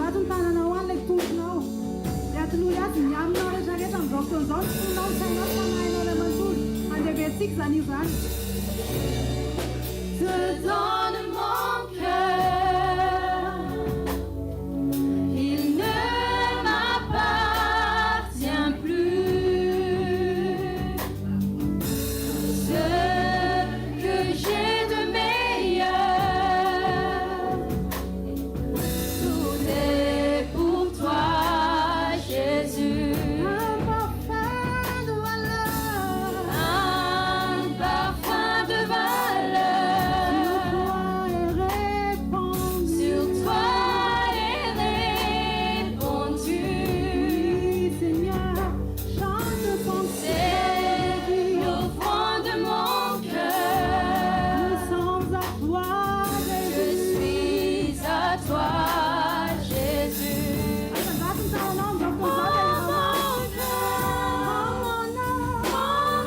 vatony tananao any lay tomponao dia atolory azy miaminao rehetrarehetra amin'izao fotoan'izao ny fonao ny sainao fanahinao ilay manontolo andeveantsika zany io zany Te donne mon cœur, il ne m'appartient plus. Ce que j'ai de meilleur, tout est pour toi, Jésus. un parfum de valeur Un parfum de valeur sur toi est répandu. sur toi est répandu. Oui, Seigneur, chante ton C'est l'offrande de mon cœur. nous sommes à toi, Je Jésus. suis à toi, Jésus. Vatony tananao amin'izao Oh fotoan'izao dia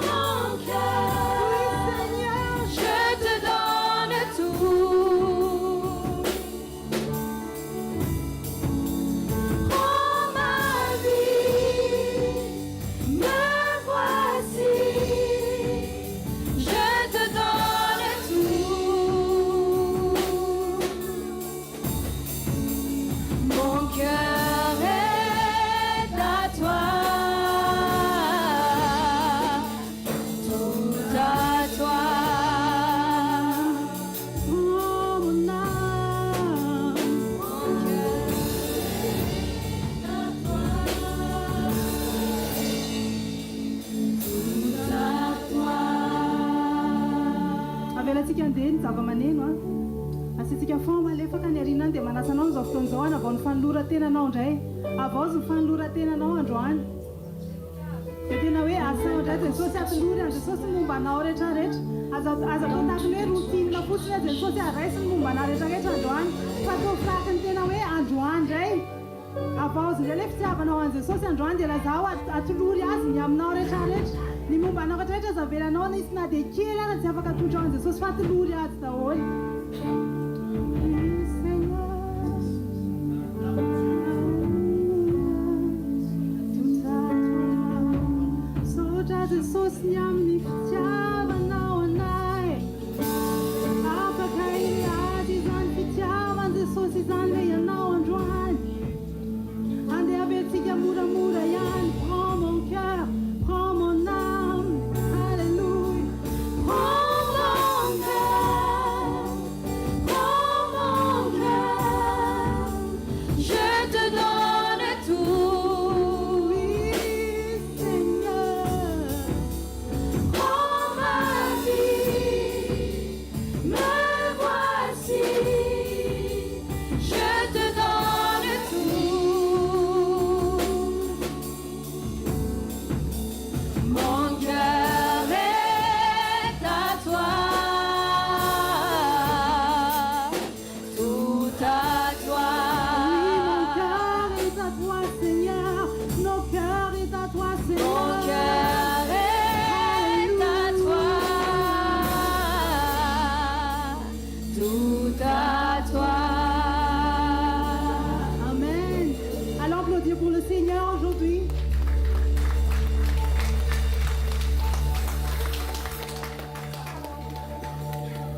mon cœur, oui, Seigneur, je te donne tout. Prends ma vie, me voici. Je te donne tout. Mon cœur est à toi. Tout à toi. oh mon âme, Mon cœur est à toi. Tout à toi. avelatsika andeha ny zava-maneno a asitsika fomba alefaka ny arinany dia manasanao n'izao fotoan'izao any avao ny fanoloran-tenanao indray avao zy ny fanoloran-tenanao androany dia tena hoe asa indray jesosy atolory any jesosy ny momba anao rehetrarehetra aza atao tahakny hoe routine fotsiny hoe jesosy araisy ny momba anao rehetrarehetra androany fa atao fraky ny tena hoe androany indray avao zy indray le fitiavanao an jesosy androany dia lazao atolory azy ny aminao rehetrarehetra ny momba anao rehetrarehetra zavelanao nisy na dia kely ara tsy afaka atondra an jesosy fa atolory azy daholo Jesosy ny amin'ny fitiavanao anay afaka iady izany fitiavan Jesosy izany le ianao androany andeha aventsika moramora ihany prends mon cœur prends mon âme alléluia Prends mon cœur, prends mon cœur, je te donne tout. oui Seigneur Prends ma vie, me voici, je te donne tout. Mon cœur est à toi, tout à toi. mon cœur est à toi Seigneur nos cœurs est à toi Seigneur Mon cœur est à toi, tout à toi. Amen. Allons applaudir pour le Seigneur aujourd'hui.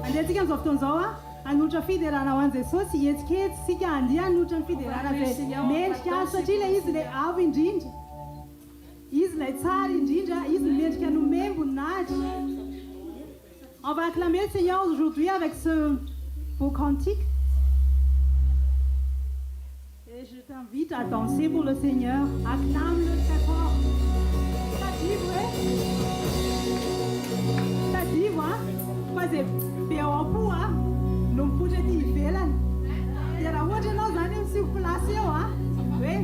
Andehantsika amin'izao fotoan'izao a hanotra fiderana ho an Jesosy hietsiketsy sika andeha hanotra ny fiderana zay mendrika azy satria ilay izy ilay avo indrindra izy ilay tsara indrindra izy ny mendrika no membon'ady. On va acclamer le Seigneur aujourd'hui avec ce beau cantique. Et je t'invite à danser pour le Seigneur. Acclame-le très fort. T'as dit, ouais? T'as dit, ouais? Fazer beopu, ah? Não pude te ver lá. E era onde nós andamos circulação, ah? Vem?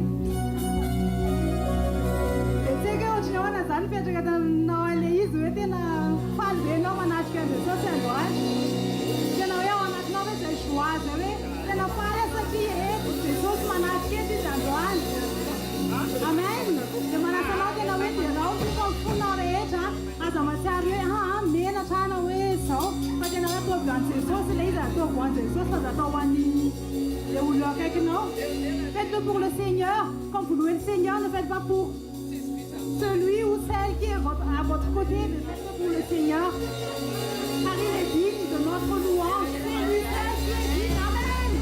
Eu sei que hoje não é nada, porque eu não é isso, eu tenho fazer não é nada que eu sou sendo, ah? Eu não é uma nova choice, né? Eu não parece que é, pessoas manas que dizem, ah? Amen. De mana kalau kita wait ya, kalau kita pun nak reja, ada macam ni, ha, mana cara wait so, kalau kita nak tu bukan sesuatu selain tu bukan sesuatu ada tu wani, dia ulah kayak kena, Faites-le pour le Seigneur. Quand vous louez le Seigneur, ne faites pas pour celui ou celle qui est à votre côté, mais faites-le pour le Seigneur. Car il est digne de notre louange. C'est lui seul qui est digne. Amen.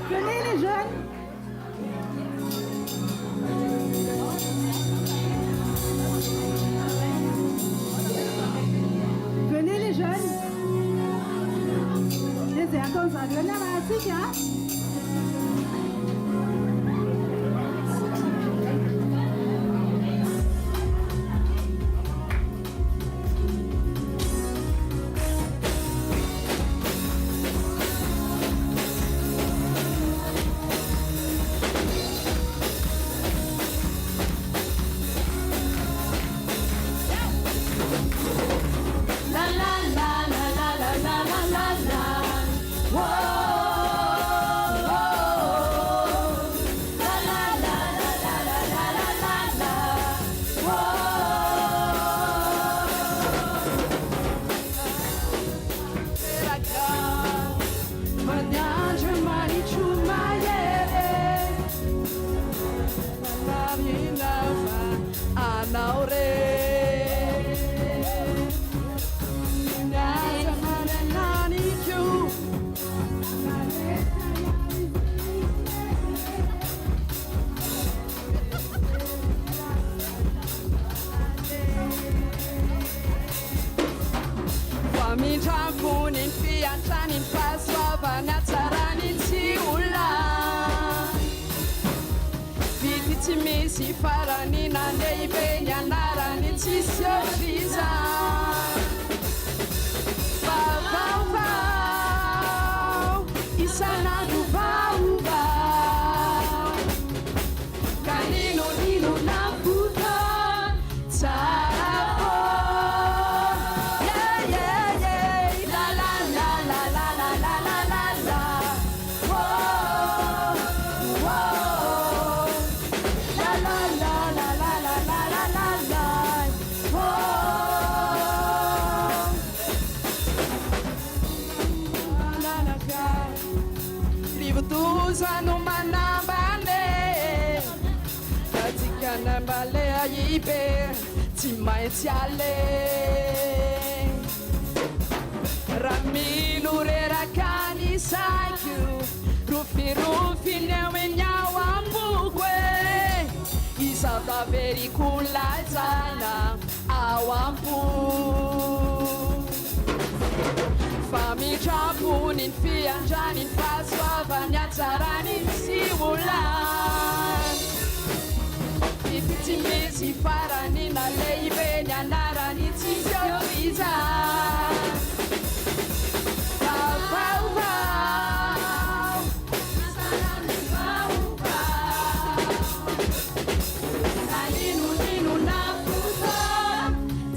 Venez les jeunes. Venez les jeunes. Les entonces, venez à la tique, hein? Si farani nandei benya narani tisioriza Vau isana do vauva Kanino nino na puta Tsarafo Yeah yeah yeah La la la la la la la la la la Whoa whoa La la la la la la la la la la Whoa La la la Rivutuza no manambane Katika nambale aibe Timaiti ale Raminu rera kanisaku Rufi rufi newe nyawa mbugwe Isata veri kulazana awampu Fami chapunin fianjanin paswavanya tsaranin simulan Itimisi farani na leibe nyanarani tisioriza Vau vau vau Isarani vau vau Ninu ninu na puto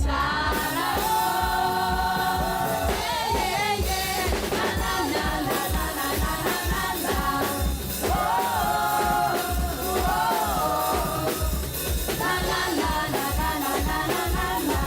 Tarao Yeah yeah yeah La la la la la la la la la la Oh oh oh La la la la la la la la la la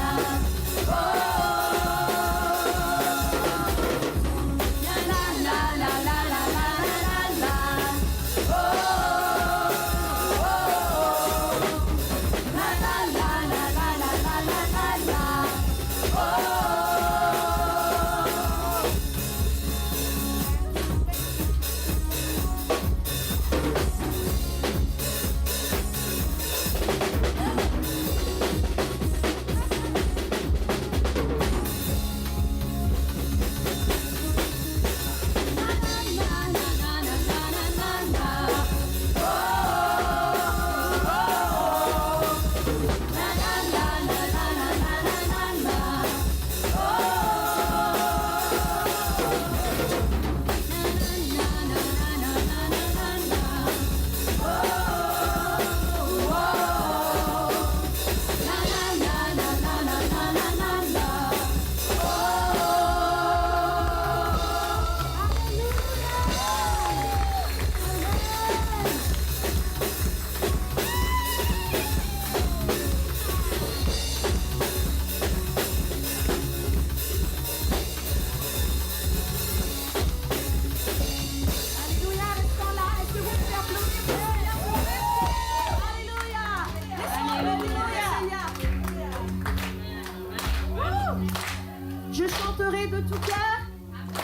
louer de tout cœur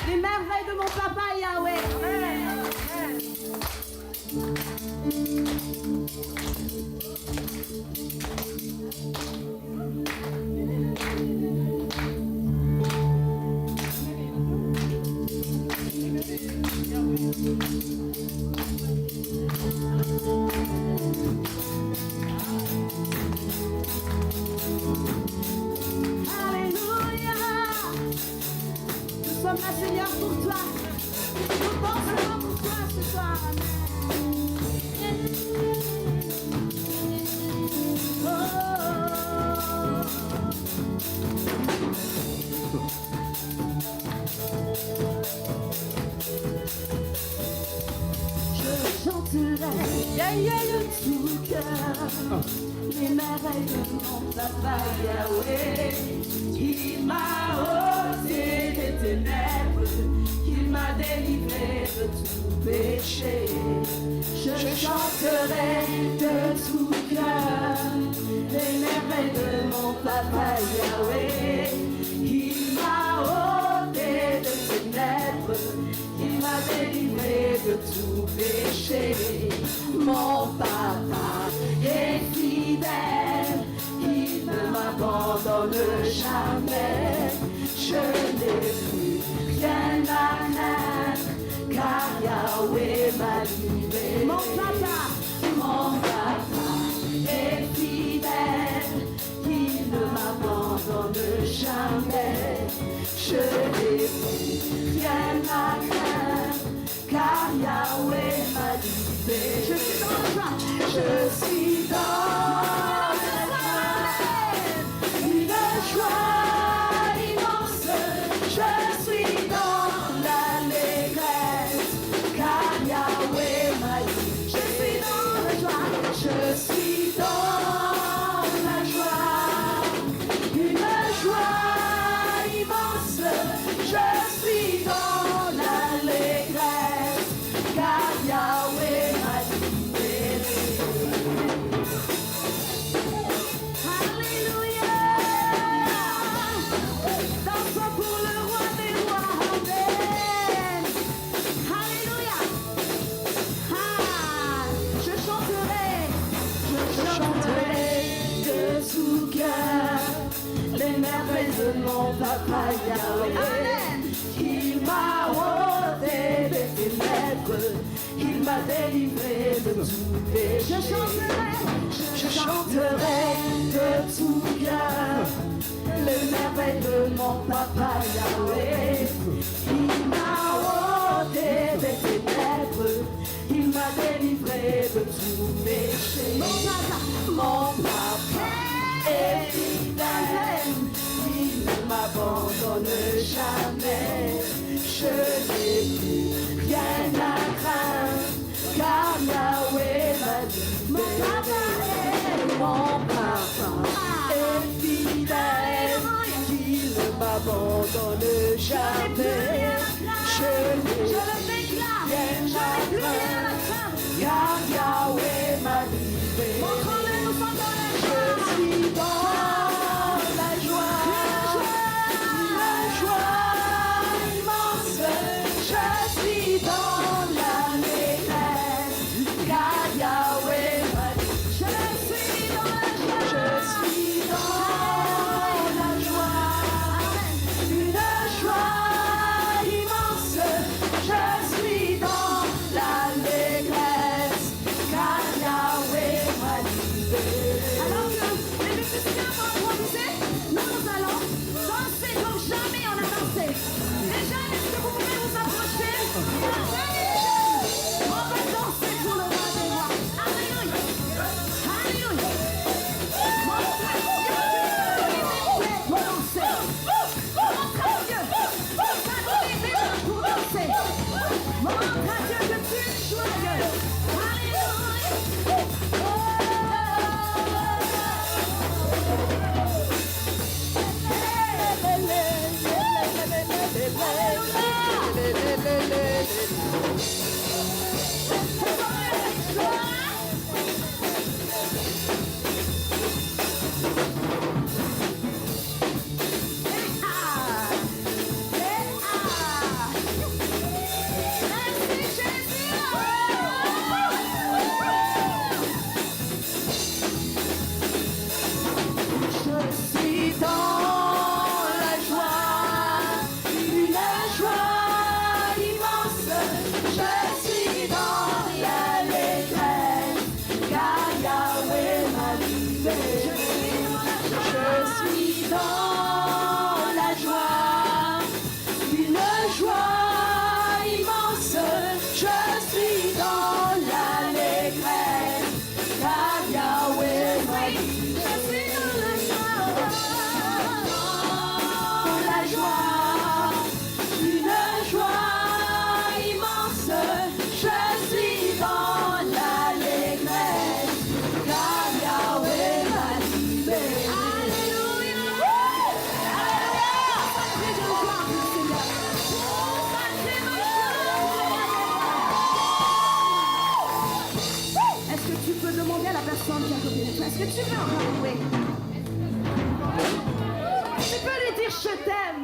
les merveilles de mon papa Yahweh. Alléluia. Nous sommes là, Seigneur, pour toi. Nous pensons pour toi ce soir. Je chanterai de tout cœur les merveilles de mon papa Yahweh. Il m'a ôté des ténèbres, il m'a délivré de tout péché. Je chanterai de tout cœur les merveilles de mon papa Yahweh. Il m'a ôté des ténèbres, il m'a délivré de tout péché. Mon papa est fidèle, il ne m'abandonne jamais. Je n'ai plus rien à craindre, car Yahweh m'a livré. Mon papa est fidèle, il ne m'abandonne jamais. Je n'ai plus rien à craindre, car Yahweh m'a livré. Je suis dans la joie, je suis dans la joie, une joie immense. Je suis dans l'allégresse, car Yahweh m'a livré. Je suis dans la joie, je suis dans la joie, une joie immense. Je suis dans l'allégresse, car Yahweh m'a libéré. Alléluia. Dansons pour le roi des rois. Amen. Alléluia. Je chanterai de tout cœur les merveilles de mon papa Yahweh. Amen. Il m'a ôté des ténèbres, il m'a délivré de tout péché. Je chanterai de tout cœur les merveilles de mon papa Yahweh. Il m'a ôté des ténèbres, il m'a délivré de tout péché. Mon papa est fidèle, il ne m'abandonne jamais. Je n'ai plus rien à craindre, car Yahweh m'a libéré. Mon papa est fidèle, il ne m'abandonne jamais. Je n'ai plus rien à craindre, car Yahweh m'a livré. Je suis dans la joie immense. Je suis dans l'allégresse, car Yahweh m'a livré. personne qui est à côté de toi. Est-ce que tu veux encore louer? Tu peux lui dire je t'aime.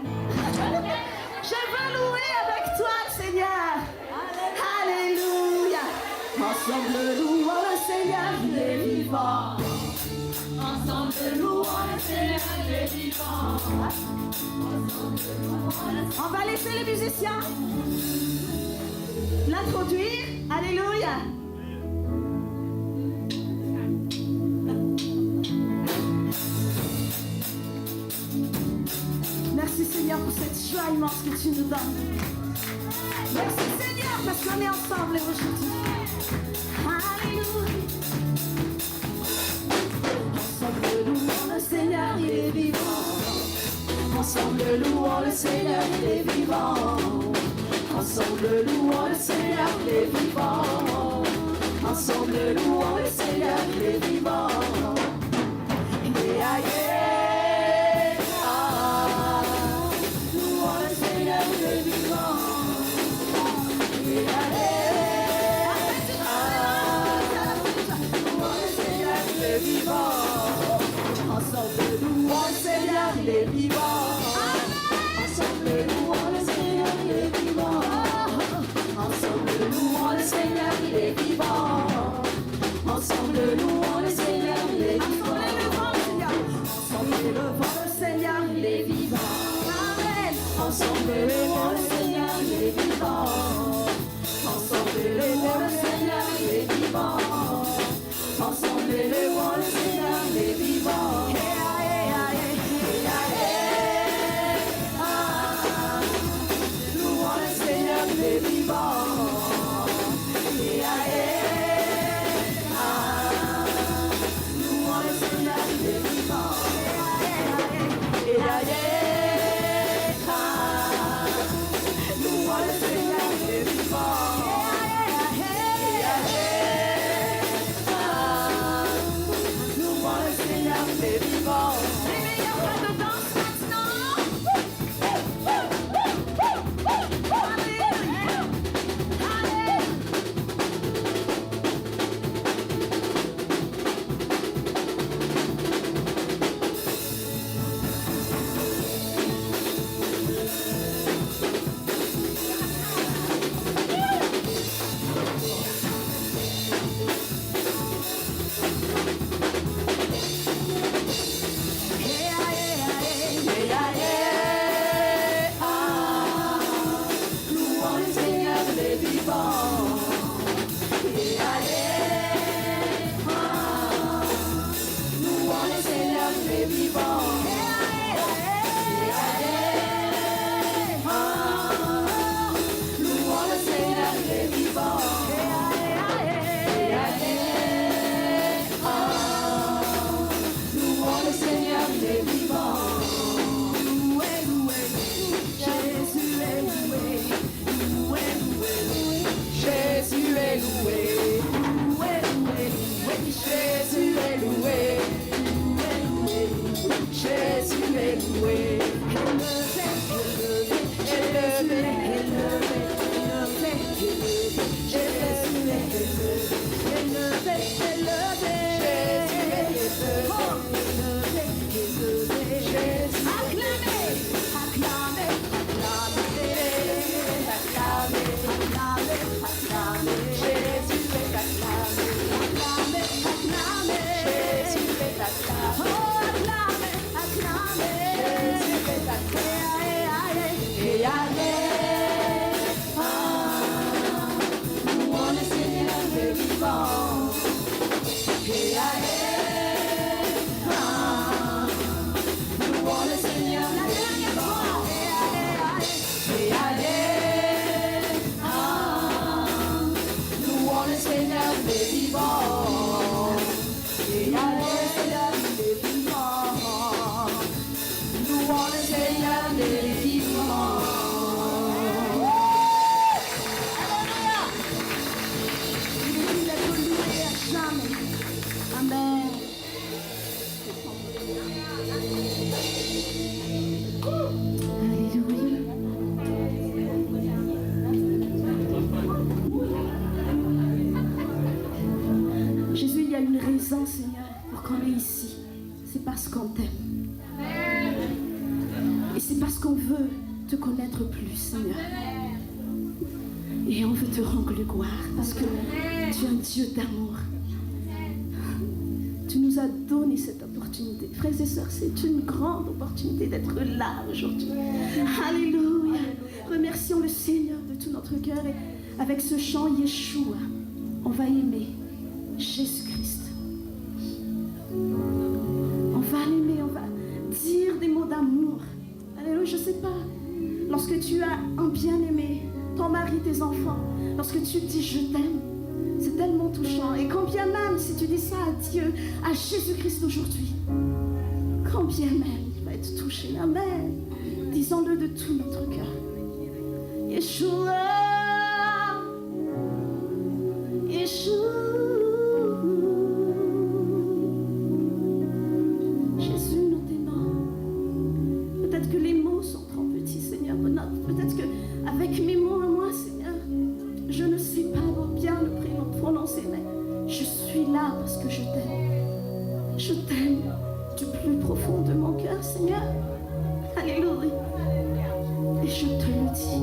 Je veux louer avec toi, Seigneur. Alléluia. Ensemble louons le Seigneur, il est vivant. Ensemble louons le Seigneur, il est vivant. On va laisser les musiciens l'introduire. Alléluia. Merci Seigneur pour cette joie immense que tu nous donnes. Merci Seigneur parce qu'on est ensemble aujourd'hui. Alléluia. Ensemble louons le Seigneur, il est vivant. Ensemble louons le Seigneur, il est vivant. Ensemble louons le Seigneur, il est vivant. Ensemble louons le Seigneur, il est vivant. Yeah, yeah. Louons le Seigneur, il est vivant. Yeah, yeah. Louons le Seigneur, il est vivant. Ensemble louons le Seigneur, il est vivant. Ensemble louons le Seigneur, il est vivant. Ensemble louons le Seigneur, il est vivant. Ensemble louons le Seigneur, il est vivant. Ensemble louons le Seigneur, il est vivant. Amen. Ensemble louons le Seigneur, il est vivant. Ensemble louons le Seigneur, il est vivant. Ensemble louons le Seigneur, il est vivant. Louons le Seigneur, il est vivant. raison, Seigneur, pour qu'on est ici. C'est parce qu'on t'aime. Et c'est parce qu'on veut te connaître plus, Seigneur. Et on veut te rendre gloire parce que tu es un Dieu d'amour. Tu nous as donné cette opportunité. Frères et sœurs, c'est une grande opportunité d'être là aujourd'hui. Alléluia. Remercions le Seigneur de tout notre cœur. Et avec ce chant Yeshua, on va aimer Jésus-Christ. On va l'aimer, on va dire des mots d'amour. Alléluia, je ne sais pas. Lorsque tu as un bien-aimé, ton mari, tes enfants, lorsque tu dis je t'aime, c'est tellement touchant. Et combien même si tu dis ça à Dieu, à Jésus-Christ aujourd'hui, combien même il va être touché. Amen. Disons-le de tout notre cœur. Yeshua, Yeshua. Jésus, nous t'aimons. Peut-être que les mots sont trop petits, Seigneur. Peut-être qu'avec mes mots à moi, Seigneur, je ne sais pas bien le prononcer, mais je suis là parce que je t'aime. Je t'aime du plus profond de mon cœur, Seigneur. Alléluia. Et je te le dis.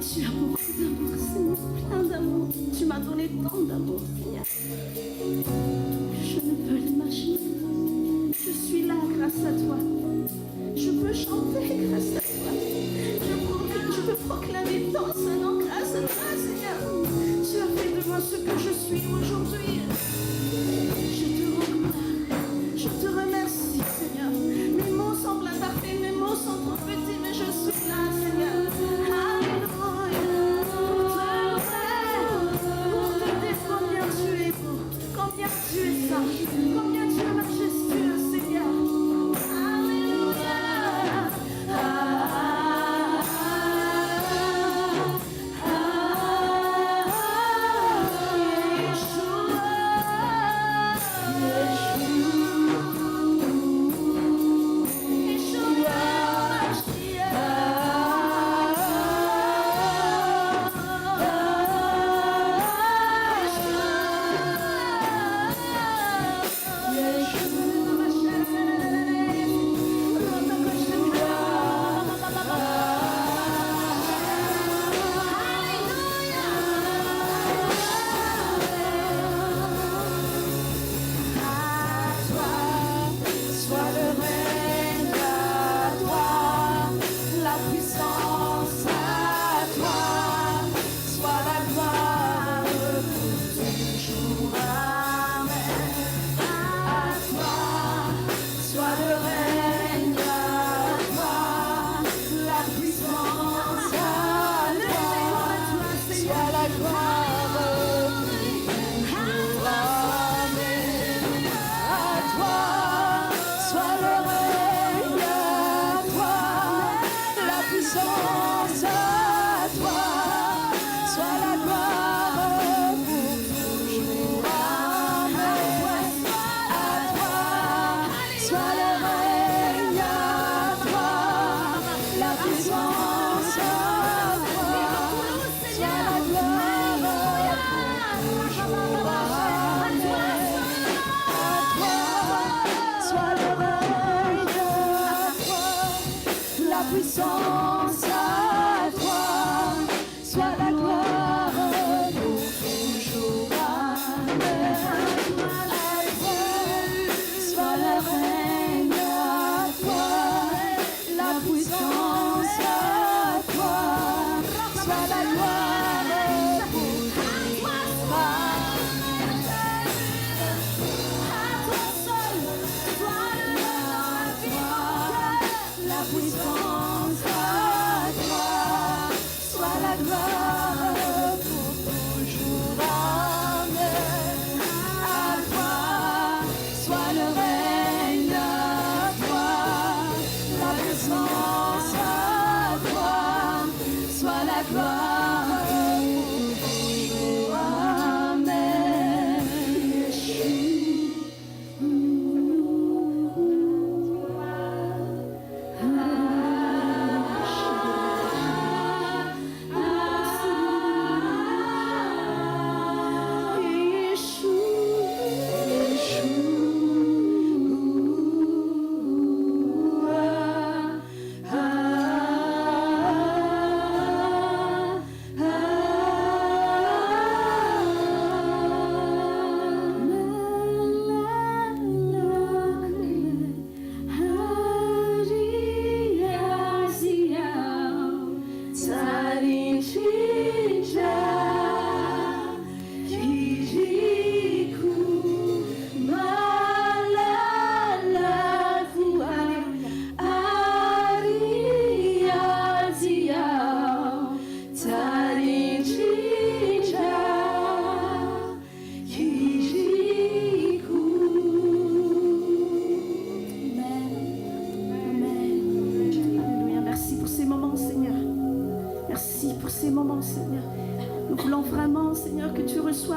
Tu as beaucoup d'amour, Seigneur, plein d'amour. Tu m'as donné tant d'amour, Seigneur. Je ne peux l'imaginer. Je suis là grâce à toi. Je peux chanter grâce à toi. Je peux proclamer ton Saint-Nom grâce à toi, Seigneur. Tu as fait de moi ce que je suis aujourd'hui. Je te rends gloire. Je te remercie, Seigneur. Mes mots semblent imparfaits, mes mots sont trop petits, mais je suis là, Seigneur. Alléluia. Pour te dire combien tu es beau, combien tu es sage, combien tu es majestueux, Seigneur. Alléluia.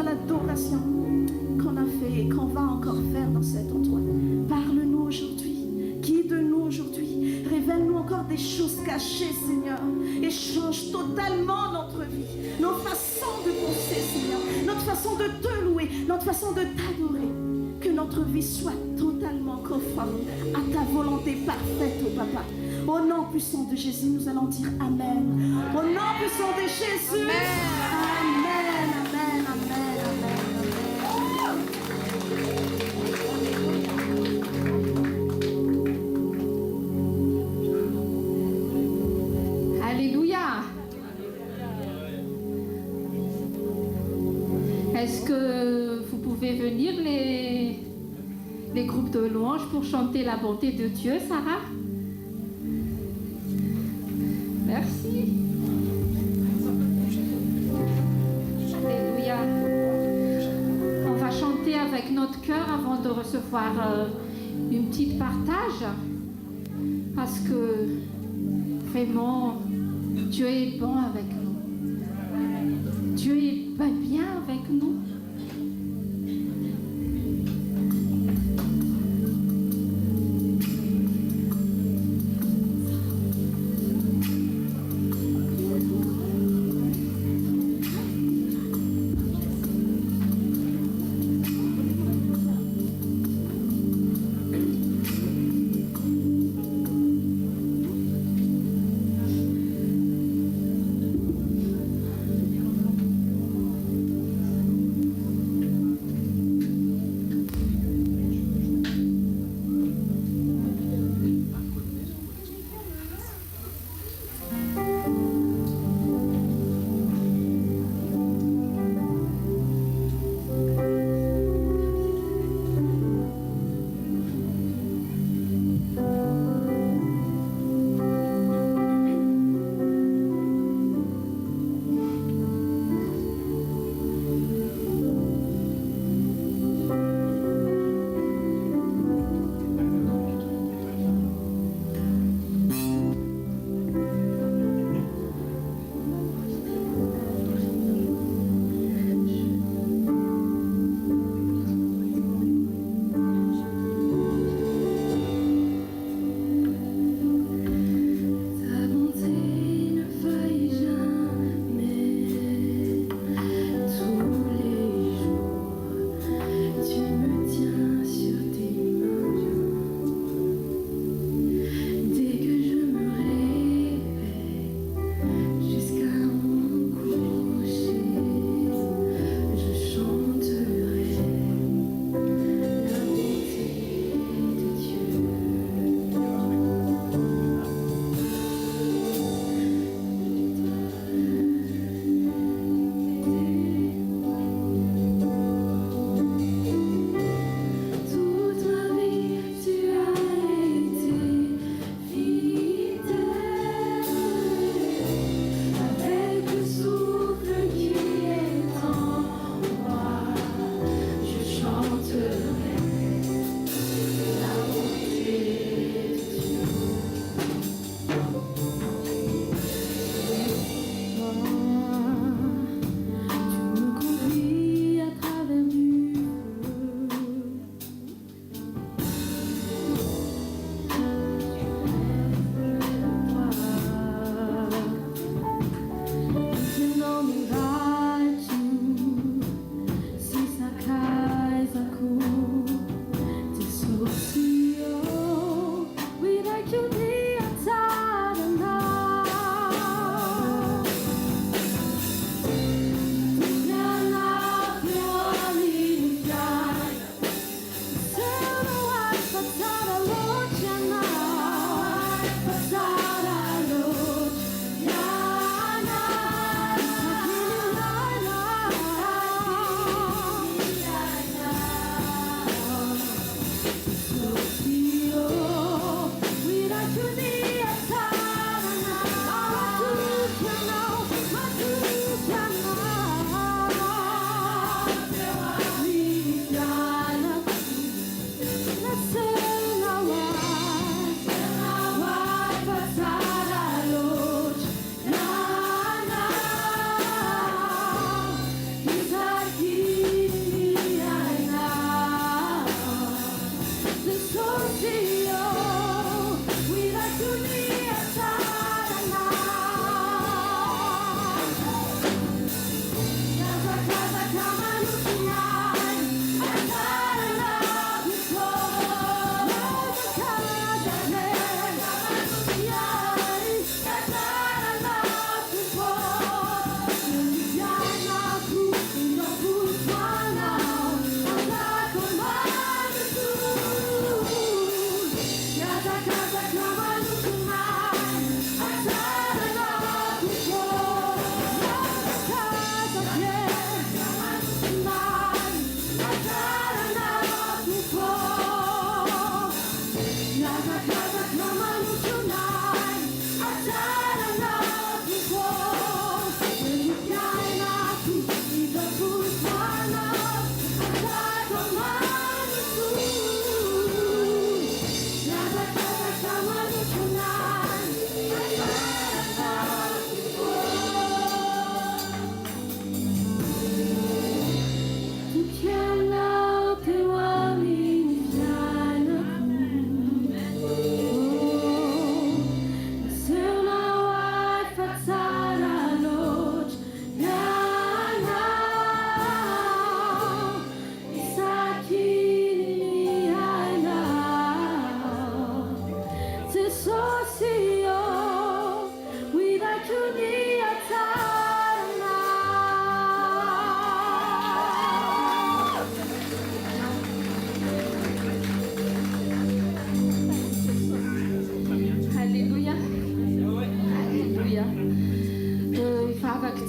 L'adoration qu'on a fait et qu'on va encore faire dans cet endroit. Parle-nous aujourd'hui, guide-nous aujourd'hui, révèle-nous encore des choses cachées, Seigneur, et change totalement notre vie, notre façon de penser, Seigneur, notre façon de te louer, notre façon de t'adorer. Que notre vie soit totalement conforme à ta volonté parfaite, oh Papa. Au nom puissant de Jésus, nous allons dire Amen. Au nom puissant de Jésus, Amen, Amen, Amen, Amen, Amen. Alléluia. Est-ce que vous pouvez venir les groupes de louanges pour chanter la bonté de Dieu, Sarah? Merci. Alléluia. On va chanter avec notre cœur avant de recevoir une petite partage. Parce que vraiment, Dieu est bon avec nous. Dieu est bien avec nous.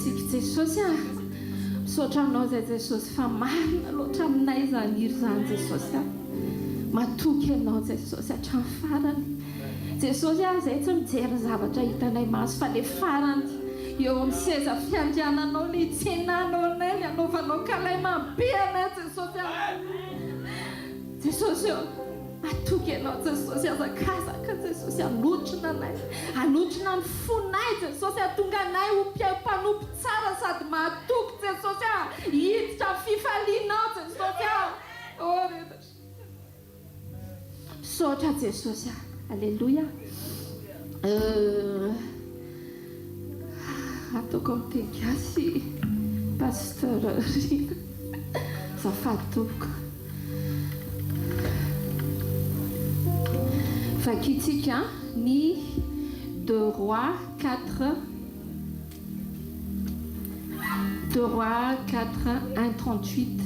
isika Jesosy a misaotra aminao zay Jesosy fa marina loatra aminay zany iry zany Jesosy a matoky ianao Jesosy hatramin'ny farany Jesosy a zay tsy mijery zavatra hitanay maso fa le farany eo amin'ny seza fiandriananao le tsenanao anay le anaovanao kalaimabe anay Jesosy a Jesosy matoky ianao Jesosy azakazaka Jesosy alotrina ny fonay Jesosy atonga anay ho mpanompo tsara sady matoky Jesosy a hiditra fifalianao Jesosy a misaotra Jesosy a alleluia ataoko amin'ny teny gasy pasteur Rina zafady tompoko vakitsika ny 2 Rois 4 1:38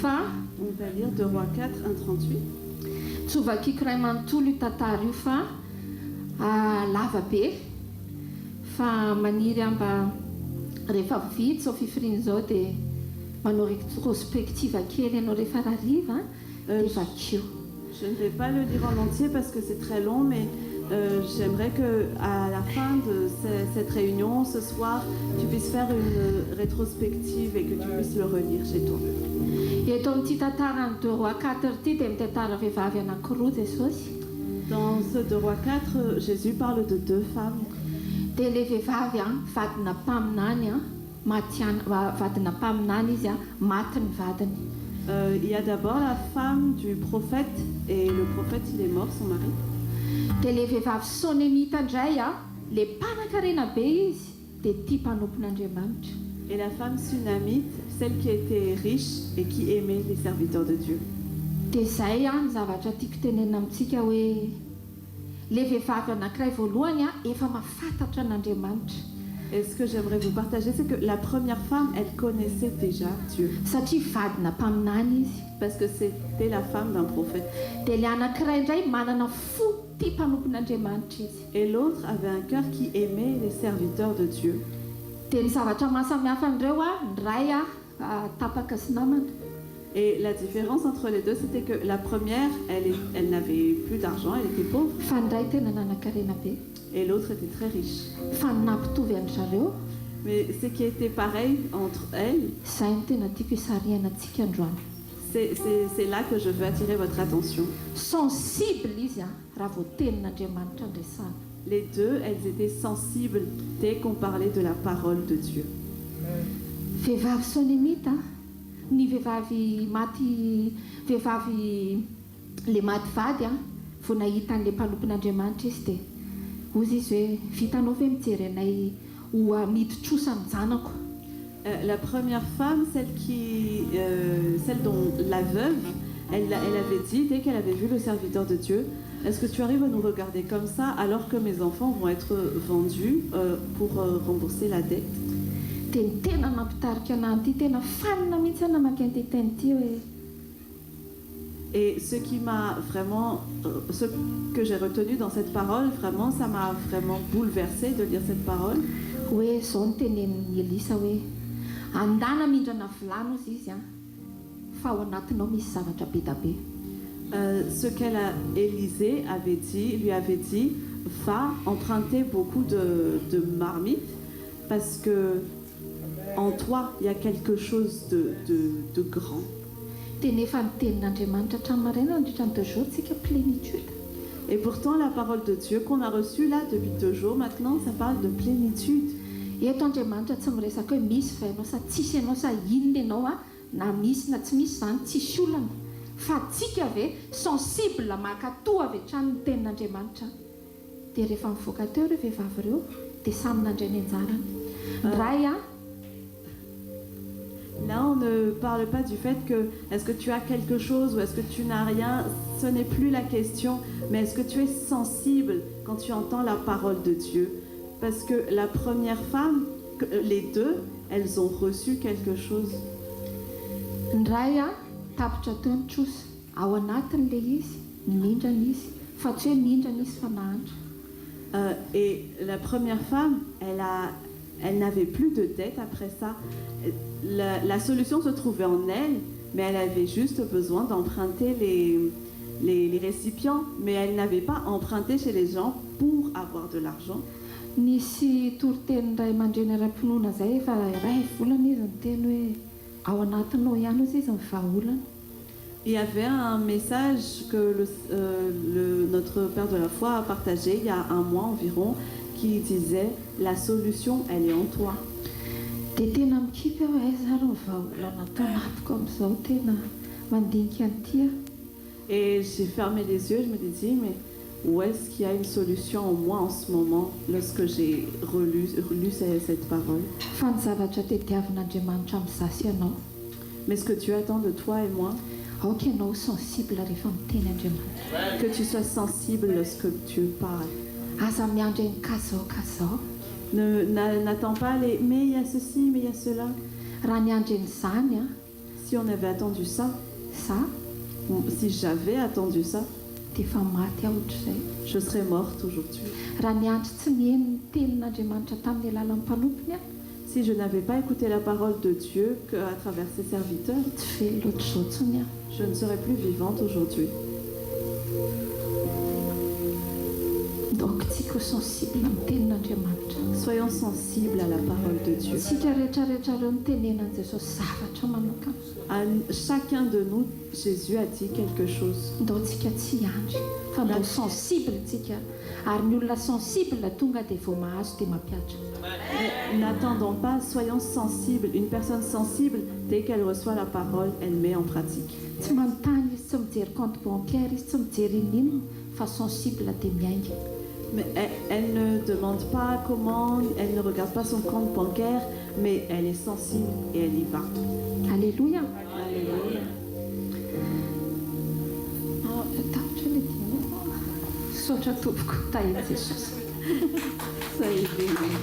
fa on va lire 2 Rois 4 1:38 tsy vakiako ray manontolo io tantara io fa lava be fa maniry mba rehefa vitsy ao fifirian'izao dia manao rétrospective kely ianao rehefa rariva dia vakio. Je ne vais pas le lire en entier parce que c'est très long, mais j'aimerais qu'à la fin de cette réunion, ce soir, tu puisses faire une rétrospective et que tu puisses le relire chez toi. Eto amin'ity tantara 2 Rois 4 ity dia mitantara vehivavy anankiroa Jesosy. Dans ce 2 Rois 4, Jésus parle de 2 femmes. Dia le vehivavy vadina mpaminany vadina mpaminany izy maty ny vadiny. Il y a d'abord la femme du prophète et le prophète il est mort, son mari. Dia le vehivavy sonemita indray le mpanan-karena be izy dia tia mpanompon'Andriamanitra. Et la femme sunamite, celle qui était riche et qui aimait les serviteurs de Dieu. Dia izay ny zavatra tiako tenenina amintsika hoe le vehivavy anankiray voalohany efa mahafantatra an'Andriamanitra. Et ce que j'aimerais vous partager, c'est que la première femme, elle connaissait déjà Dieu. Satria vadina mpaminany izy. Parce que c'était la femme d'un prophète. Dia le anankiray indray manana fo tia mpanompon'Andriamanitra izy. Et l'autre avait un cœur qui aimait les serviteurs de Dieu. Dia ny zavatra mahasamihafa an'ireo ny ray tapaka sy namana. Et la différence entre les deux, c'était que la première, elle n'avait plus d'argent, elle était pauvre. Fa ny ray tena nanan-karena be. Et l'autre était très riche. Fa ny nampitovy an zareo. Mais ce qui était pareil entre elles, izay ny tena tiako hisarianantsika androany. c'est là que je veux attirer votre attention. Sensible izy raha vao tenin'Andriamanitra andresana. Les deux, elles étaient sensibles dès qu'on parlait de la parole de Dieu. Vehivavy sonemita ny vehivavy le maty vady vao nahita an'le mpanompon'Andriamanitra izy dia ozy izy hoe vitanao ve mijery anay ho miditra ny zanako. La première femme, celle dont la veuve, elle avait dit, dès qu'elle avait vu le serviteur de Dieu, est-ce que tu arrives à nous regarder comme ça alors que mes enfants vont être vendus pour rembourser la dette? Dia ny tena nampitarika anahy ity tena fanina mihitsy namaky an'ity teny ity hoe. Et ce que j'ai retenu dans cette parole, vraiment, ça m'a vraiment bouleversée de lire cette parole. Hoe zao ny tenenin'ny Elisa hoe andana mindrana vilany ozy izy fa ao anatinao misy zavatra be da be. Ce qu'Élisée lui avait dit, va emprunter beaucoup de marmites parce que en toi il y a quelque chose de grand. Dia nefa ny tenin'Andriamanitra hatramin'ny maraina nandritra ny 2 jours tsika plénitude. Et pourtant la parole de Dieu qu'on a reçue là depuis 2 jours maintenant, ça parle de plénitude. Eto Andriamanitra tsy miresaka hoe misy vainao sa tsisy ianao sa inona ianao na misy na tsy misy zany tsisy olana fa tsika ave sensible makatoa avy hatrany ny tenin'Andriamanitra. Dia rehefa mivoaka teo ireo vehivavy ireo dia samy nandray ny anjarany. Ray Là, on ne parle pas du fait que est-ce que tu as quelque chose ou est-ce que tu n'as rien. Ce n'est plus la question, mais est-ce que tu es sensible quand tu entends la parole de Dieu? Parce que la première femme, les deux, elles ont reçu quelque chose. Ny ray tapitra teo ny trosa ao anatin'le izy mindrana izy fa tsy hoe mindrana izy fa nahandra. Et la première femme, Elle n'avait plus de dette après ça. La solution se trouvait en elle, mais elle avait juste besoin d'emprunter les récipients, mais elle n'avait pas emprunté chez les gens pour avoir de l'argent. Nisy toriteny ray aman-dreny ara-pinoana zay efa ray volana izy niteny hoe ao anatinao ihany ozy izy mivaha-olana. Il y avait un message que notre Père de la foi a partagé il y a un mois environ qui disait « La solution, elle est en toi ». Dia tena mikipy aho aiza ary mivaha-olana atao anatiko amin'izao tena mandinika an'ity aho. Et j'ai fermé les yeux, je me dis « Mais où est-ce qu'il y a une solution en moi en ce moment lorsque j'ai relu cette parole ?» Fa ny zavatra tediavin'Andriamanitra amin'ny zasy ianao. Mais ce que Dieu attend de toi et moi, aoka ianao sensible rehefa miteny Andriamanitra. que tu sois sensible lorsque Dieu parle. Aza miandry ny kazao. N'attends pas les « mais il y a ceci, mais il y a cela ». Raha niandry n'izany a, Si on avait attendu ça, za ou si j'avais attendu ça, dia efa maty aho ohatr'izay. je serais morte aujourd'hui. Raha niandry tsy nihaino ny tenin'Andriamanitra tamin'ny alalan'ny mpanomponya Si je n'avais pas écouté la parole de Dieu qu'à travers ses serviteurs, tsy ve loatr'izao tsony aho. je ne serais plus vivante aujourd'hui. Donc tsika ho sensible amin'ny tenin'Andriamanitra. Soyons sensibles à la parole de Dieu. Tsika rehetrarehetra ireo nitenenan'i Jesosy zavatra manokana. À chacun de nous, Jésus a dit quelque chose. Ndao tsika tsy hiandry fa ndao sensible tsika ary ny olona sensible tonga dia vao mahazo dia mampiatra. N'attendons pas, soyons sensibles. Une personne sensible, dès qu'elle reçoit la parole, elle met en pratique. Tsy manontany izy, tsy mijery compte bancaire izy, tsy mijery inonino fa sensible dia miainga. Mais elle ne demande pas comment, elle ne regarde pas son compte bancaire, mais elle est sensible et elle y va. Alléluia. Alléluia. Tahotra ilay dimy saotra tompoko tahiny Jesosy. Soyez bénis.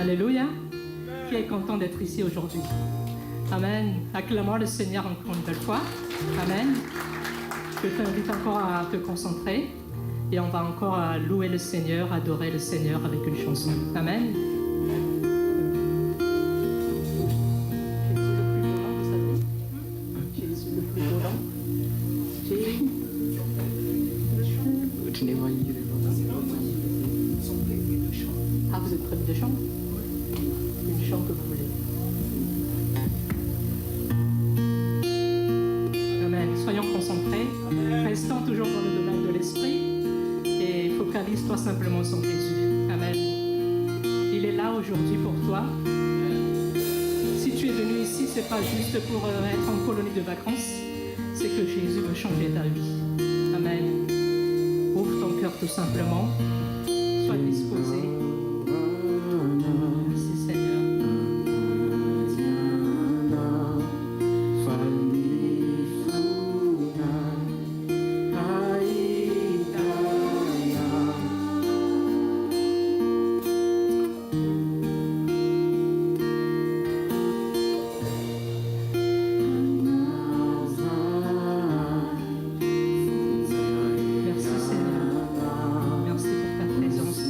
Alléluia. Qui est content d'être ici aujourd'hui? Amen. Acclamons le Seigneur encore une belle fois. Amen. Je t'invite encore à te concentrer et on va encore louer le Seigneur, adorer le Seigneur avec une chanson. Amen. Jésus le plus volant, vous savez? Jésus le plus volant. Ah, vous êtes prévu de chant? Une chant que vous voulez. Amen. Soyons concentrés. Restons toujours dans le domaine de l'esprit et focalise-toi simplement sur Jésus. Amen. Il est là aujourd'hui pour toi. Si tu es venu ici, c'est pas juste pour être en colonie de vacances, c'est que Jésus veut changer ta vie. Amen. Ouvre ton cœur tout simplement. Sois disposé. Merci Seigneur. Merci Seigneur. Merci pour ta présence.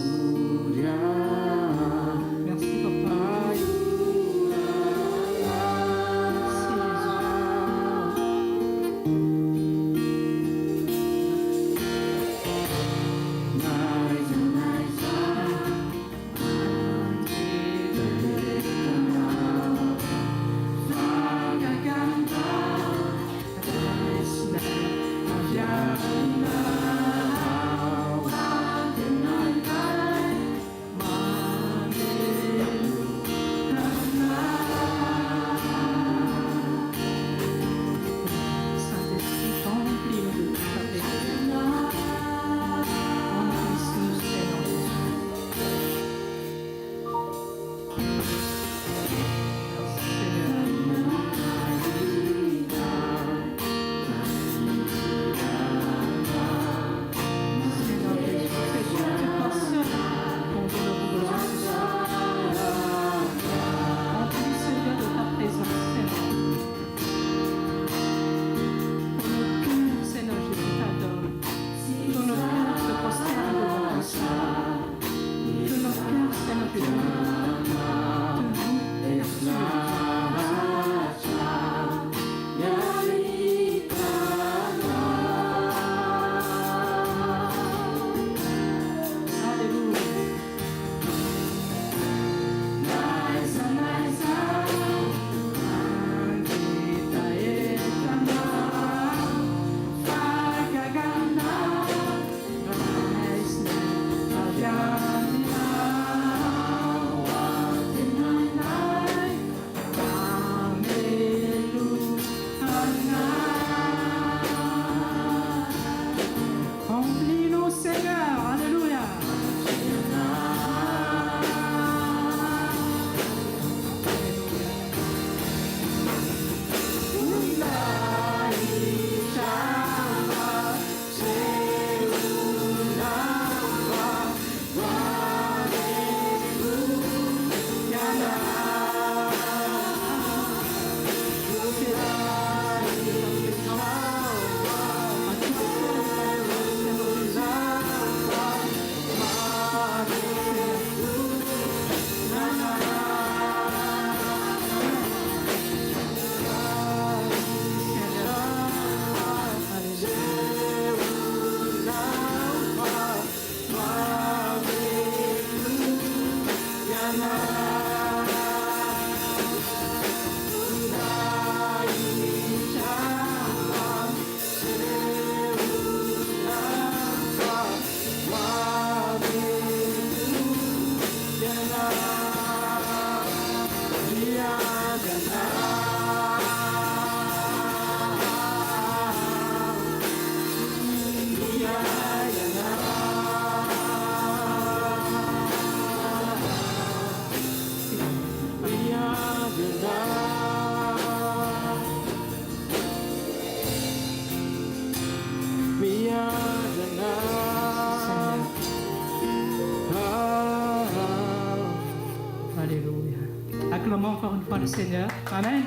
vraiment encore une fois le Seigneur. Amen.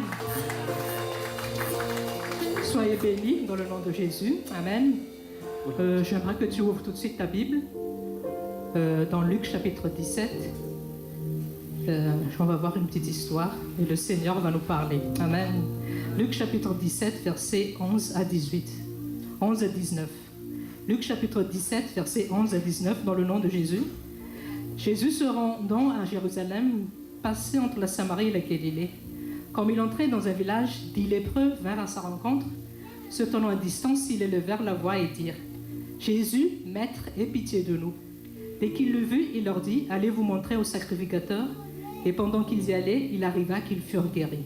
Soyez bénis dans le nom de Jésus. Amen. J'aimerais que tu ouvres tout de suite ta Bible dans Luc chapitre 17. On va voir une petite histoire et le Seigneur va nous parler. Amen. Luc chapitre 17, versets 11 à 18. 11 à 19. Luc chapitre 17, versets 11 à 19, dans le nom de Jésus. Jésus se rendant à Jérusalem, passait entre la Samarie et la Galilée. Comme il entrait dans un village, 10 lépreux vinrent à sa rencontre. Se tenant à distance, ils élevèrent la voix et dirent: Jésus, Maître, aie pitié de nous. Dès qu'il le vit, il leur dit: Allez vous montrer au sacrificateur. Et pendant qu'ils y allaient, il arriva qu'ils furent guéris.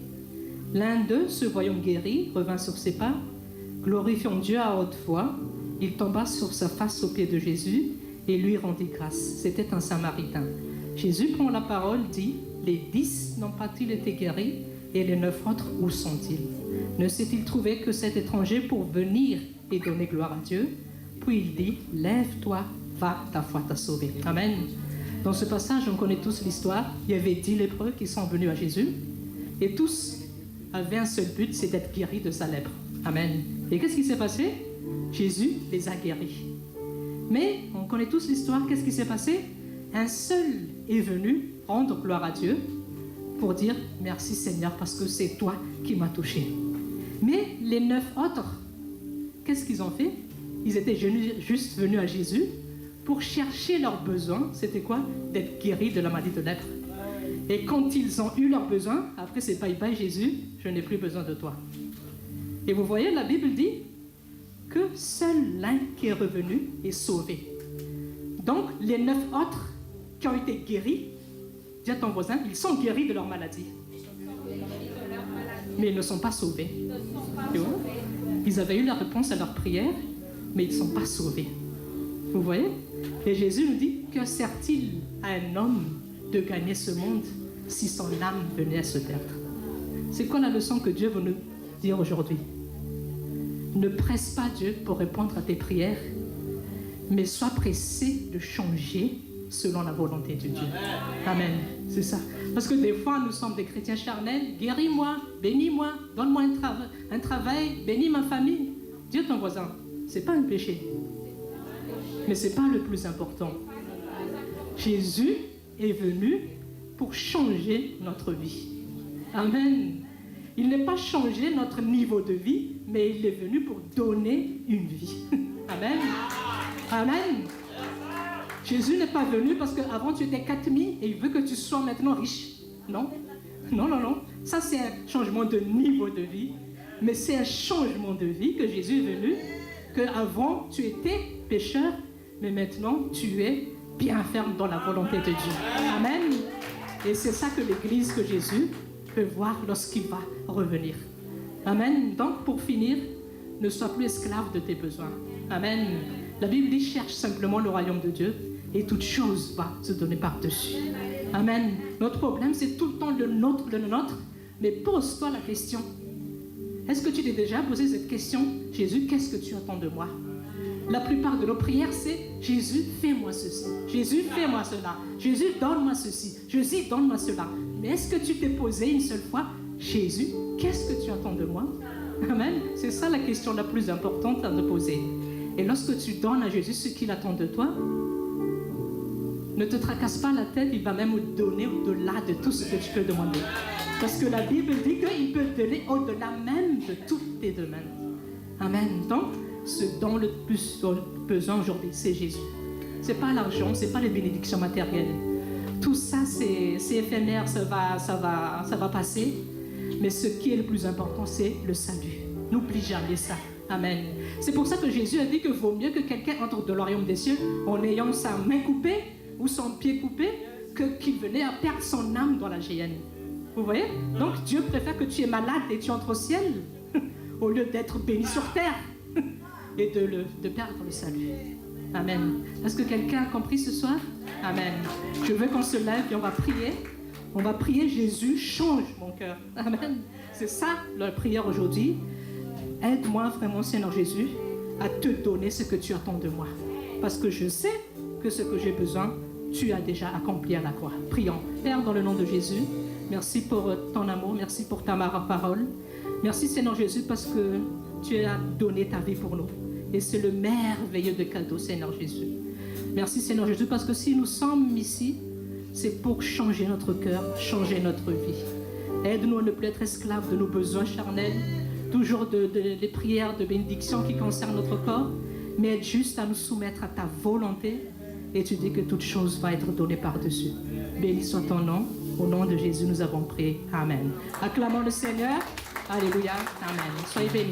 L'un d'eux, se voyant guéri, revint sur ses pas, glorifiant Dieu à haute voix. Il tomba sur sa face aux pieds de Jésus et lui rendit grâce. C'était un Samaritain. Jésus prend la parole, dit: Les 10 n'ont pas-ils été guéris, et les 9 autres, où sont-ils? Ne s'est-il trouvé que cet étranger pour venir et donner gloire à Dieu? Puis il dit: Lève-toi, va, ta foi t'a sauvé. Amen. Dans ce passage, on connaît tous l'histoire. Il y avait 10 lépreux qui sont venus à Jésus, et tous avaient un seul but, c'est d'être guéris de sa lèpre. Amen. Et qu'est-ce qui s'est passé? Jésus les a guéris. Mais on connaît tous l'histoire. Qu'est-ce qui s'est passé? Un seul est venu rendre gloire à Dieu pour dire: Merci Seigneur, parce que c'est toi qui m'as touché. Mais les 9 autres, qu'est-ce qu'ils ont fait? Ils étaient juste venus à Jésus pour chercher leurs besoins. C'était quoi? D'être guéris de la maladie de lèpre. Et quand ils ont eu leurs besoins, après c'est bye bye Jésus, je n'ai plus besoin de toi. Et vous voyez, la Bible dit que seul l'un qui est revenu est sauvé. Donc les 9 autres qui ont été guéris, dis à ton voisin, ils sont guéris de leur maladie. Mais ils ne sont pas sauvés. Ils avaient eu la réponse à leur prière, mais ils ne sont pas sauvés. Vous voyez? Et Jésus nous dit: que sert-il à un homme de gagner ce monde si son âme venait à se perdre? C'est quoi la leçon que Dieu veut nous dire aujourd'hui? Ne presse pas Dieu pour répondre à tes prières, mais sois pressé de changer selon la volonté de Dieu. Amen. C'est ça. Parce que des fois, nous sommes des chrétiens charnels. Guéris-moi, bénis-moi, donne-moi un travail, bénis ma famille. Dis à ton voisin, c'est pas un péché. Mais c'est pas le plus important. Jésus est venu pour changer notre vie. Amen. Il n'est pas changé notre niveau de vie, mais il est venu pour donner une vie. Amen. Amen. Jésus n'est pas venu parce qu'avant tu étais 4000 et il veut que tu sois maintenant riche. Non. Non, non, non. Ça c'est un changement de niveau de vie. Mais c'est un changement de vie que Jésus est venu. Qu'avant tu étais pécheur, mais maintenant tu es bien ferme dans la volonté de Dieu. Amen. Et c'est ça que l'Église, que Jésus peut voir lorsqu'il va revenir. Amen. Donc pour finir, ne sois plus esclave de tes besoins. Amen. La Bible dit: cherche simplement le royaume de Dieu et toute chose va se donner par-dessus. Amen. Notre problème, c'est tout le temps le nôtre, mais pose-toi la question. Est-ce que tu t'es déjà posé cette question? Jésus, qu'est-ce que tu attends de moi? La plupart de nos prières, c'est: Jésus, fais-moi ceci. Jésus, fais-moi cela. Jésus, donne-moi ceci. Jésus, donne-moi cela. Mais est-ce que tu t'es posé une seule fois: Jésus, qu'est-ce que tu attends de moi? Amen. C'est ça la question la plus importante à te poser. Et lorsque tu donnes à Jésus ce qu'il attend de toi, ne te tracasse pas la tête, il va même donner au-delà de tout ce que tu peux demander. Parce que la Bible dit qu'il peut donner au-delà même de toutes tes demandes. Amen. Donc, ce dont le plus besoin aujourd'hui, c'est Jésus. C'est pas l'argent, c'est pas les bénédictions matérielles. Tout ça, c'est éphémère, ça va passer. Mais ce qui est le plus important, c'est le salut. N'oublie jamais ça. Amen. C'est pour ça que Jésus a dit que vaut mieux que quelqu'un entre dans le royaume des cieux en ayant sa main coupée ou son pied coupé qu'il venait à perdre son âme dans la géhenne. Vous voyez? Donc Dieu préfère que tu es malade et tu entres au ciel au lieu d'être béni sur terre et de perdre le salut. Amen. Est-ce que quelqu'un a compris ce soir? Amen. Je veux qu'on se lève et on va prier. On va prier: Jésus, change mon cœur. Amen. C'est ça la prière aujourd'hui. Aide-moi vraiment, Seigneur Jésus, à te donner ce que tu attends de moi. Parce que je sais que ce que j'ai besoin, tu as déjà accompli à la croix. Prions. Père, dans le nom de Jésus, Merci pour ton amour, merci pour ta parole. Merci Seigneur Jésus parce que tu as donné ta vie pour nous. Et c'est le merveilleux de cadeau, Seigneur Jésus. Merci Seigneur Jésus parce que si nous sommes ici, c'est pour changer notre cœur, changer notre vie. Aide-nous à ne plus être esclaves de nos besoins charnels, toujours des prières de bénédiction qui concernent notre corps, mais aide juste à nous soumettre à ta volonté. Et tu dis que toute chose va être donnée par-dessus. Béni soit ton nom. Au nom de Jésus, nous avons prié. Amen. Acclamons le Seigneur. Alléluia. Amen. Soyez bénis.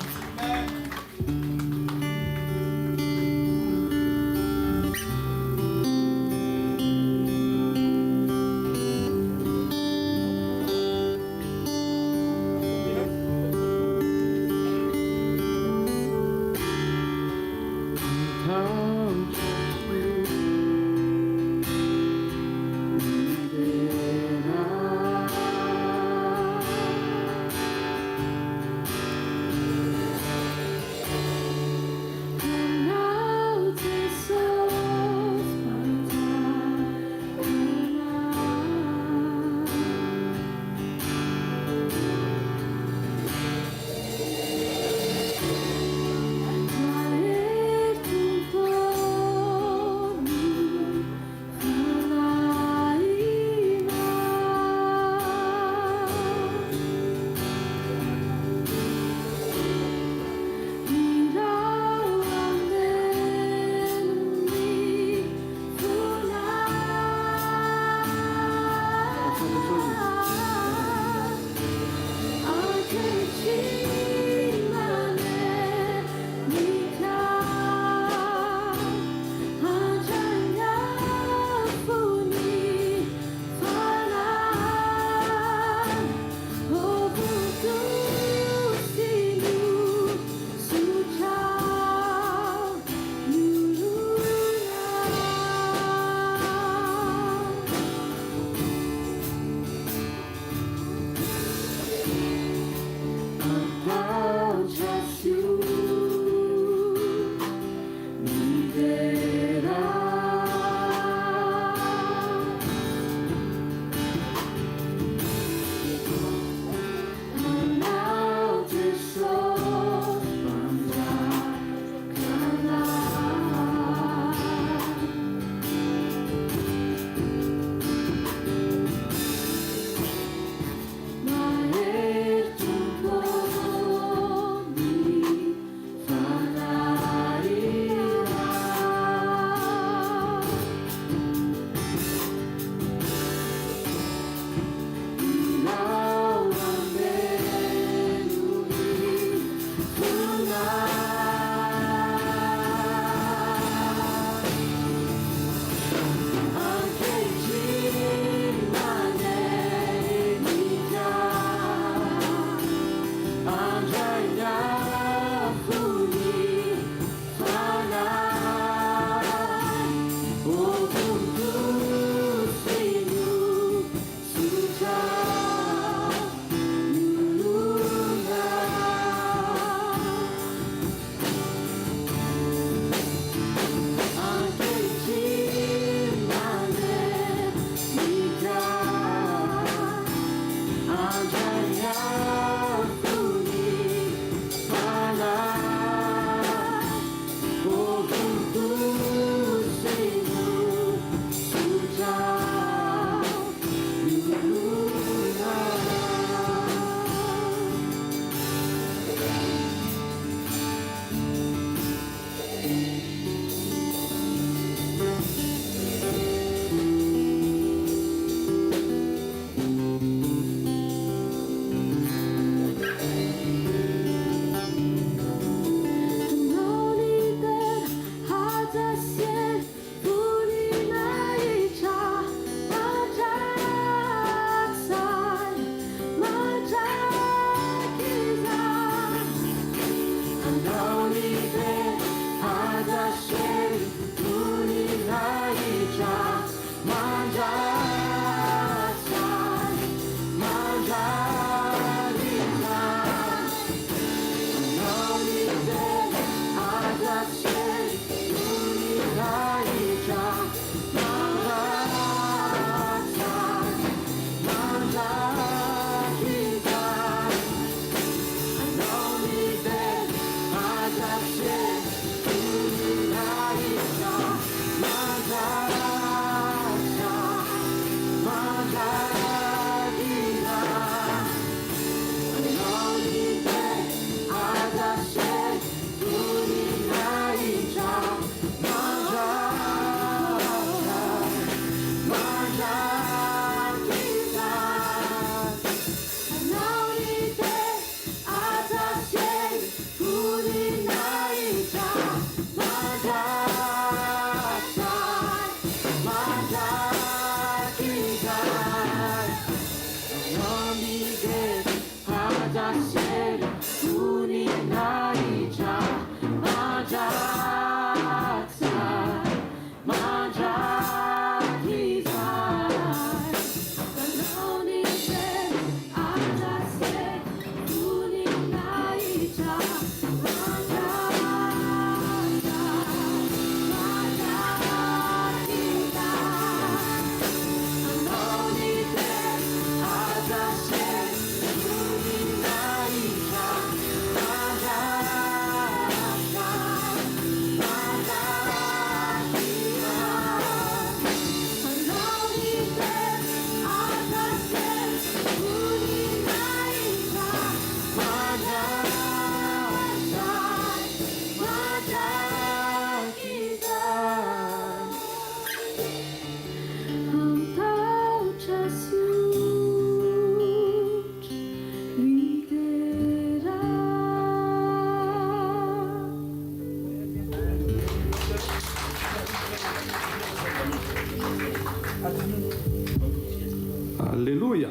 Alléluia.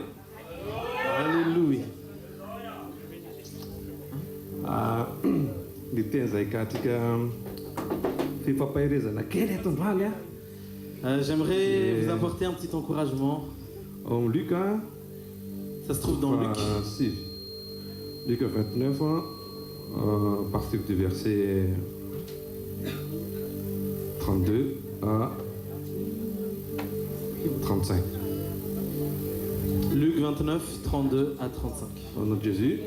Alléluia. Ny teny izay katika fifampahirezana kely eto androany J'aimerais vous apporter un petit encouragement. En Luc, Ça se trouve dans Luc. Si. Luc 29, à partir du verset 32 à 35. Luc 29, 32 à 35. Au nom de Jésus,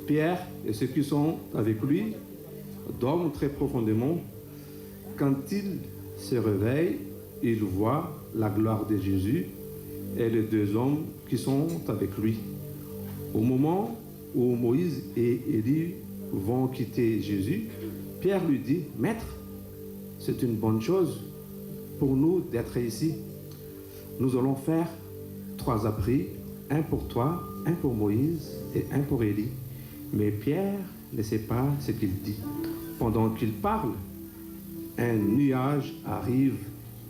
Pierre et ceux qui sont avec lui dorment très profondément. Quand il se réveille, il voit la gloire de Jésus et les deux hommes qui sont avec lui. Au moment où Moïse et Élie vont quitter Jésus, Pierre lui dit, « Maître, c'est une bonne chose pour nous d'être ici. Nous allons faire 3 abris, un pour toi, un pour Moïse et un pour Élie. » Mais Pierre ne sait pas ce qu'il dit. Pendant qu'il parle, un nuage arrive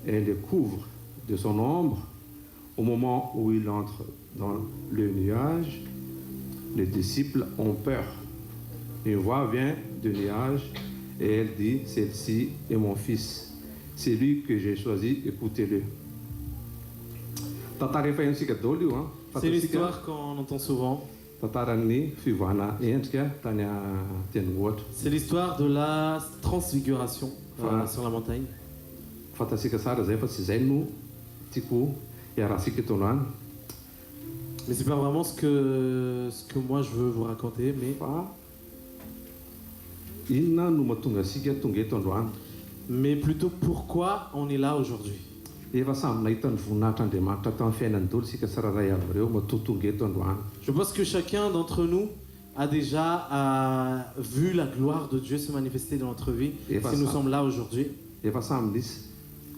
et le couvre de son ombre. Au moment où il entre dans le nuage, les disciples ont peur. Une voix vient du nuage et elle dit, « Celle-ci est mon fils. C'est lui que j'ai choisi, écoutez-le. » C'est l'histoire qu'on entend souvent. C'est l'histoire de la transfiguration sur la montagne. Mais c'est pas vraiment ce que moi je veux vous raconter, mais plutôt pourquoi on est là aujourd'hui. Je pense que chacun d'entre nous a déjà vu la gloire de Dieu se manifester dans notre vie si nous sommes là aujourd'hui.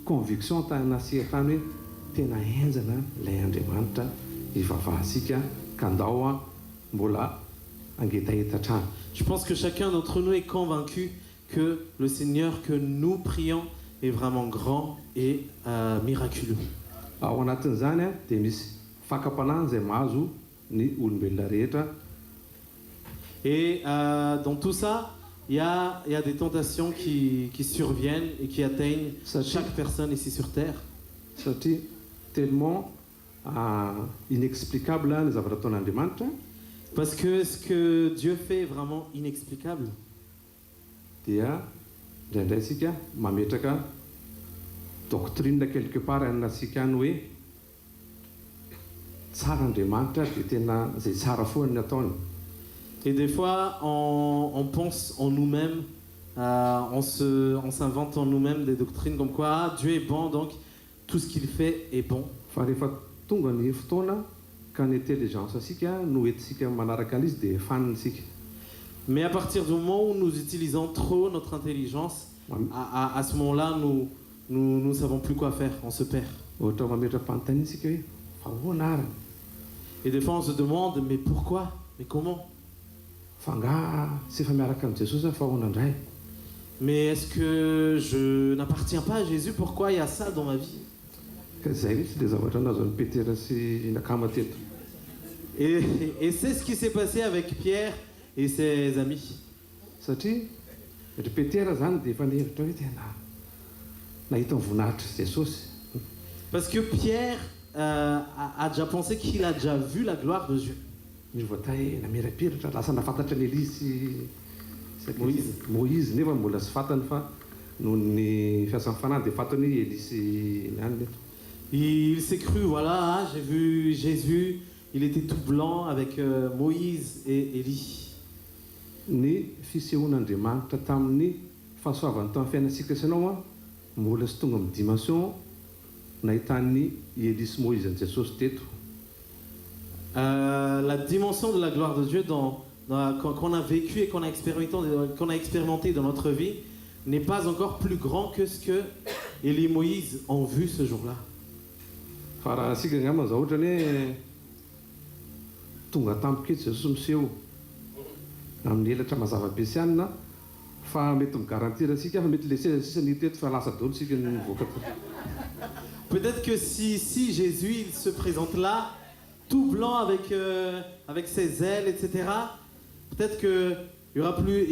Conviction Je pense que chacun d'entre nous est convaincu que le Seigneur que nous prions est vraiment grand et miraculeux. Et dans tout ça, il y a des tentations qui surviennent et qui atteignent chaque personne ici sur terre. C'est tellement inexplicable les avratons andimanta. Parce que ce que Dieu fait est vraiment inexplicable. Dia ndraindraisika mametraka doctrine quelque part anasika ny hoe tsara Andriamanitra dia tena zay tsara foana ny ataony. Et des fois, on pense en nous-mêmes, on s'invente en nous-mêmes des doctrines comme quoi Dieu est bon, donc tout ce qu'il fait est bon. Fa rehefa tonga ny fotoana ka ny intelligence asika no entisika manaraka an'izy dia fanintsika. Mais à partir du moment où nous utilisons trop notre intelligence, à ce moment-là, nous ne savons plus quoi faire, on se perd. Et des fois, on se demande, mais pourquoi? Mais comment? Mais est-ce que je n'appartiens pas à Jésus? Pourquoi il y a ça dans ma vie? Et c'est ce qui s'est passé avec Pierre et ses amis. Parce que Pierre a déjà pensé qu'il a déjà vu la gloire de Dieu. Moïse nefa mbola sy fatany fa noho ny fiasan'ny fanahy dia fatany hoe Élisée ihany. Il s'est cru, voilà, j'ai vu Jésus, il était tout blanc avec Moïse et Élie. Ny fisehoan'Andriamanitra tamin'ny fahasoavany tamin'ny fiainantsika sy anao mbola sy tonga amin'ny dimension nahitan'ny Élie sy Moïse an'i Jesosy teto. La dimension de la gloire de Dieu qu'on a vécu et qu'on a expérimenté dans notre vie n'est pas encore plus grand que ce que Élie et Moïse ont vu ce jour-là. Peut-être que si Jésus il se présente là, tout blanc avec ses ailes, etc., peut-être qu'il n'y aura plus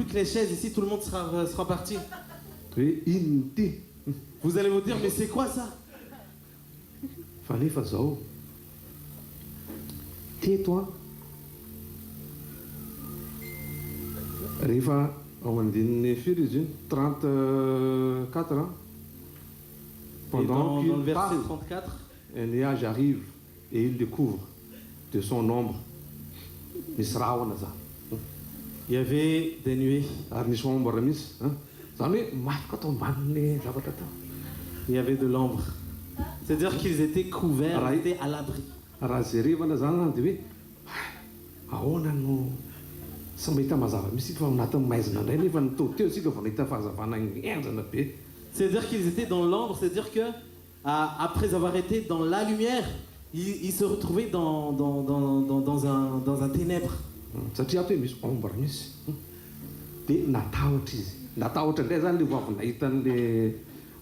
que les chaises ici, tout le monde sera parti. Hoe inona ty? Vous allez vous dire, mais c'est quoi ça? Fa nefa zao. Teto a. Rehefa ao andininy firy izy io, 34 ans. Et dans Pendant le verset qu'il 34, un nuage arrive et il découvre de son ombre misy rahona za. il y avait des nuées, Ary nisy ombre misy. Zany hoe mafika atao ambanin'ny zavatra tao. il y avait de l'ombre. C'est-à-dire qu'ils étaient couverts, Right. ils étaient à l'abri. Raha jerevana zany dia hoe ahoana no sy mahita mazava misy fa anatin'ny maizina indray nefa nitao teo isika vao nahita fahazavana enjana be. C'est-à-dire qu'ils étaient dans l'ombre, c'est-à-dire que après avoir été dans la lumière, ils se retrouvaient dans un ténèbre. Satria ato hoe misy ombre misy. Dia natahotra izy. Natahotra indray zany le vao avy nahita an'le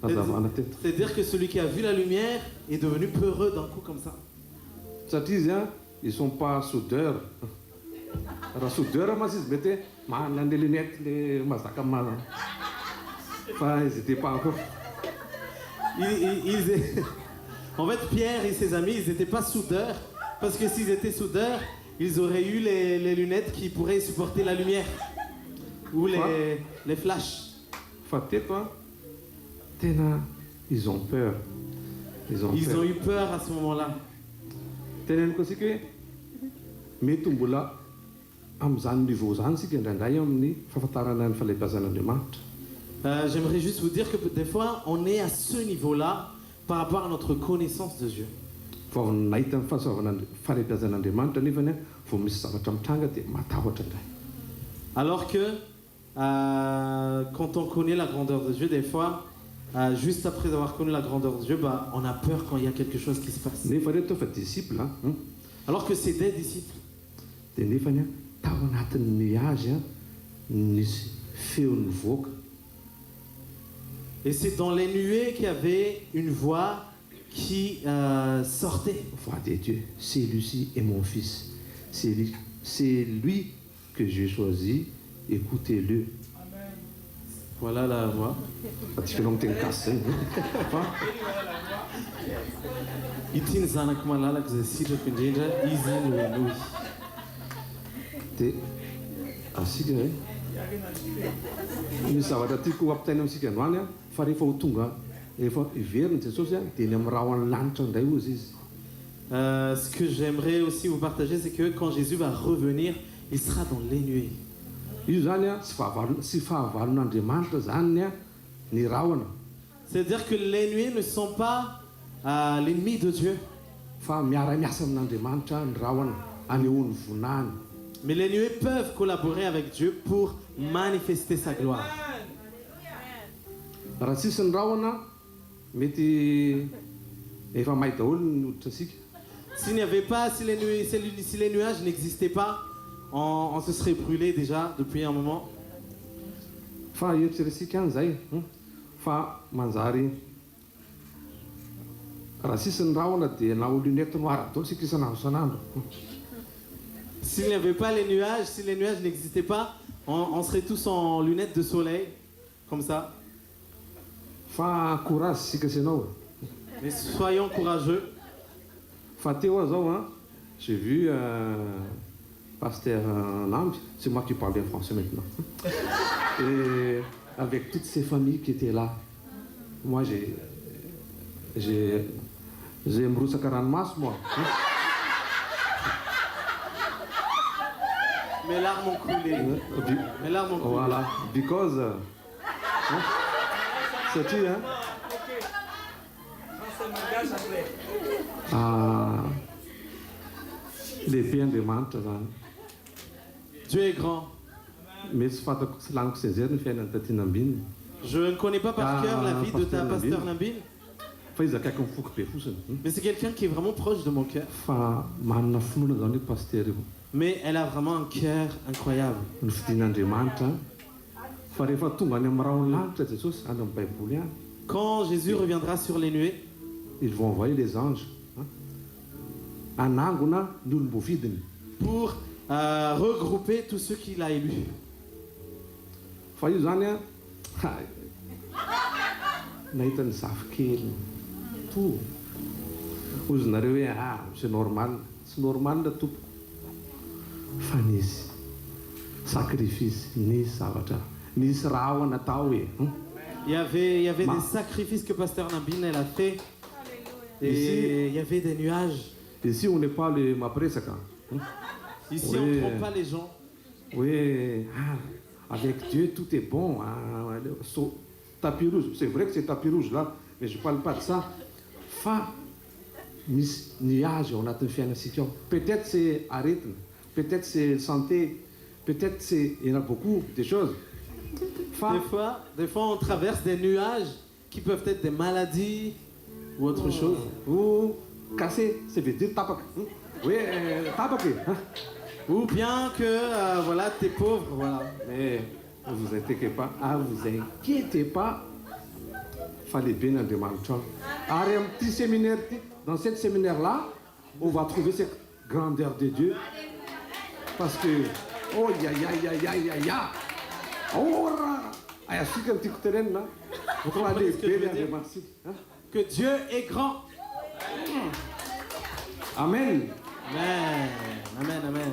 mazavana teto. C'est-à-dire que celui qui a vu la lumière est devenu peureux d'un coup comme ça. Satria izy ils sont pas soudeurs. Raha soudeur mas izy mety hoe manana an'le lunette le mazaka mana. Fa izy étaient pas encore. En fait, Pierre et ses amis, ils n'étaient pas soudeurs, parce que s'ils étaient soudeurs, ils auraient eu les lunettes qui pourraient supporter la lumière, ou les flashs. Fa teto tena ils ont peur. Ils ont Ils peur. ont eu peur à ce moment-là. Teneniko asika hoe mety mbola amin'izany niveau zany sika indraindray amin'ny fahafantarana ny falebiazan'Andriamanitra. J'aimerais juste vous dire que des fois, on est à ce niveau-là par rapport à notre connaissance de Dieu. Vao nahita ny falebiazan'Andriamanitra nefany vao misy zavatra mitranga dia matahotra indray. Alors que quand on connaît la grandeur de Dieu, des fois, juste après avoir connu la grandeur de Dieu, on a peur quand il y a quelque chose qui se passe. Nefa reto fa disciple Alors que c'est des disciples. dia nefany tao anatin'ny nuage nisy feon'ny voaka. Et c'est dans les nuées qu'il y avait une voix qui sortait. Voix de Dieu, celui-ci est mon fils. C'est lui que j'ai choisi. Écoutez-le. Voilà la voix. Parce que Ity ny zanako malalaka izay sitrako indrindra, izy noenoy. dia asika hoe misy zavatra tiako ampitaina amintsika androany fa rehefa ho tonga rehefa iveriny Jesosy dia ny amin'ny raha ny lanitra indray ozy izy. Ce que j'aimerais aussi vous partager, c'est que quand Jésus va revenir, il sera dans les nuées. Io zany sy fahavalon'Andriamanitra zany ny rahona. C'est-à-dire que les nuées ne sont pas l'ennemi de Dieu. Fa miara-miasa amin'Andriamanitra ny rahona anehoany vonany. Mais les nuées peuvent collaborer avec Dieu pour manifester sa gloire. Raha tsisy ny rahona mety efa may daholo ny hoditrasika. S'il n'y avait pas, si les nuages n'existaient pas, on se serait brûlé déjà depuis un moment. Fa eritreresika any zay fa manjary raha tsisy ny rahona dia na lunette noire daholo sika isan'andro isan'andro. S'il n'y avait pas les nuages, si les nuages n'existaient pas, on serait tous en lunettes de soleil, comme ça. Fa courage sika isanao. Mais soyons courageux. Fa teo aho zao j'ai vu pasteur Nambi, c'est moi qui parle bien français maintenant. Et avec toutes ces familles qui étaient là. Moi j'ai mirotsaka ranomasy moi. Mes larmes ont coulé. Mes larmes ont coulé. Voilà, because satria lehibe Andriamanitra zany. Dieu est grand. Mety tsy fantako tsy laniko sy anjery ny fiainan'ny Taty Nambiny. Je ne connais pas par cœur la vie de ta pasteur Nambine, Fa izy akaiky mifoky be fotsiny. mais c'est quelqu'un qui est vraiment proche de mon cœur. Fa manana finoana zany io pasteur io. Mais elle a vraiment un cœur incroyable. Ny fidin'Andriamanitra. Fa rehefa tonga any amin'ny rahony lanitra Jesosy any amin'ny Baiboly any. Quand Jésus reviendra sur les nuées, ils vont envoyer les anges. Ananguna nulbovidin. Pour regrouper tous ceux qu'il a élus. Fayuzania, Nathan Safkil, tout. Vous n'arrivez à, c'est normal de tout. Fanis, sacrifice, ni savata, ni srawa natawe. Il y avait des sacrifices que Pasteur Nabin elle a fait. Et il y avait des nuages. Ici, on n'est pas les Mapresaka. Ici, Oui. on ne trompe pas les gens. Oui, avec Dieu, tout est bon. Tapis rouge, c'est vrai que c'est tapis rouge là, mais je ne parle pas de ça. Nuage, on a fait une situation. Peut-être c'est à rythme, peut-être c'est santé, peut-être c'est. Il y en a beaucoup de choses. Des fois, on traverse des nuages qui peuvent être des maladies ou autre chose. Ou casser, ça veut dire tabac. Oui, tabac. Ou bien que, voilà, t'es pauvre, voilà. Mais ne vous inquiétez pas, vous inquiétez pas. Fallait bien en demander. Un petit séminaire, dans ce séminaire-là, on va trouver cette grandeur de Dieu. Parce que, oh, ya. Oh, il y a un petit terrain là. Vous allez bien remercier. Que Dieu est grand. Amen. Amen. Amen, amen.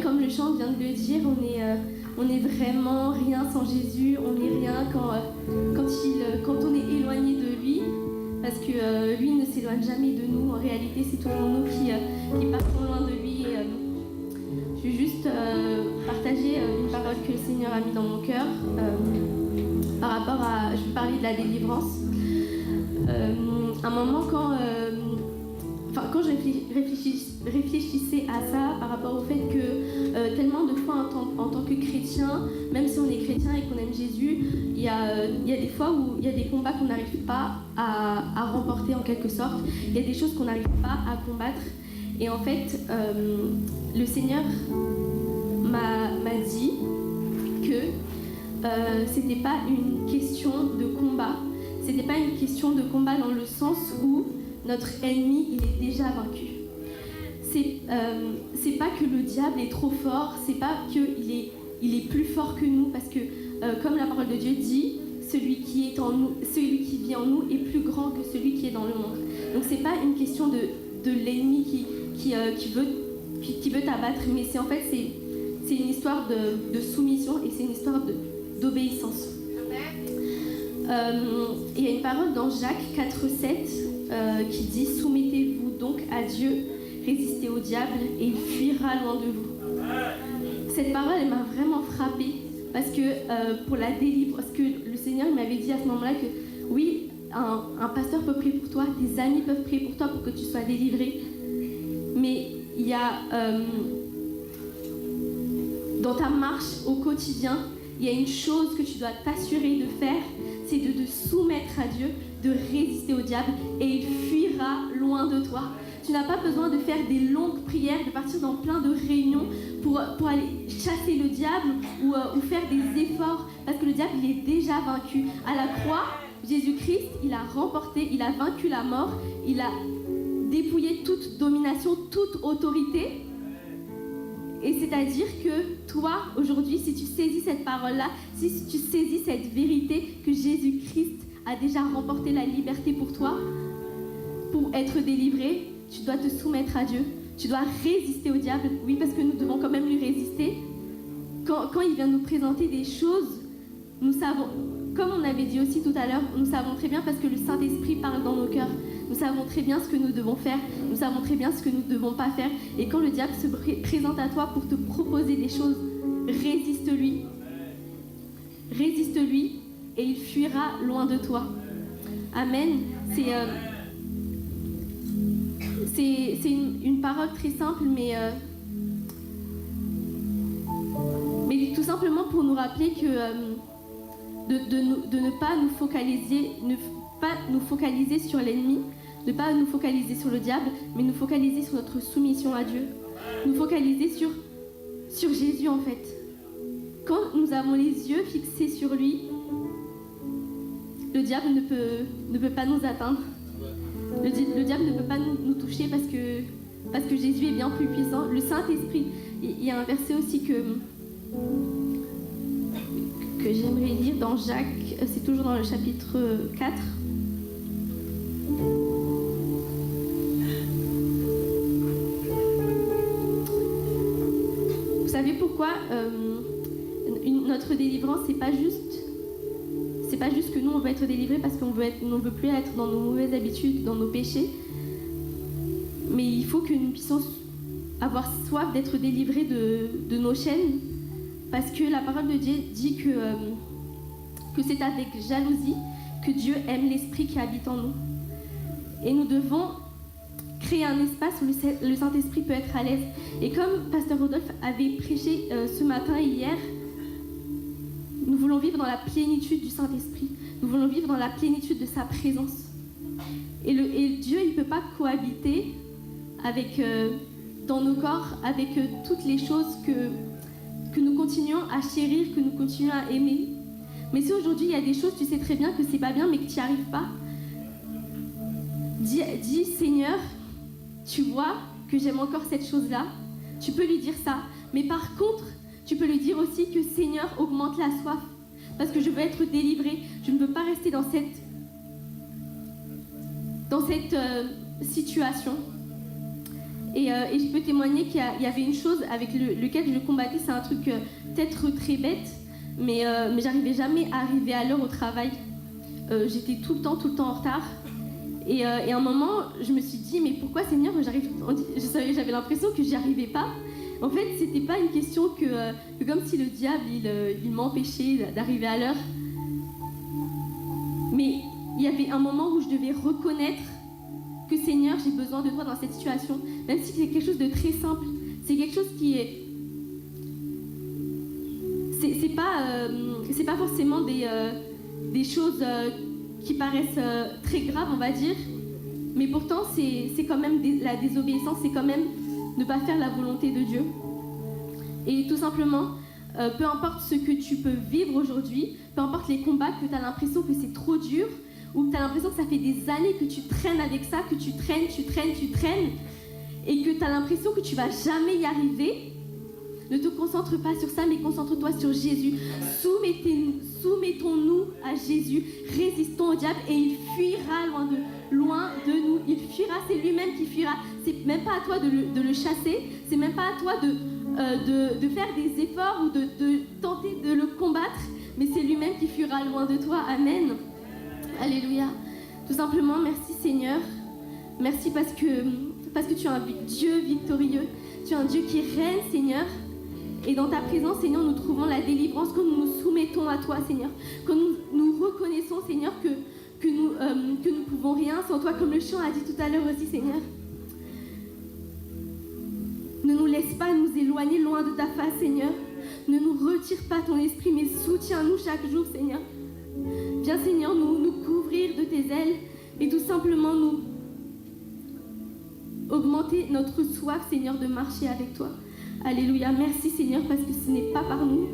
comme le chant vient de le dire, on est vraiment rien sans Jésus, on n'est rien quand on est éloigné de lui, parce que lui ne s'éloigne jamais de nous. En réalité, c'est toujours nous qui partons loin de lui. Je vais juste partager une parole que le Seigneur a mis dans mon cœur par rapport à... Je vais parler de la délivrance. Un moment quand je réfléchissais à ça par rapport au fait que tellement de fois en tant que chrétien, même si on est chrétien et qu'on aime Jésus, il y a des fois où il y a des combats qu'on n'arrive pas à remporter en quelque sorte. Il y a des choses qu'on n'arrive pas à combattre. Et en fait, le Seigneur m'a dit que c'était pas une question de combat. C'était pas une question de combat dans le sens où notre ennemi, il est déjà vaincu. C'est pas que le diable est trop fort, c'est pas qu'il est plus fort que nous, parce que comme la parole de Dieu dit, celui qui vit en nous est plus grand que celui qui est dans le monde. Donc c'est pas une question de l'ennemi qui veut t'abattre, mais c'est en fait c'est une histoire de soumission et c'est une histoire d'obéissance. Il y a une parole dans Jacques 4,7 qui dit « Soumettez-vous donc à Dieu, résistez au diable et il fuira loin de vous. » Cette parole, elle m'a vraiment frappée parce que pour la délivrance, parce que le Seigneur il m'avait dit à ce moment-là que oui, un pasteur peut prier pour toi, tes amis peuvent prier pour toi pour que tu sois délivré, mais il y a dans ta marche au quotidien, il y a une chose que tu dois t'assurer de faire, c'est de te soumettre à Dieu, de résister au diable et il fuira loin de toi. Tu n'as pas besoin de faire des longues prières, de partir dans plein de réunions pour aller chasser le diable ou faire des efforts, parce que le diable il est déjà vaincu. À la croix, Jésus-Christ, il a remporté, il a vaincu la mort, il a dépouillé toute domination, toute autorité. Et c'est-à-dire que toi, aujourd'hui, si tu saisis cette parole-là, si tu saisis cette vérité que Jésus-Christ a déjà remporté la liberté pour toi, pour être délivré, tu dois te soumettre à Dieu. Tu dois résister au diable. Oui, parce que nous devons quand même lui résister. Quand il vient nous présenter des choses, nous savons, comme on avait dit aussi tout à l'heure, nous savons très bien parce que le Saint-Esprit parle dans nos cœurs. Nous savons très bien ce que nous devons faire. Nous savons très bien ce que nous ne devons pas faire. Et quand le diable se présente à toi pour te proposer des choses, résiste-lui. Résiste-lui et il fuira loin de toi. Amen. C'est une parole très simple, mais tout simplement pour nous rappeler que de ne pas nous focaliser sur l'ennemi, ne pas nous focaliser sur le diable, mais nous focaliser sur notre soumission à Dieu. Nous focaliser sur Jésus en fait. Quand nous avons les yeux fixés sur lui, le diable ne peut pas nous atteindre. Le diable ne peut pas nous toucher parce que Jésus est bien plus puissant. Le Saint-Esprit, il y a un verset aussi que j'aimerais lire dans Jacques, c'est toujours dans le chapitre 4. Vous savez pourquoi notre délivrance, c'est pas juste que nous on veut être délivrés parce qu'on veut plus être dans nos mauvaises habitudes, dans nos péchés, mais il faut que nous puissions avoir soif d'être délivrés de nos chaînes, parce que la parole de Dieu dit que c'est avec jalousie que Dieu aime l'esprit qui habite en nous, et nous devons créer un espace où le Saint-Esprit peut être à l'aise. Et comme Pasteur Rodolphe avait prêché ce matin et hier, nous voulons vivre dans la plénitude du Saint-Esprit. Nous voulons vivre dans la plénitude de sa présence. Et Dieu, il ne peut pas cohabiter dans nos corps avec toutes les choses que nous continuons à chérir, que nous continuons à aimer. Mais si aujourd'hui, il y a des choses, tu sais très bien que c'est pas bien, mais que tu n'y arrives pas, dis Seigneur, tu vois que j'aime encore cette chose-là. Tu peux lui dire ça. Mais par contre, tu peux lui dire aussi que Seigneur, augmente la soif. Parce que je veux être délivrée. Je ne veux pas rester dans cette situation. Et je peux témoigner qu'il y avait une chose avec lequel je combattais, c'est un truc peut-être très bête, mais j'arrivais jamais à arriver à l'heure au travail. J'étais tout le temps en retard. Et à un moment, je me suis dit, mais pourquoi Seigneur, j'avais l'impression que j'y arrivais pas. En fait, c'était pas une question que comme si le diable, il m'empêchait d'arriver à l'heure. Mais il y avait un moment où je devais reconnaître que Seigneur, j'ai besoin de toi dans cette situation. Même si c'est quelque chose de très simple, c'est quelque chose qui est... C'est pas forcément des choses qui paraissent très graves, on va dire, mais pourtant c'est quand même la désobéissance, c'est quand même ne pas faire la volonté de Dieu. Et tout simplement, peu importe ce que tu peux vivre aujourd'hui, peu importe les combats, que tu as l'impression que c'est trop dur, ou que tu as l'impression que ça fait des années que tu traînes avec ça, que tu traînes, et que tu as l'impression que tu vas jamais y arriver, ne te concentre pas sur ça, mais concentre-toi sur Jésus. Soumettons-nous à Jésus, résistons au diable et il fuira loin de nous. Il fuira, c'est lui-même qui fuira. C'est même pas à toi de le chasser, c'est même pas à toi de faire des efforts ou de tenter de le combattre, mais c'est lui-même qui fuira loin de toi. Amen. Alléluia. Tout simplement, merci Seigneur. Merci parce que tu es un Dieu victorieux. Tu es un Dieu qui règne, Seigneur. Et dans ta présence, Seigneur, nous trouvons la délivrance quand nous nous soumettons à toi, Seigneur. Quand nous reconnaissons, Seigneur, que nous ne pouvons rien sans toi, comme le chant a dit tout à l'heure aussi, Seigneur. Ne nous laisse pas nous éloigner loin de ta face, Seigneur. Ne nous retire pas ton esprit, mais soutiens-nous chaque jour, Seigneur. Viens, Seigneur, nous couvrir de tes ailes et tout simplement nous augmenter notre soif, Seigneur, de marcher avec toi. Alléluia. Merci, Seigneur, parce que ce n'est pas par nous,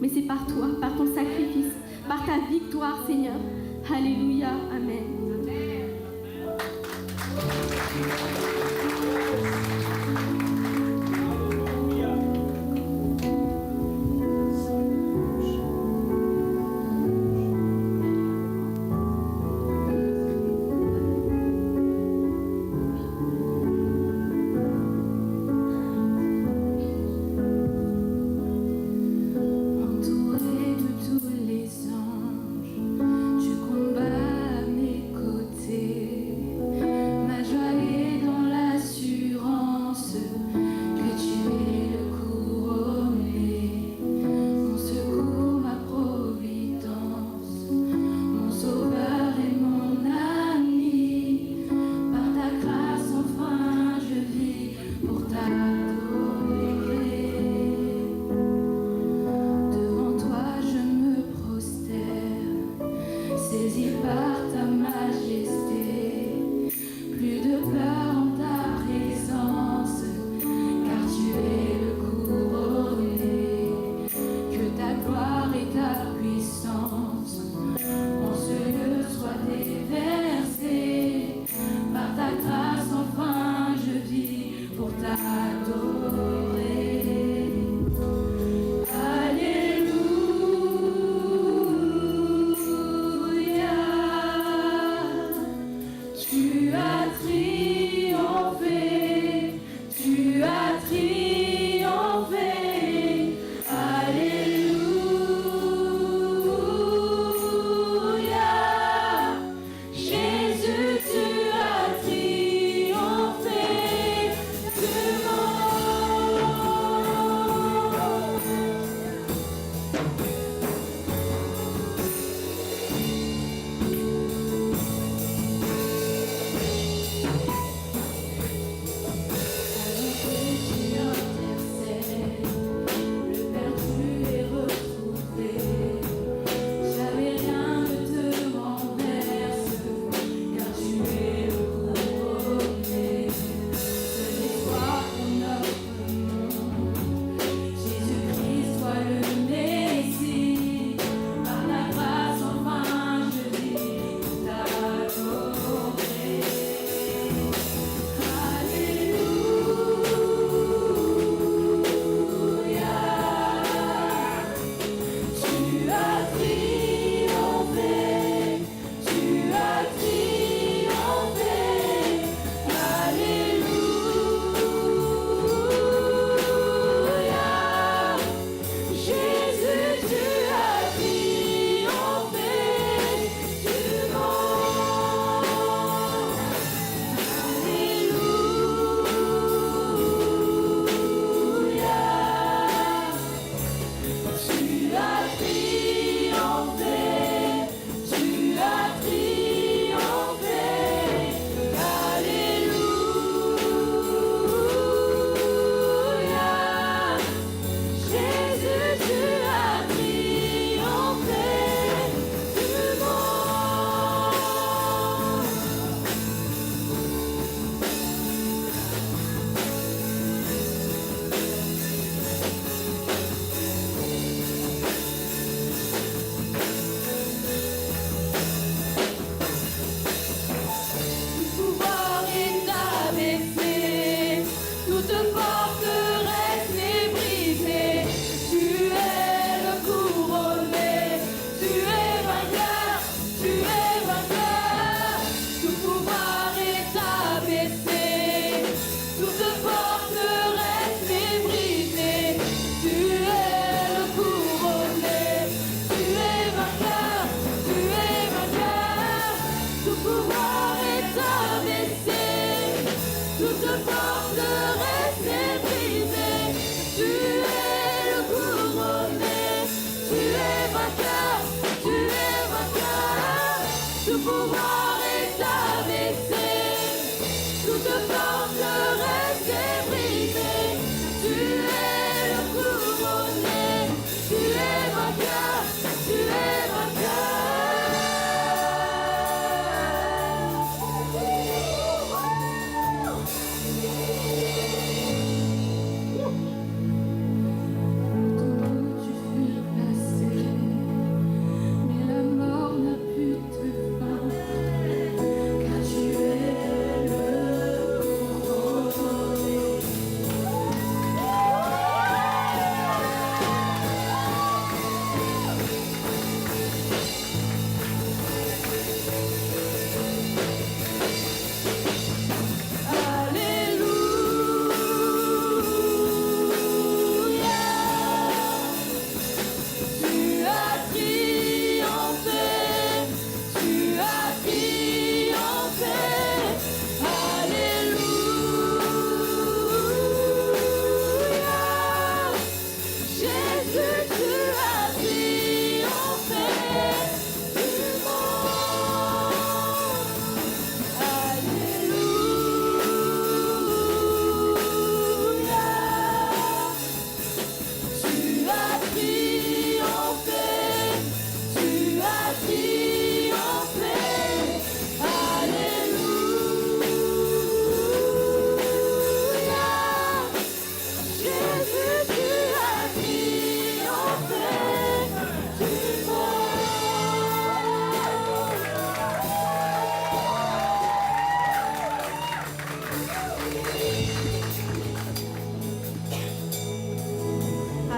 mais c'est par toi, par ton sacrifice, par ta victoire, Seigneur. Alléluia. Amen. Entouré de tous les anges, tu combats à mes côtés. Ma joie est dans la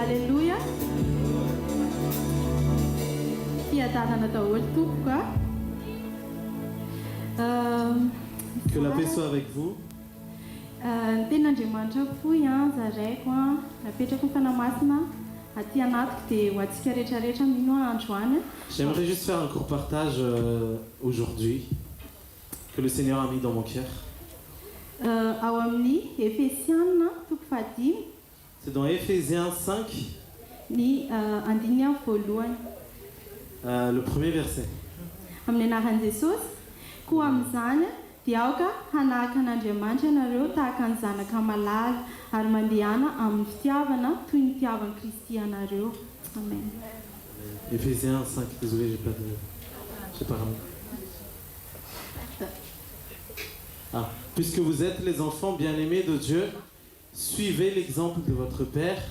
Alléluia. Fiadanana daholo tompoko a. Que la paix soit avec vous. Ny ten'Andriamanitra fohy zaraiko napetrako ny fanamasina aty anatiko dia ho antsika rehetrarehetra mino andro any. J'aimerais juste faire un court partage aujourd'hui que le Seigneur a mis dans mon cœur. Ao amin'ny Efesiana toko fahadimy C'est dans Éphésiens 5, ny andiny amin'ny voalohany le premier verset. amin'ny anaran'i Jesosy. Koa amin'izany dia aoka hanahaka an'Andriamanitra ianareo tahaka ny zanaka malala ary mandehana amin'ny fitiavana toy ny fitiavan'i Kristy ianareo. Amen. Éphésiens 5, désolé, j'ai pas ramené. Ah. Puisque vous êtes les enfants bien-aimés de Dieu, suivez l'exemple de votre Père.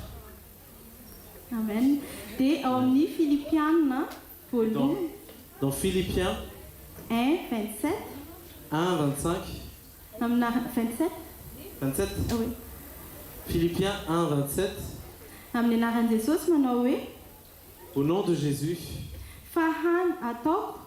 Amen. Dia ao amin'ny Filipiana voalohany Dans Philippiens 1:27 1, 25. amina 27 27 oui. Philippiens 1, 27. Amin'ny anaran'i Jesosy manao hoe Au nom de Jésus, fahany ataoko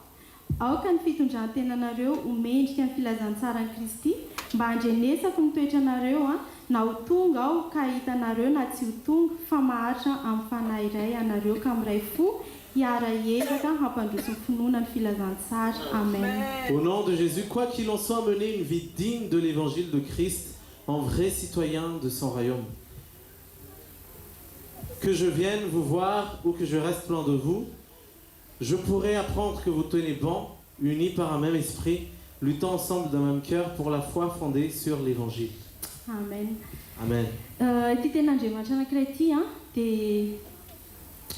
aoka ny fitondran-tenanareo homendrika ny filazantsara ny Kristy mba handrenesako ny toetranareo na ho tonga aho ka hitanareo na tsy ho tonga fa maharitra amin'ny fanahy iray anareo ka miray fo hiara-ezaka hampandroso ny finoana ny filazantsara. Amen. au nom de Jésus, quoi qu'il en soit, menez une vie digne de l'évangile de Christ, en vrai citoyen de son royaume. Que je vienne vous voir ou que je reste loin de vous, je pourrai apprendre que vous tenez bon, unis par un même esprit, luttant ensemble d'un même cœur pour la foi fondée sur l'évangile. Amen. Amen. Ity ten'Andriamanitra anankiray ity dia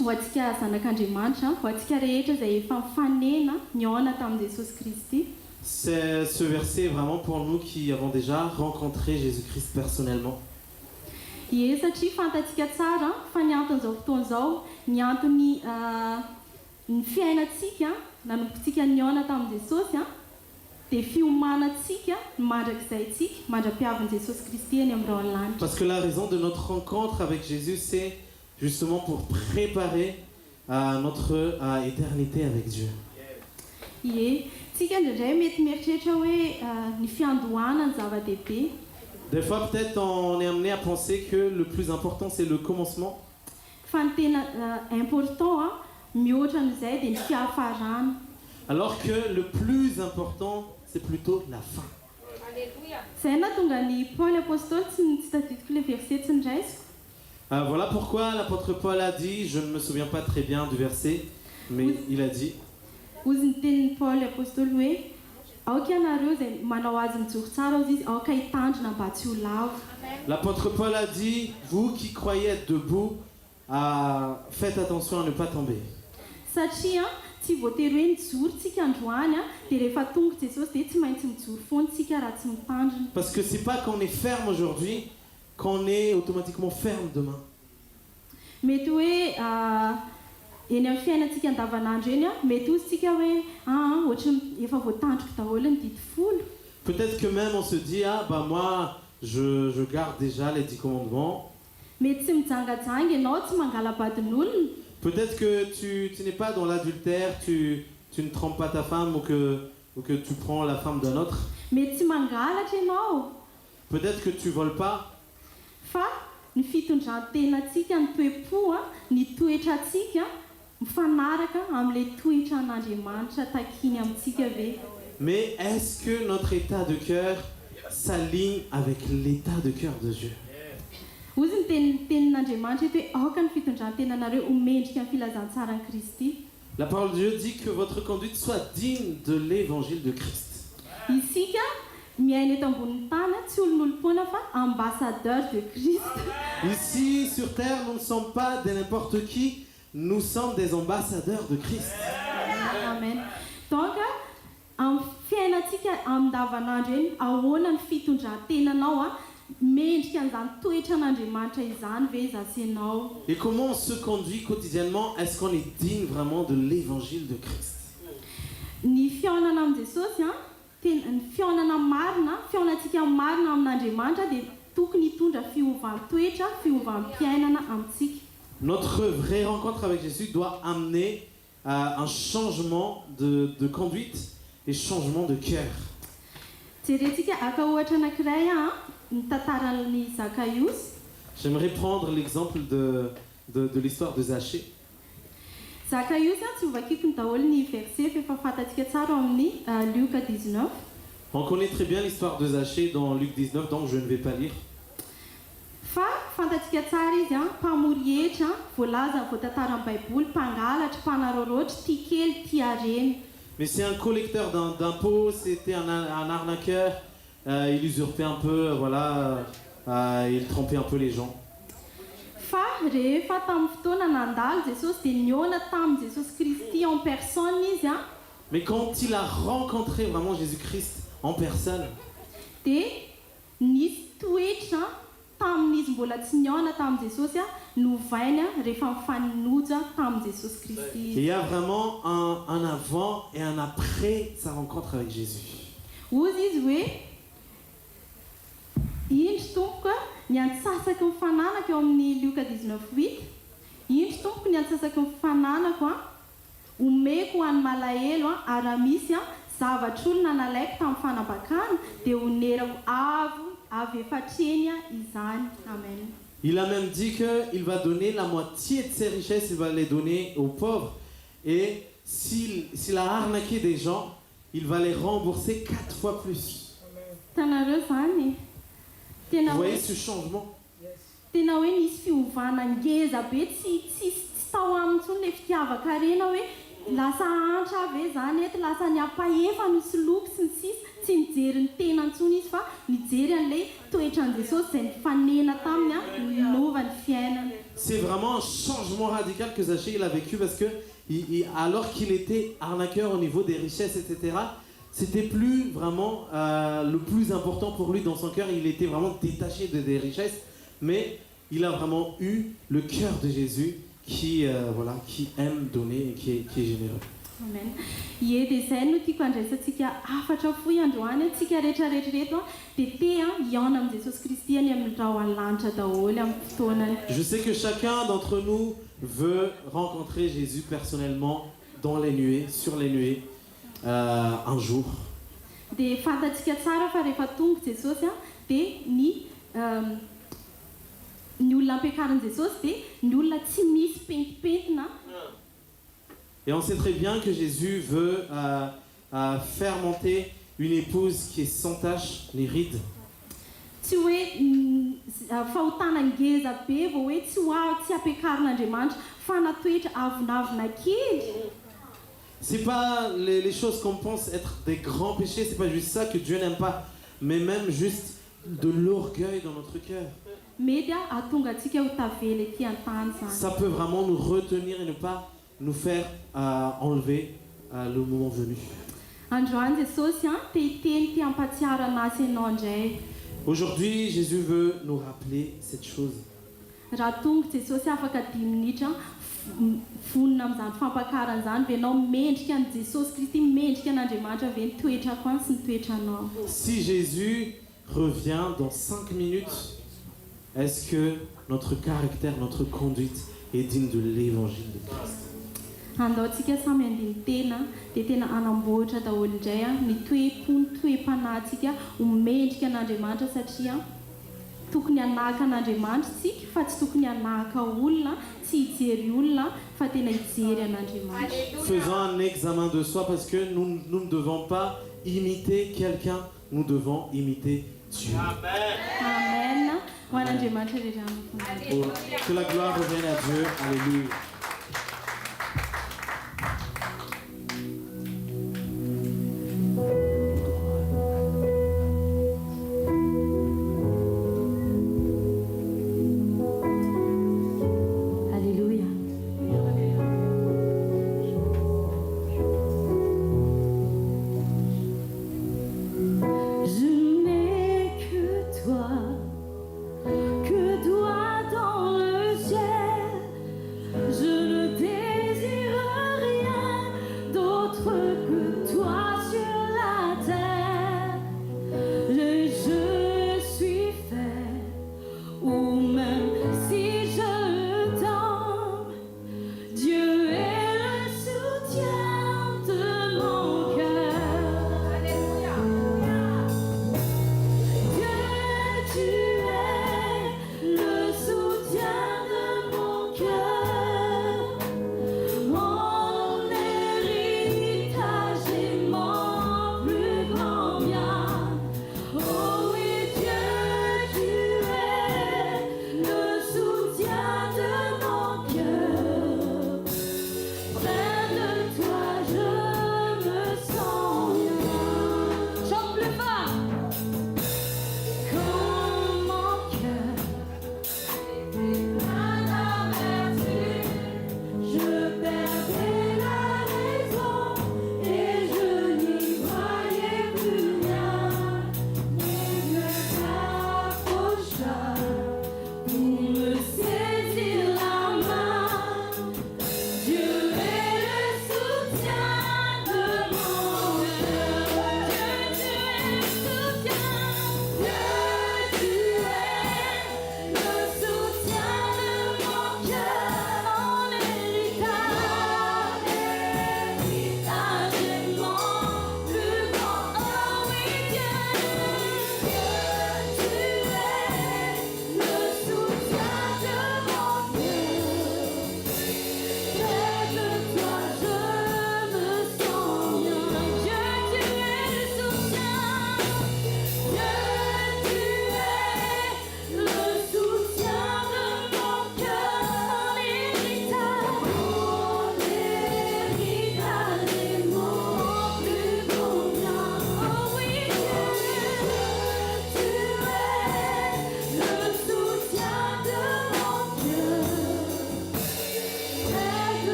ho antsika zanak'Andriamanitra, ho antsika rehetra izay efa mifanena niaona tamin'i Jesosy Kristy. Ce verset est vraiment pour nous qui avons déjà rencontré Jésus-Christ personnellement. Ie, satria fantatsika tsara fa ny anton'izao fotoana izao ny antony ny fiainantsika nanompontsika niaona tamin'i Jesosy dia fiomanantsika mandrakizay tsika mandra-piavin'i Jesosy Kristy eny amin'ny rano lanitra. Parce que la raison de notre rencontre avec Jésus, c'est justement pour préparer notre éternité avec Dieu. Ie, tsika indraindray mety mieritreritra hoe ny fiandohana ny zava-dehibe. Des fois, peut-être, on est amené à penser que le plus important, c'est le commencement. Fa ny tena important mihoatra n'izay dia ny fiafarana. Alors que le plus important, c'est plutôt la fin. Izay nahatonga ny Paoly apôstôly tsy tadidiko ilay verset tsy niraisiko. Voilà pourquoi l'apôtre Paul a dit, je ne me souviens pas très bien du verset, mais il a dit, Ozy ny tenin'ny Paoly apôstôly hoe aoka ianareo izay manao azy mijoro tsara ozy izy aoka hitandrina mba tsy ho lavo. l'apôtre Paul a dit, vous qui croyez être debout, faites attention à ne pas tomber. Satria tsy voatery hoe nijoro tsika androany dia rehefa tonga Jesosy dia tsy maintsy mijoro foana tsika raha tsy mitandrina. Parce que c'est pas qu'on est ferme aujourd'hui qu'on est automatiquement ferme demain. Mety hoe eny amin'ny fiainantsika andavanandro eny mety ozy tsika hoe ohatry efa voatandriko daholo ny didy folo. Peut-être que même on se dit, ah bah moi je garde déjà les 10 commandements. Mety tsy mijangajanga ianao tsy mangalabadin'olona. Peut-être que tu n'es pas dans l'adultère, tu ne trompes pas ta femme ou que tu prends la femme d'un autre. Mety tsy mangalatra ianao. Peut-être que tu voles pas. Fa ny fitondran-tenantsika ny toe-po ny toetrantsika mifanaraka amin'ilay toetra an'Andriamanitra takiny amintsika ve. Mais est-ce que notre état de cœur s'aligne avec l'état de cœur de Dieu? Ozy ny tenin'Andriamanitra eto hoe aoka ny fitondran-tenanareo homendrika ny filazantsara ny Kristy. La parole de Dieu dit que votre conduite soit digne de l'évangile de Christ. Isika miaina eto ambonin'ny tany tsy olon'olom-poana fa ambassadeur de Christ. Ici sur terre, nous ne sommes pas de n'importe qui, nous sommes des ambassadeurs de Christ. Amen. Donc amin'ny fiainantsika amindavanandro eny ahoana ny fitondran-tenanao mendrika an'izany toetra an'Andriamanitra izany ve zasenao. Et comment on se conduit quotidiennement? Est-ce qu'on est digne vraiment de l'évangile de Christ? Ny fiaonana amin' Jesosy ny fiaonana marina, fiaonantsika marina amin'Andriamanitra dia tokony hitondra fiovam-toetra, fiovam-piainana amintsika. notre vraie rencontre avec Jésus doit amener un changement de conduite et changement de cœur. Jerentsika aka ohatra anankiray ny tantaran'ny Zakaïos. J'aimerais prendre l'exemple de l'histoire de Zachée. Zakaïos tsy ovakiko ny daholo ny verset fa fantatsika tsara amin'ny Luka 19. On connaît très bien l'histoire de Zachée dans Luc 19, donc je ne vais pas lire. Fa fantatsika tsara izy mpamory hetra voalaza voatantara amin'ny Baiboly, mpangalatra, mpanararaotra, tia kely, tia hareny. Mais c'est un collecteur d'impôts, c'était un arnaqueur, il usurpait un peu, voilà, il trompait un peu les gens. Fa rehefa tamin'ny fotoana nandalo Jesosy dia niona tamin'i Jesosy Kristy en personne izy Mais quand il a rencontré vraiment Jésus-Christ en personne, dia nisy toetra tamin'izy mbola tsy niona tamin'i Jesosy novainy rehefa mifanoja tamin'i Jesosy Kristy il izy. y a vraiment un avant et un après sa rencontre avec Jésus. Ozy izy hoe indry tompoko ny antsasaky mifananako eo amin'ny Luka 19:8. Indry tompoko ny antsasaky mifananako omeko ho an'ny malahelo ary misy zavatr'olona nalaiko tamin'ny fanambakana dia honerako avy efatreny izany. Amen. Il a même dit qu'il va donner la moitié de ses richesses, il va les donner aux pauvres. Et s'il a arnaqué des gens, il va les rembourser 4 fois plus. Tanareo zany Vous tena voyez hoe ce changement? tena hoe nisy fiovana ngeza be tsy tao aminy intsony le fitiavaka rena hoe lasa antra avy e zany eto lasa ny ampahefa misy loko sy ny sisa tsy nijery ny tena intsony izy fa nijery an'ilay toetran'i Jesosy izay nifanena taminy ninova ny fiainana. C'est vraiment un changement radical que Zachée il a vécu parce que alors qu'il était arnaqueur au niveau des richesses, etc., c'était plus vraiment le plus important pour lui dans son cœur. Il était vraiment détaché des richesses, mais il a vraiment eu le cœur de Jésus qui aime donner et qui est généreux. Amen. Ie dia izay no tiako andraisantsika afatra fohy androany antsika rehetrarehetra reto dia te hiaona amin'ny Jesosy Kristy any amin'ny rao an-lanitra daholo amin'ny fotoanany. Je sais que chacun d'entre nous veut rencontrer Jésus personnellement dans les nuées, sur les nuées, un jour. Dia fantatsika tsara fa rehefa tonga Jesosy dia ny olona ampiakaran'i Jesosy dia ny olona tsy misy pentipentina. Et on sait très bien que Jésus veut faire monter une épouse qui est sans tache ni ride. Tsy hoe fahotana ngeza be vao hoe tsy ampiakarin'Andriamanitra fa natoetra avonavona kely. C'est pas les choses qu'on pense être des grands péchés, c'est pas juste ça que Dieu n'aime pas, mais même juste de l'orgueil dans notre cœur. Mety ahatonga antsika ho tavela ety an-tany zany. Ça peut vraiment nous retenir et ne pas nous faire enlever le moment venu. Androany Jesosy te hiteny te hampatsiaro anazy ianao indray. Aujourd'hui, Jésus veut nous rappeler cette chose. Raha tonga Jesosy afaka 10 minitra vonona amin'izany fampakarana izany ve ianao mendrika an'i Jesosy Kristy, mendrika an'Andriamanitra ve ny toetrako any sy ny toetranao. Si Jésus revient dans 5 minutes, est-ce que notre caractère, notre conduite est digne de l'évangile de Christ? Andaontsika samy andiny tena dia tena anamboatra daholo indray ny toe-pony toe-panahintsika ho mendrika an'Andriamanitra satria tokony hanahaka an'Andriamanitra tsika fa tsy tokony hanahaka olona, tsy hijery olona fa tena hijery an'Andriamanitra. Faisons un examen de soi parce que nous ne devons pas imiter quelqu'un, nous devons imiter Dieu. Amen. Ho an'Andriamanitra rehetra. Que la gloire revienne à Dieu. Alléluia. Que toi dans le ciel, je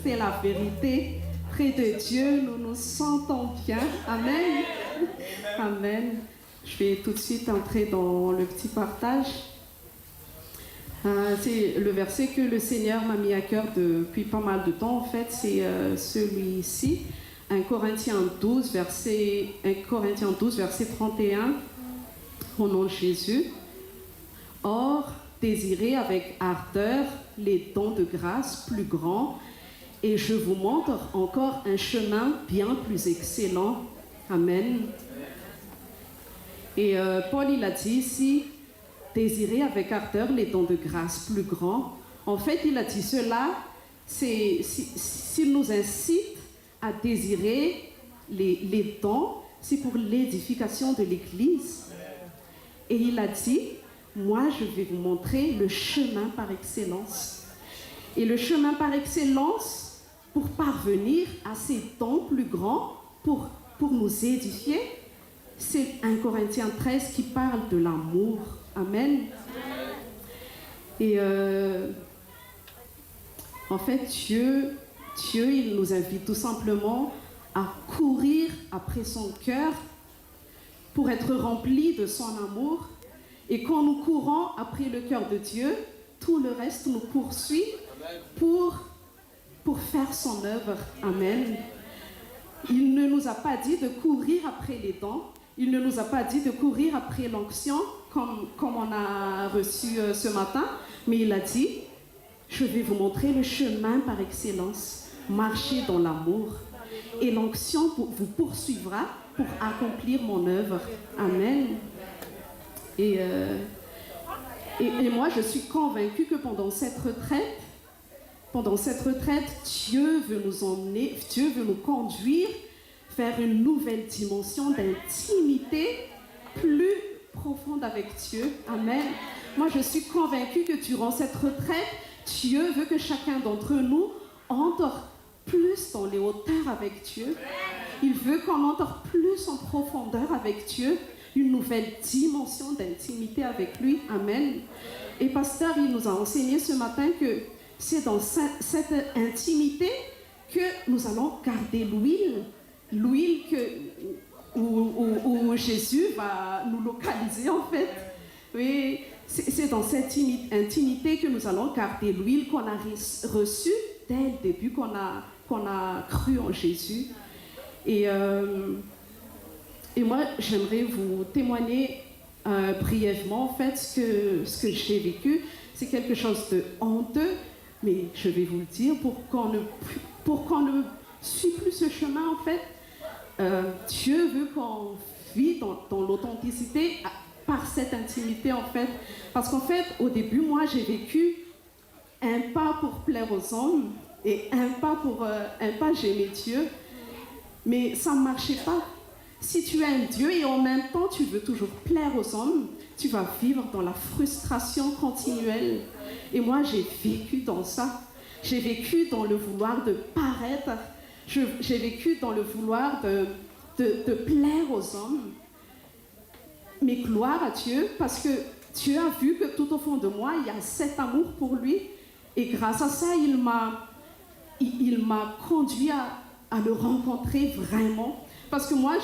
c'est la vérité. Près de Dieu, nous nous sentons bien. Amen. Amen. Je vais tout de suite entrer dans le petit partage. C'est le verset que le Seigneur m'a mis à cœur depuis pas mal de temps. En fait, c'est celui-ci. 1 Corinthiens 12, verset 31. Au nom de Jésus. Or, désirez avec ardeur les dons de grâce plus grands, et je vous montre encore un chemin bien plus excellent. Amen. Et Paul, il a dit ici, désirez avec ardeur les dons de grâce plus grands. En fait, il a dit cela, s'il nous incite à désirer les dons, c'est pour l'édification de l'Église. Et il a dit, moi, je vais vous montrer le chemin par excellence. Et le chemin par excellence, pour parvenir à ces dons plus grands, pour nous édifier, c'est 1 Corinthiens 13 qui parle de l'amour. Amen. Et en fait, Dieu, il nous invite tout simplement à courir après son cœur pour être remplis de son amour. Et quand nous courons après le cœur de Dieu, tout le reste nous poursuit pour faire son œuvre. Amen. Il ne nous a pas dit de courir après les dons. Il ne nous a pas dit de courir après l'onction comme on a reçu ce matin. Mais il a dit, je vais vous montrer le chemin par excellence. Marchez dans l'amour. Et l'onction vous poursuivra pour accomplir mon œuvre. Amen. Et moi, je suis convaincue que pendant cette retraite, Dieu veut nous emmener, Dieu veut nous conduire vers une nouvelle dimension d'intimité plus profonde avec Dieu. Amen. Moi, je suis convaincue que durant cette retraite, Dieu veut que chacun d'entre nous entre plus dans les hauteurs avec Dieu. Il veut qu'on entre plus en profondeur avec Dieu, une nouvelle dimension d'intimité avec lui. Amen. Et pasteur, il nous a enseigné ce matin que c'est dans cette intimité que nous allons garder l'huile où Jésus va nous localiser en fait. Oui, c'est dans cette intimité que nous allons garder l'huile qu'on a reçue dès le début, qu'on a cru en Jésus. Et moi, j'aimerais vous témoigner brièvement, en fait, ce que j'ai vécu. C'est quelque chose de honteux, mais je vais vous le dire, pour qu'on ne suit plus ce chemin, en fait. Dieu veut qu'on vive dans l'authenticité par cette intimité, en fait. Parce qu'en fait, au début, moi, j'ai vécu un pas pour plaire aux hommes et un pas j'aimais Dieu. Mais ça ne marchait pas. Si tu aimes Dieu et en même temps tu veux toujours plaire aux hommes, tu vas vivre dans la frustration continuelle. Et moi, j'ai vécu dans ça. J'ai vécu dans le vouloir de paraître. J'ai vécu dans le vouloir de plaire aux hommes. Mais gloire à Dieu, parce que Dieu a vu que tout au fond de moi, il y a cet amour pour lui. Et grâce à ça, il m'a conduit à le rencontrer vraiment. Parce que moi,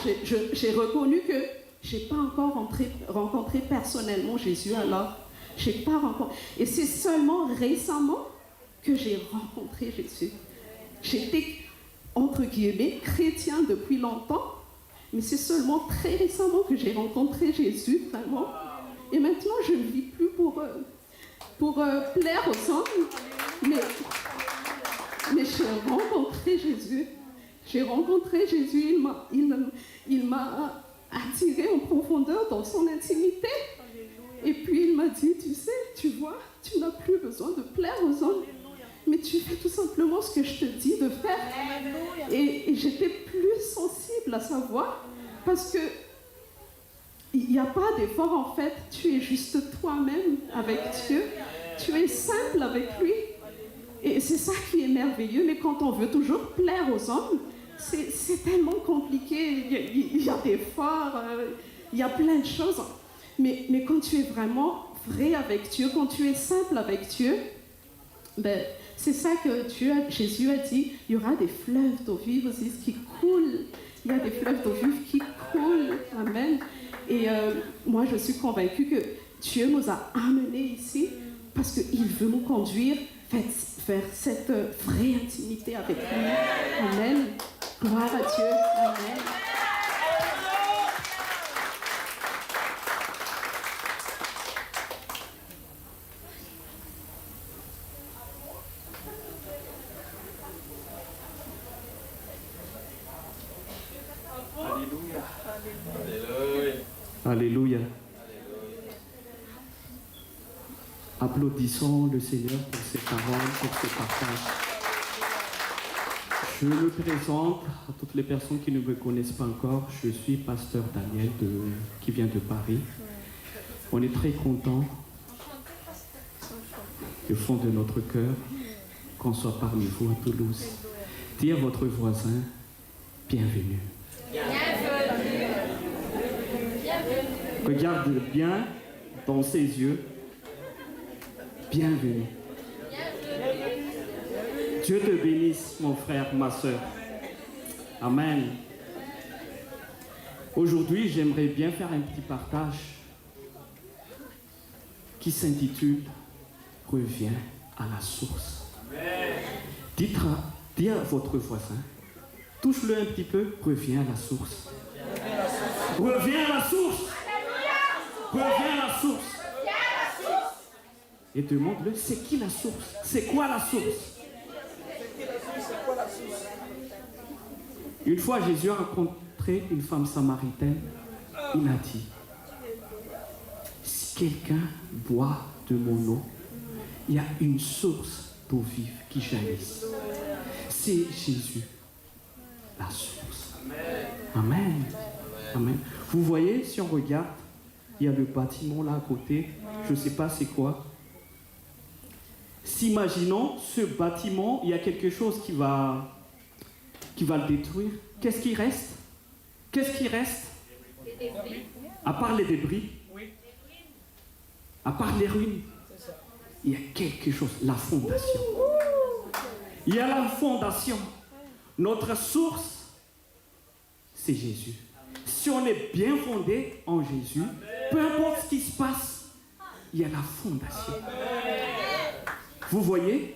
j'ai reconnu que je n'ai pas encore rencontré personnellement Jésus alors. J'ai pas rencontré. Et c'est seulement récemment que j'ai rencontré Jésus. J'étais, entre guillemets, chrétien depuis longtemps, mais c'est seulement très récemment que j'ai rencontré Jésus, vraiment. Et maintenant, je ne vis plus pour plaire aux hommes, mais j'ai rencontré Jésus. J'ai rencontré Jésus, il m'a attiré en profondeur dans son intimité. Et puis il m'a dit, tu sais, tu vois, tu n'as plus besoin de plaire aux hommes, mais tu fais tout simplement ce que je te dis de faire. Et j'étais plus sensible à sa voix, parce que il n'y a pas d'effort en fait, tu es juste toi-même avec Dieu, tu es simple avec lui. Et c'est ça qui est merveilleux, mais quand on veut toujours plaire aux hommes, c'est tellement compliqué, il y a des efforts, il y a plein de choses. Mais quand tu es vraiment vrai avec Dieu, quand tu es simple avec Dieu, ben, c'est ça que Jésus a dit, il y aura des fleuves d'eau vive aussi qui coulent. Il y a des fleuves d'eau vive qui coulent. Amen. Et moi, je suis convaincue que Dieu nous a amenés ici parce qu'il veut nous conduire vers cette vraie intimité avec lui. Amen. Gloire à Dieu. Amen. Alléluia. Applaudissons le Seigneur pour ses paroles, pour ses partages. Je me présente à toutes les personnes qui ne me connaissent pas encore. Je suis pasteur Daniel qui vient de Paris. On est très content du fond de notre cœur qu'on soit parmi vous à Toulouse. Dis à votre voisin, bienvenue. Regarde bien dans ses yeux. Bienvenue. Dieu te bénisse, mon frère, ma soeur. Amen. Aujourd'hui, j'aimerais bien faire un petit partage qui s'intitule « Reviens à la source ». Dites à votre voisin, touche-le un petit peu, reviens à la source. Reviens à la source. Reviens à la source. Et demande-le, c'est qui la source? C'est quoi la source? Une fois, Jésus a rencontré une femme samaritaine. Il a dit, si quelqu'un boit de mon eau, il y a une source d'eau vive qui jaillit. C'est Jésus, la source. Amen. Amen. Vous voyez, si on regarde, il y a le bâtiment là à côté. Je ne sais pas c'est quoi. S'imaginons ce bâtiment, il y a quelque chose qui va le détruire. Qu'est-ce qui reste? Qu'est-ce qui reste? À part les débris, à part les ruines, il y a quelque chose, la fondation. Il y a la fondation. Notre source, c'est Jésus. Si on est bien fondé en Jésus, peu importe ce qui se passe, il y a la fondation. Vous voyez,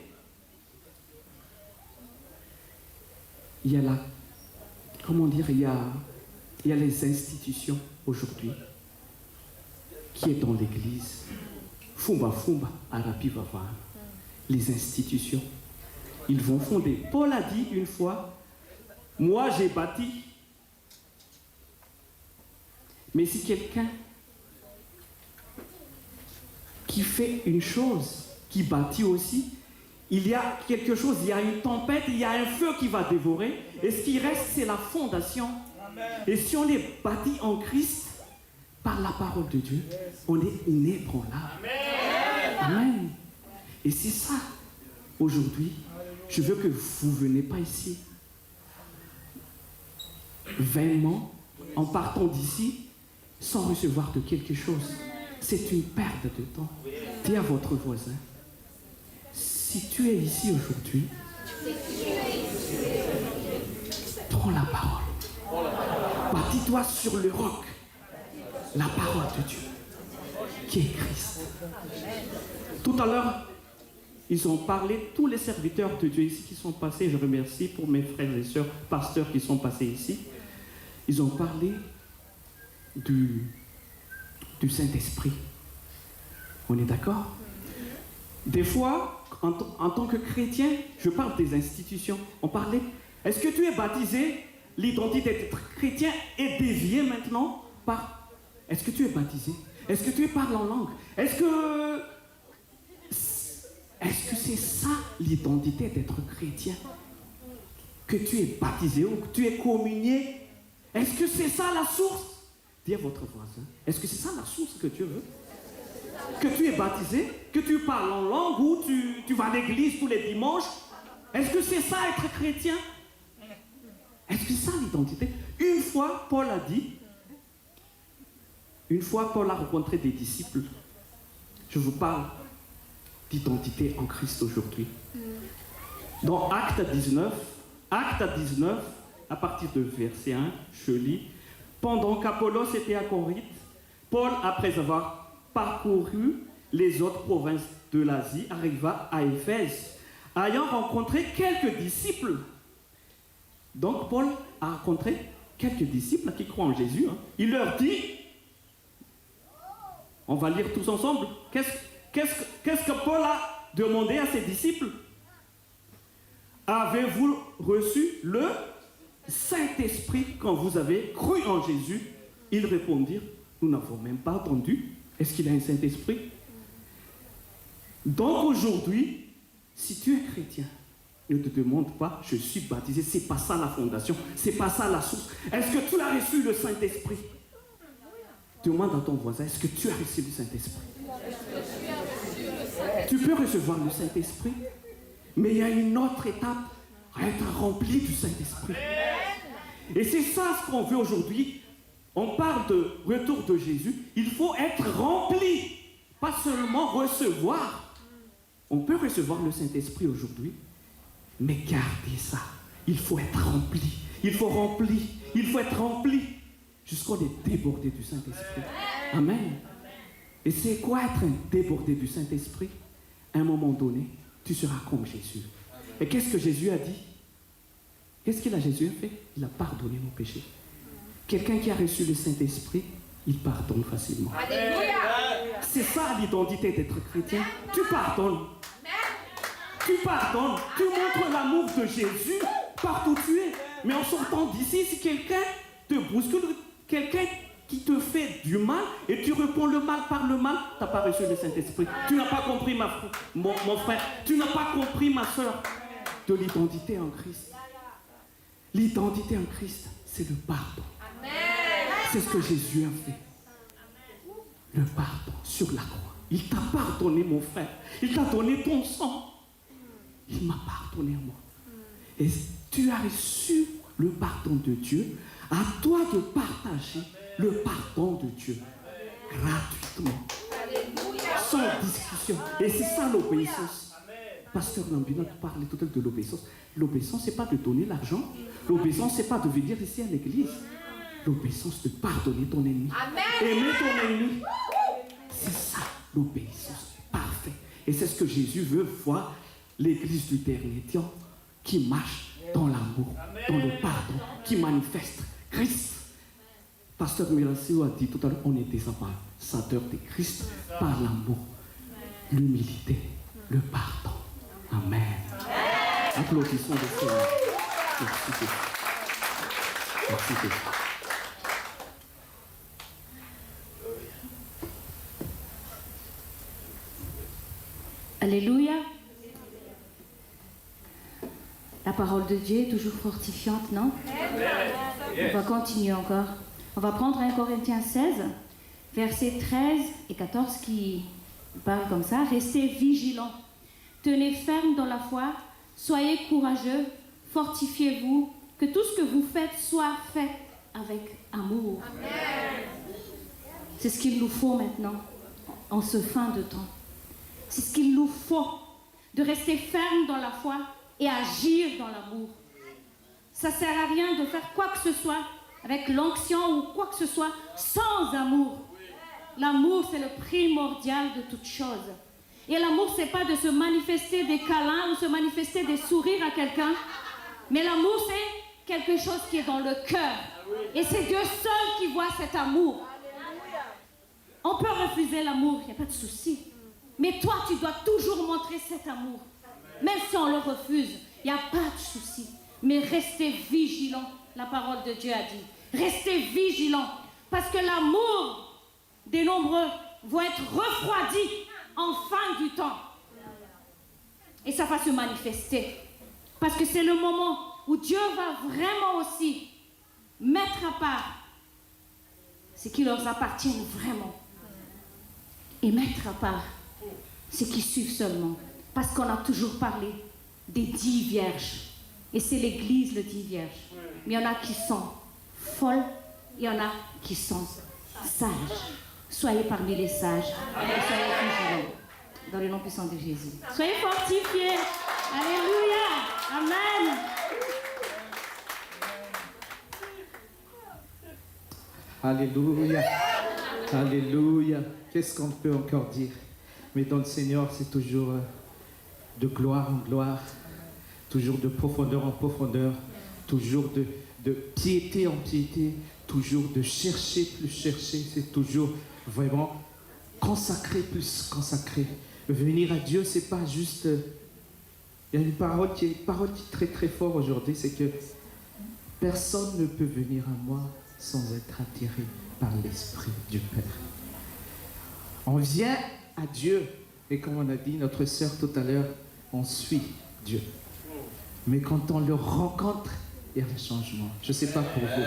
il y a la, comment dire, il y a les institutions aujourd'hui qui est dans l'église. Fumba, Arabi Vava. Les institutions, ils vont fonder. Paul a dit une fois, moi j'ai bâti. Mais si quelqu'un qui fait une chose, qui bâtit aussi, il y a quelque chose, il y a une tempête, il y a un feu qui va dévorer, et ce qui reste, c'est la fondation. Et si on est bâti en Christ, par la parole de Dieu, on est inébranlable. Amen. Et c'est ça, aujourd'hui, je veux que vous ne venez pas ici vainement, en partant d'ici, sans recevoir de quelque chose. C'est une perte de temps. Dis à votre voisin, si tu es ici aujourd'hui, prends la parole. Bâtis-toi sur le roc, la parole de Dieu, qui est Christ. Tout à l'heure, ils ont parlé, tous les serviteurs de Dieu ici qui sont passés, je remercie pour mes frères et sœurs, pasteurs qui sont passés ici, ils ont parlé du Saint-Esprit. On est d'accord? Des fois, en tant que chrétien, je parle des institutions. On parlait, est-ce que tu es baptisé? L'identité d'être chrétien est déviée maintenant par, est-ce que tu es baptisé? Est-ce que tu parles en langue? Est-ce que c'est ça l'identité d'être chrétien? Que tu es baptisé ou que tu es communié? Est-ce que c'est ça la source? Dis à votre voisin, est-ce que c'est ça la source que Dieu veut? Que tu es baptisé, que tu parles en langue ou tu vas à l'église tous les dimanches? Est-ce que c'est ça être chrétien? Est-ce que c'est ça l'identité? Une fois, Paul a rencontré des disciples. Je vous parle d'identité en Christ aujourd'hui. Dans Acte 19, à partir de verset 1, je lis, pendant qu'Apollos était à Corinthe, Paul, après avoir parcouru les autres provinces de l'Asie, arriva à Éphèse, ayant rencontré quelques disciples. Donc Paul a rencontré quelques disciples qui croient en Jésus. Il leur dit, on va lire tous ensemble, qu'est-ce que Paul a demandé à ses disciples? Avez-vous reçu le Saint-Esprit quand vous avez cru en Jésus? Ils répondirent, nous n'avons même pas entendu. Est-ce qu'il a un Saint-Esprit? Donc aujourd'hui, si tu es chrétien, ne te demande pas, je suis baptisé, c'est pas ça la fondation, c'est pas ça la source. Est-ce que tu as reçu le Saint-Esprit? Demande à ton voisin, est-ce que tu as reçu le Saint-Esprit? Tu peux recevoir le Saint-Esprit, mais il y a une autre étape à être rempli du Saint-Esprit. Et c'est ça ce qu'on veut aujourd'hui. On parle de retour de Jésus. Il faut être rempli, pas seulement recevoir. On peut recevoir le Saint-Esprit aujourd'hui, mais gardez ça. Il faut être rempli. Il faut être rempli jusqu'on est débordé du Saint-Esprit. Amen. Et c'est quoi être débordé du Saint-Esprit? À un moment donné, tu seras comme Jésus. Et qu'est-ce que Jésus a dit? Qu'est-ce qu'il a Jésus a fait? Il a pardonné nos péchés. Quelqu'un qui a reçu le Saint-Esprit, il pardonne facilement. Alléluia. C'est ça l'identité d'être chrétien. Tu pardonnes. Tu pardonnes. Tu montres l'amour de Jésus partout où tu es. Mais en sortant d'ici, si quelqu'un te bouscule, quelqu'un qui te fait du mal et tu réponds le mal par le mal, tu n'as pas reçu le Saint-Esprit. Tu n'as pas compris mon frère. Tu n'as pas compris ma soeur de l'identité en Christ. L'identité en Christ, c'est le pardon. C'est ce que Jésus a fait. Le pardon sur la croix. Il t'a pardonné, mon frère. Il t'a donné ton sang. Il m'a pardonné à moi. Et tu as reçu le pardon de Dieu. À toi de partager le pardon de Dieu gratuitement, sans discussion. Et c'est ça l'obéissance. Pasteur Nambina parlait tout à l'heure de l'obéissance. L'obéissance, ce n'est pas de donner l'argent. L'obéissance, ce n'est pas de venir ici à l'église. L'obéissance, de pardonner ton ennemi. Aimer ton ennemi. C'est ça, l'obéissance parfaite. Et c'est ce que Jésus veut voir l'église du dernier temps qui marche dans l'amour, dans le pardon, qui manifeste Christ. Pasteur Mirassio a dit tout à l'heure, on est des ambassadeurs de Christ par l'amour, l'humilité, le pardon. Amen. Applaudissons le Seigneur. Merci Dieu. Merci Dieu. Alléluia. La parole de Dieu est toujours fortifiante, non? On va continuer encore. On va prendre 1 Corinthiens 16, versets 13 et 14 qui parlent comme ça. Restez vigilants, tenez ferme dans la foi, soyez courageux, fortifiez-vous, que tout ce que vous faites soit fait avec amour. C'est ce qu'il nous faut maintenant, en ce fin de temps. C'est ce qu'il nous faut, de rester ferme dans la foi et agir dans l'amour. Ça ne sert à rien de faire quoi que ce soit avec l'onction ou quoi que ce soit sans amour. L'amour, c'est le primordial de toute chose. Et l'amour, ce n'est pas de se manifester des câlins ou se manifester des sourires à quelqu'un, mais l'amour, c'est quelque chose qui est dans le cœur. Et c'est Dieu seul qui voit cet amour. On peut refuser l'amour, il n'y a pas de souci. Mais toi, tu dois toujours montrer cet amour. Même si on le refuse, il n'y a pas de souci. Mais restez vigilants, la parole de Dieu a dit. Restez vigilants, parce que l'amour des nombreux va être refroidi en fin du temps. Et ça va se manifester. Parce que c'est le moment où Dieu va vraiment aussi mettre à part ce qui leur appartient vraiment. Et mettre à part ce qui suivent seulement. Parce qu'on a toujours parlé des 10 vierges. Et c'est l'Église, le 10 vierges. Mais il y en a qui sont folles, il y en a qui sont sages. Soyez parmi les sages. Et soyez vigilants. dans le nom puissant de Jésus. Soyez fortifiés. Alléluia. Amen. Alléluia. Alléluia. Qu'est-ce qu'on peut encore dire? Mais dans le Seigneur, c'est toujours de gloire en gloire, toujours de profondeur en profondeur, toujours de piété en piété, toujours de chercher plus chercher, c'est toujours vraiment consacré plus consacré. Venir à Dieu, c'est pas juste... il y a une parole qui est très très forte aujourd'hui, c'est que personne ne peut venir à moi sans être attiré par l'Esprit du Père. On vient à Dieu, et comme on a dit notre sœur tout à l'heure, on suit Dieu. Mais quand on le rencontre, il y a un changement. Je ne sais pas pour vous.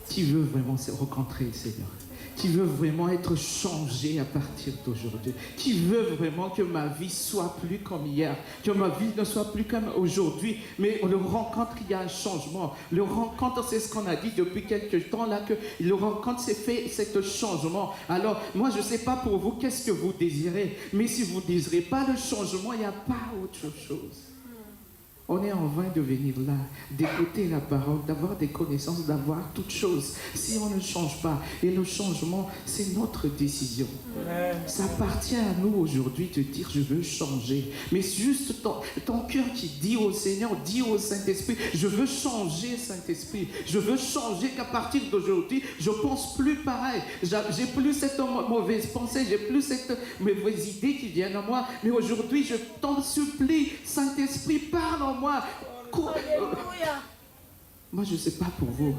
Qui veut vraiment se rencontrer le Seigneur? Qui veut vraiment être changé à partir d'aujourd'hui? Qui veut vraiment que ma vie soit plus comme hier? Que ma vie ne soit plus comme aujourd'hui? Mais on le rencontre, il y a un changement. Le rencontre, c'est ce qu'on a dit depuis quelques temps là, que le rencontre s'est fait, cet changement. Alors, moi, je ne sais pas pour vous, qu'est-ce que vous désirez? Mais si vous ne désirez pas le changement, il n'y a pas autre chose. On est en vain de venir là, d'écouter la parole, d'avoir des connaissances, d'avoir toutes choses. Si on ne change pas, et le changement, c'est notre décision. Ça appartient à nous aujourd'hui de dire je veux changer. Mais juste ton cœur qui dit au Seigneur, dit au Saint-Esprit, je veux changer, Saint-Esprit. Je veux changer, qu'à partir d'aujourd'hui, je ne pense plus pareil. J'ai plus cette mauvaise pensée, j'ai plus cette mauvaise idée qui vient à moi. Mais aujourd'hui, je t'en supplie, Saint-Esprit, parle en moi. Moi, je ne sais pas pour vous,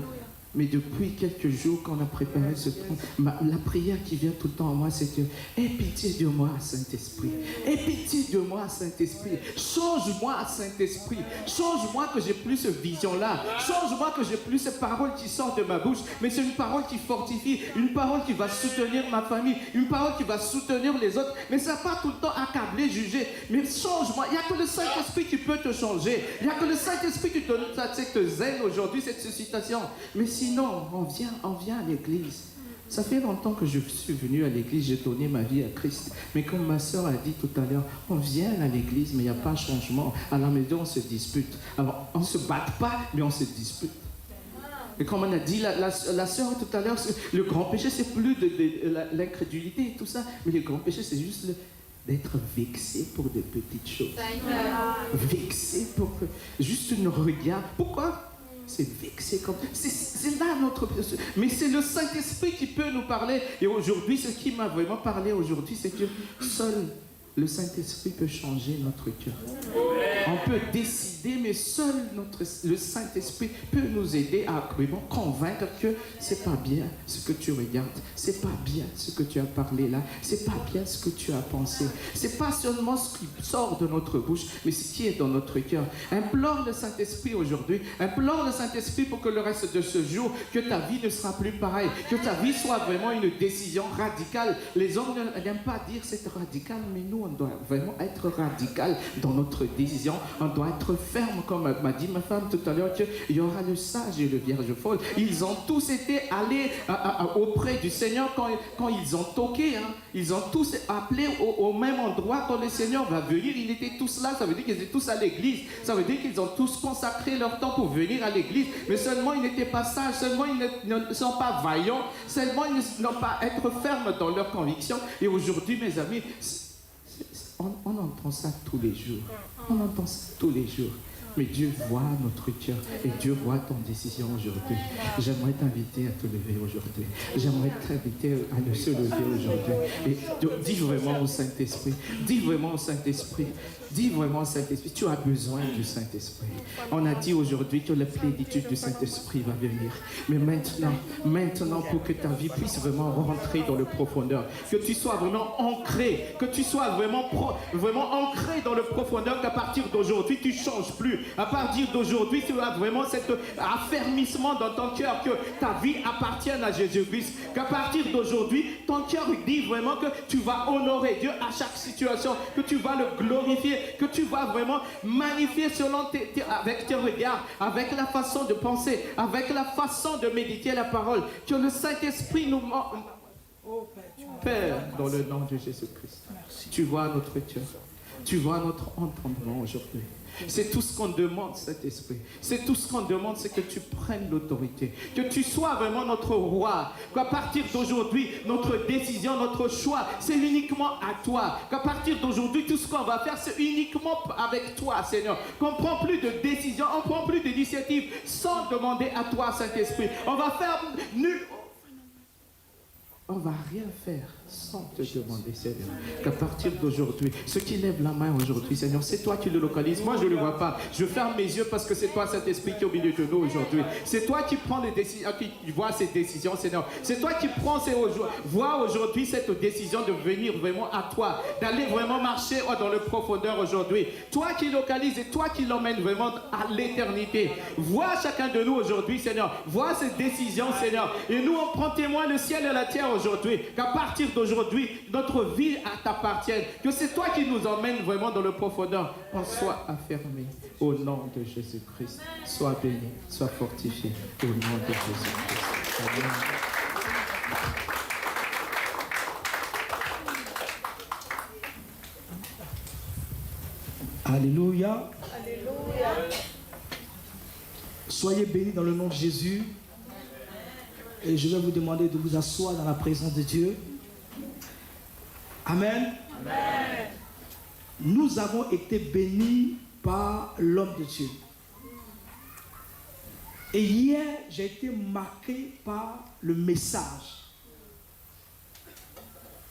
mais depuis quelques jours qu'on a préparé ce temps, la prière qui vient tout le temps à moi, c'est que aie pitié de moi, Saint-Esprit. Aie pitié de moi, Saint-Esprit. Change-moi, Saint-Esprit. Change-moi que j'ai plus cette vision-là. Change-moi que j'ai plus cette parole qui sort de ma bouche. Mais c'est une parole qui fortifie, une parole qui va soutenir ma famille, une parole qui va soutenir les autres. Mais ça ne va pas tout le temps accabler, juger. Mais change-moi. Il n'y a que le Saint-Esprit qui peut te changer. Il n'y a que le Saint-Esprit qui te donne cette zèle aujourd'hui, cette suscitation. Mais sinon, on vient à l'église. Ça fait longtemps que je suis venu à l'église, j'ai donné ma vie à Christ. Mais comme ma soeur a dit tout à l'heure, on vient à l'église, mais il n'y a pas de changement. À la maison, on se dispute. Alors, on ne se bat pas, mais on se dispute. Et comme on a dit, la soeur tout à l'heure, le grand péché, c'est plus de l'incrédulité et tout ça. Mais le grand péché, c'est juste d'être vexé pour des petites choses. Vexé pour juste une regard. Pourquoi? C'est vexé comme... C'est là notre... Mais c'est le Saint-Esprit qui peut nous parler. Et aujourd'hui, ce qui m'a vraiment parlé aujourd'hui, c'est que seul le Saint-Esprit peut changer notre cœur. On peut décider, mais seul le Saint-Esprit peut nous aider à vraiment convaincre que c'est pas bien ce que tu regardes, c'est pas bien ce que tu as parlé là, c'est pas bien ce que tu as pensé. C'est pas seulement ce qui sort de notre bouche, mais ce qui est dans notre cœur. Implore le Saint-Esprit aujourd'hui, implore le Saint-Esprit pour que le reste de ce jour, que ta vie ne sera plus pareille, que ta vie soit vraiment une décision radicale. Les hommes n'aiment pas dire c'est radical, mais nous on doit vraiment être radical dans notre décision. On doit être ferme, comme m'a dit ma femme tout à l'heure, qu'il y aura le sage et le vierge folle. Ils ont tous été allés auprès du Seigneur quand ils ont toqué. Hein. Ils ont tous appelé au même endroit quand le Seigneur va venir. Ils étaient tous là, ça veut dire qu'ils étaient tous à l'église. Ça veut dire qu'ils ont tous consacré leur temps pour venir à l'église. Mais seulement ils n'étaient pas sages, seulement ils ne sont pas vaillants, seulement ils n'ont pas être fermes dans leurs convictions. Et aujourd'hui, mes amis, on entend ça tous les jours. On entend ça tous les jours. Mais Dieu voit notre cœur et Dieu voit ton décision aujourd'hui. J'aimerais t'inviter à te lever aujourd'hui. J'aimerais t'inviter à se lever aujourd'hui. Et dis vraiment au Saint-Esprit. Dis vraiment au Saint-Esprit. Dis vraiment au Saint-Esprit. Tu as besoin du Saint-Esprit. On a dit aujourd'hui que la plénitude du Saint-Esprit va venir. Mais maintenant, pour que ta vie puisse vraiment rentrer dans le profondeur, que tu sois vraiment ancré, que tu sois vraiment ancré dans le profondeur, qu'à partir d'aujourd'hui, tu ne changes plus. À partir d'aujourd'hui, tu as vraiment cet affermissement dans ton cœur que ta vie appartienne à Jésus-Christ. Qu'à partir d'aujourd'hui, ton cœur dit vraiment que tu vas honorer Dieu à chaque situation, que tu vas le glorifier, que tu vas vraiment magnifier selon avec tes regards, avec la façon de penser, avec la façon de méditer la parole. Que le Saint-Esprit nous... Père, dans le nom de Jésus-Christ, tu vois notre cœur, tu vois notre entendement aujourd'hui. C'est tout ce qu'on demande, cet esprit. C'est tout ce qu'on demande, c'est que tu prennes l'autorité. Que tu sois vraiment notre roi. Qu'à partir d'aujourd'hui, notre décision, notre choix, c'est uniquement à toi. Qu'à partir d'aujourd'hui, tout ce qu'on va faire, c'est uniquement avec toi, Seigneur. Qu'on ne prend plus de décision, on ne prend plus d'initiative sans demander à toi, Saint-Esprit. On va faire nul. On ne va rien faire sans te demander, Seigneur. Qu'à partir d'aujourd'hui, ceux qui lèvent la main aujourd'hui, Seigneur, c'est toi qui le localises. Moi, je ne le vois pas. Je ferme mes yeux parce que c'est toi, Saint-Esprit, qui est au milieu de nous aujourd'hui. C'est toi qui prends les décisions, qui vois ces décisions, Seigneur. C'est toi qui prends vois aujourd'hui cette décision de venir vraiment à toi, d'aller vraiment marcher dans le profondeur aujourd'hui. Toi qui localises et toi qui l'emmènes vraiment à l'éternité. Vois chacun de nous aujourd'hui, Seigneur. Vois ces décisions, Seigneur. Et nous, on prend témoin le ciel et la terre aujourd'hui, qu'à partir d'aujourd'hui, notre vie t'appartienne, que c'est toi qui nous emmènes vraiment dans le profondeur. On soit affermi au nom de Jésus-Christ. Sois béni, sois fortifié au nom de Jésus-Christ. Amen. Alléluia. Alléluia. Soyez bénis dans le nom de Jésus. Et je vais vous demander de vous asseoir dans la présence de Dieu. Amen. Amen. Nous avons été bénis par l'homme de Dieu. Et hier, j'ai été marqué par le message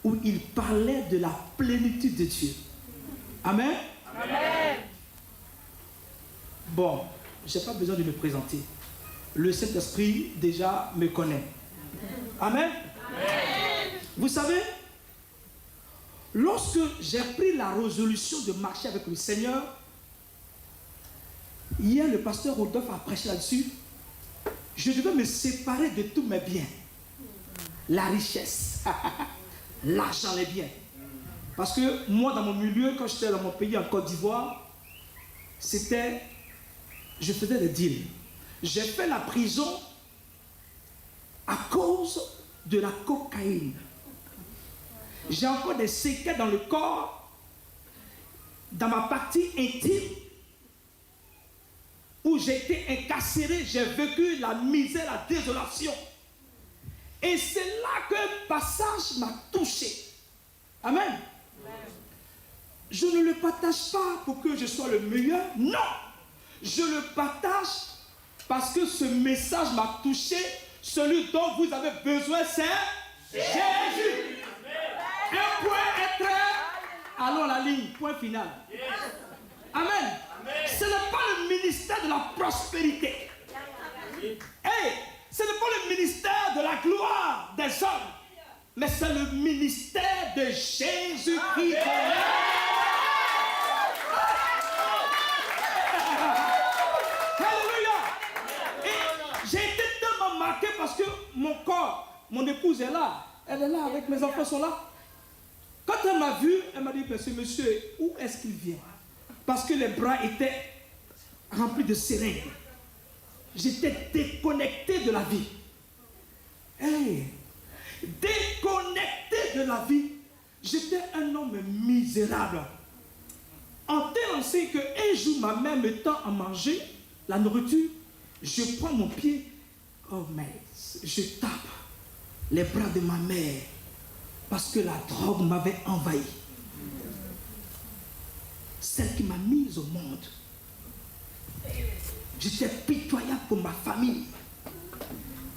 où il parlait de la plénitude de Dieu. Amen. Amen. Bon, je n'ai pas besoin de me présenter. Le Saint-Esprit déjà me connaît. Amen. Amen. Vous savez, lorsque j'ai pris la résolution de marcher avec le Seigneur, hier le pasteur Rodolphe a prêché là-dessus, je devais me séparer de tous mes biens. La richesse, l'argent, les biens. Parce que moi, dans mon milieu, quand j'étais dans mon pays, en Côte d'Ivoire, je faisais des deals. J'ai fait la prison à cause de la cocaïne. J'ai encore des séquelles dans le corps, dans ma partie intime, où j'ai été incarcéré, j'ai vécu la misère, la désolation. Et c'est là que le passage m'a touché. Amen. Amen. Je ne le partage pas pour que je sois le meilleur, non. Je le partage parce que ce message m'a touché. Celui dont vous avez besoin, c'est Jésus. Un point, un trait. Allons à la ligne, point final. Amen. Ce n'est pas le ministère de la prospérité. Hey, ce n'est pas le ministère de la gloire des hommes. Mais c'est le ministère de Jésus-Christ. J'ai été tellement marqué parce que mon corps, mon épouse est là. Elle est là avec mes enfants sont là. Quand elle m'a vu, elle m'a dit, ce monsieur, où est-ce qu'il vient? Parce que les bras étaient remplis de seringues. J'étais déconnecté de la vie. Hey, déconnecté de la vie. J'étais un homme misérable. En tel enseigne qu'un jour, ma mère me tend à manger la nourriture. Je prends mon pied, oh mais je tape les bras de ma mère parce que la drogue m'avait envahi. Celle qui m'a mise au monde. J'étais pitoyable pour ma famille.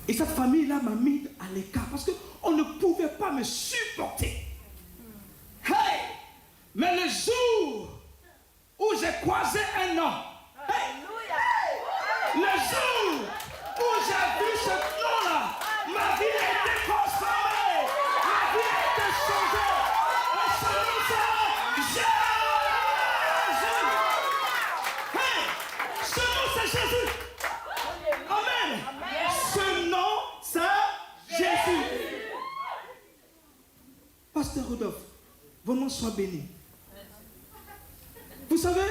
Et cette famille-là m'a mis à l'écart parce qu'on ne pouvait pas me supporter. Hey! Mais le jour où j'ai croisé un homme, hey! Le jour où j'ai vu ce nom-là, ma vie a été transformée, ma vie a été changée. Et ce nom, c'est Jésus. Hey, ce nom, c'est Jésus. Amen. Ce nom, c'est Jésus. Pasteur Rodolphe, vraiment sois béni. Vous savez,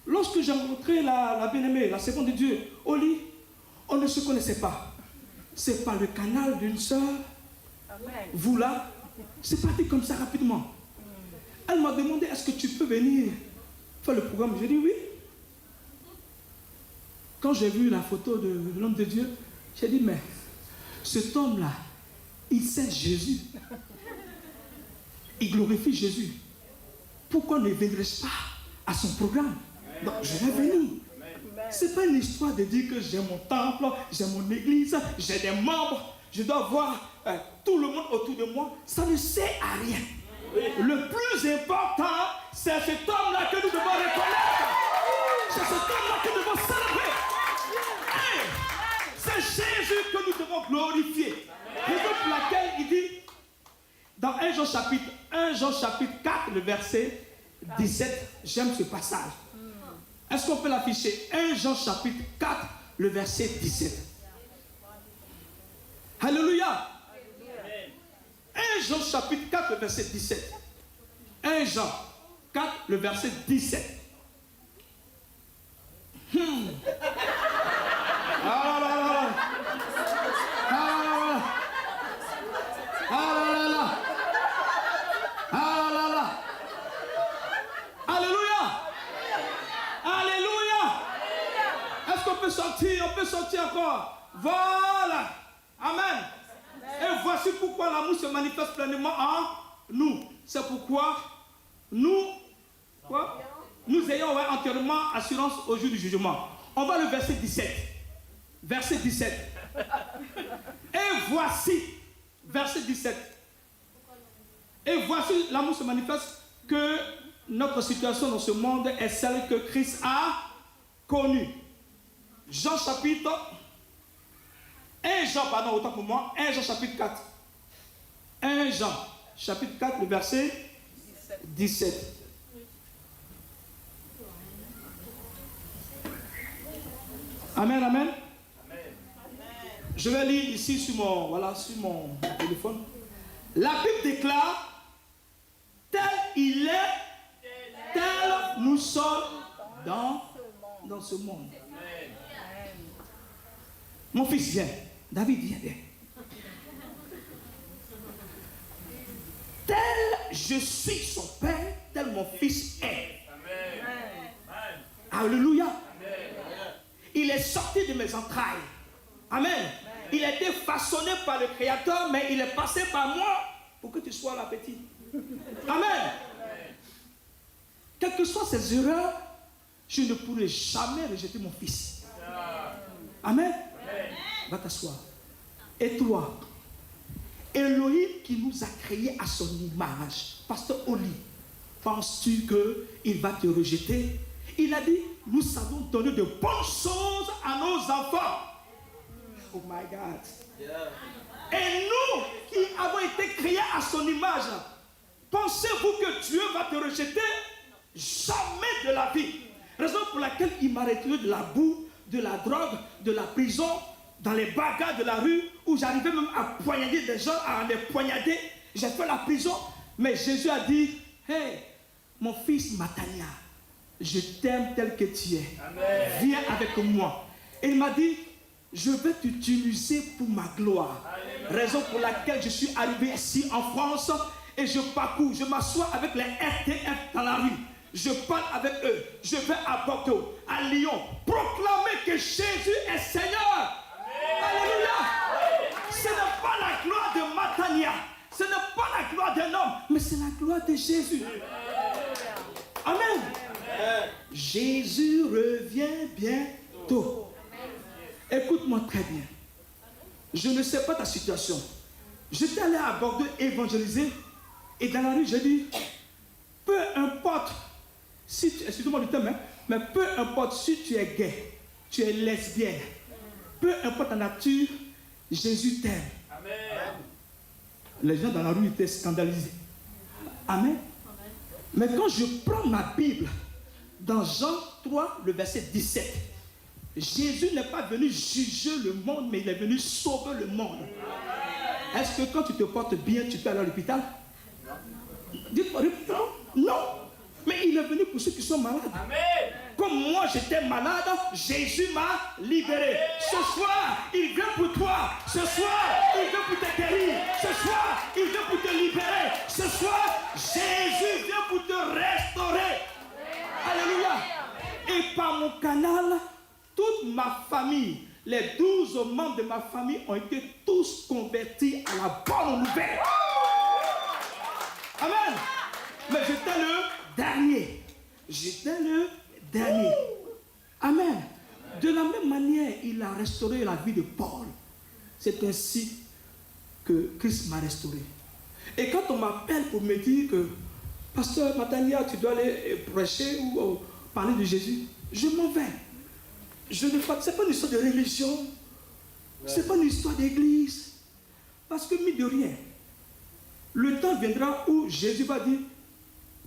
lorsque j'ai rencontré la bien-aimée, la servante de Dieu, au lit, on ne se connaissait pas. C'est par le canal d'une sœur Vous là, c'est parti comme ça rapidement. Elle m'a demandé, est-ce que tu peux venir faire le programme? J'ai dit oui. Quand j'ai vu la photo de l'homme de Dieu, j'ai dit, mais cet homme-là, il sait Jésus. Il glorifie Jésus. Pourquoi ne viendrais-je pas à son programme? Donc, je vais venir. Ce n'est pas une histoire de dire que j'ai mon temple, j'ai mon église, j'ai des membres, je dois voir tout le monde autour de moi. Ça ne sert à rien. Le plus important, c'est cet homme-là que nous devons reconnaître. C'est cet homme-là que nous devons célébrer. Hey, c'est Jésus que nous devons glorifier. Raison pour laquelle il dit, dans 1 Jean chapitre 4, le verset 17, j'aime ce passage. Est-ce qu'on peut l'afficher? 1 Jean chapitre 4, le verset 17. Alléluia. 1 Jean chapitre 4, le verset 17. 1 Jean 4, le verset 17. Ah là là là. Ah là là. Ah là là là. Ah là là. Alléluia. Alléluia. Est-ce qu'on peut sortir? On peut sortir encore. Voilà. Amen. Et voici pourquoi l'amour se manifeste pleinement en nous. C'est pourquoi nous ayons entièrement assurance au jour du jugement. On va le verset 17. Verset 17. Et voici, verset 17. Et voici, l'amour se manifeste que notre situation dans ce monde est celle que Christ a connue. Jean chapitre 1 Jean, pardon, autant pour moi, 1 Jean chapitre 4. 1 Jean chapitre 4, le verset 17. Amen, amen. Je vais lire ici sur mon téléphone. La Bible déclare, tel il est, tel nous sommes dans ce monde. Mon fils vient. David, viens. Tel je suis son père, tel mon fils est. Amen. Alléluia. Amen. Il est sorti de mes entrailles. Amen. Il a été façonné par le Créateur, mais il est passé par moi pour que tu sois là, petit. Amen. Quelles que soient ses erreurs, je ne pourrai jamais rejeter mon fils. Amen. Va t'asseoir. Et toi, Elohim qui nous a créés à son image, Pasteur Oli, penses-tu qu'il va te rejeter? Il a dit, nous savons donner de bonnes choses à nos enfants. Oh my God. Et nous qui avons été créés à son image, pensez-vous que Dieu va te rejeter? Jamais de la vie. Raison pour laquelle il m'a retiré de la boue, de la drogue, de la prison, dans les bagarres de la rue, où j'arrivais même à poignarder des gens, à les poignarder. J'ai fait la prison, mais Jésus a dit, hey, mon fils Matania, je t'aime tel que tu es. Amen. Viens avec moi. Et il m'a dit, je vais t'utiliser pour ma gloire. Amen. Raison pour laquelle je suis arrivé ici en France et je parcours, je m'assois avec les RTF dans la rue. Je parle avec eux. Je vais à Bordeaux, à Lyon, proclamer que Jésus est Seigneur. Alléluia. Ce n'est pas la gloire de Matania, ce n'est pas la gloire d'un homme, mais c'est la gloire de Jésus. Amen. Jésus revient bientôt. Écoute-moi très bien. Je ne sais pas ta situation. J'étais allé à Bordeaux évangéliser et dans la rue j'ai dit, peu importe si tu, excusez-moi du terme, mais peu importe si tu es gay, tu es lesbienne, peu importe ta nature, Jésus t'aime. Amen. Les gens dans la rue étaient scandalisés. Amen. Mais quand je prends ma Bible, dans Jean 3, le verset 17, Jésus n'est pas venu juger le monde, mais il est venu sauver le monde. Est-ce que quand tu te portes bien, tu peux aller à l'hôpital? Dites-moi, non. Mais il est venu pour ceux qui sont malades. Amen. comme moi j'étais malade, Jésus m'a libéré. Ce soir, il vient pour toi. Ce soir, il vient pour te guérir. Ce soir, il vient pour te libérer. Ce soir, Jésus vient pour te restaurer. Alléluia. Et par mon canal, toute ma famille, les 12 membres de ma famille ont été tous convertis à la bonne nouvelle. Amen. Mais j'étais le dernier. J'étais le dernier. Amen. De la même manière, il a restauré la vie de Paul. C'est ainsi que Christ m'a restauré. Et quand on m'appelle pour me dire que Pasteur Matania, tu dois aller prêcher ou parler de Jésus, je m'en vais. Ce n'est pas une histoire de religion. Ce n'est pas une histoire d'église. Parce que, mine de rien, le temps viendra où Jésus va dire,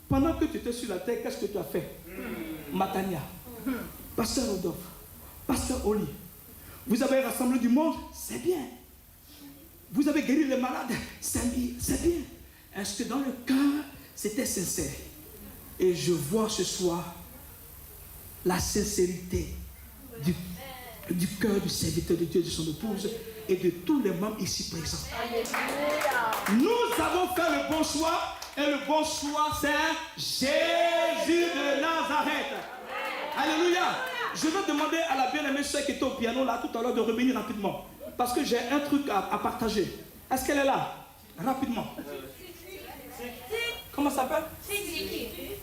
pendant que tu étais sur la terre, qu'est-ce que tu as fait? Matania, Pasteur Rodolphe, Pasteur Oli, vous avez rassemblé du monde, c'est bien. Vous avez guéri les malades, c'est bien. Est-ce que dans le cœur, c'était sincère? Et je vois ce soir la sincérité du cœur du serviteur de Dieu, de son épouse et de tous les membres ici présents. Nous avons fait le bon choix, et le bon choix c'est Jésus de Nazareth. Alléluia. Je vais demander à la bien-aimée soeur qui était au piano là tout à l'heure de revenir rapidement, parce que j'ai un truc à partager. Est-ce qu'elle est là? Rapidement. Comment ça s'appelle?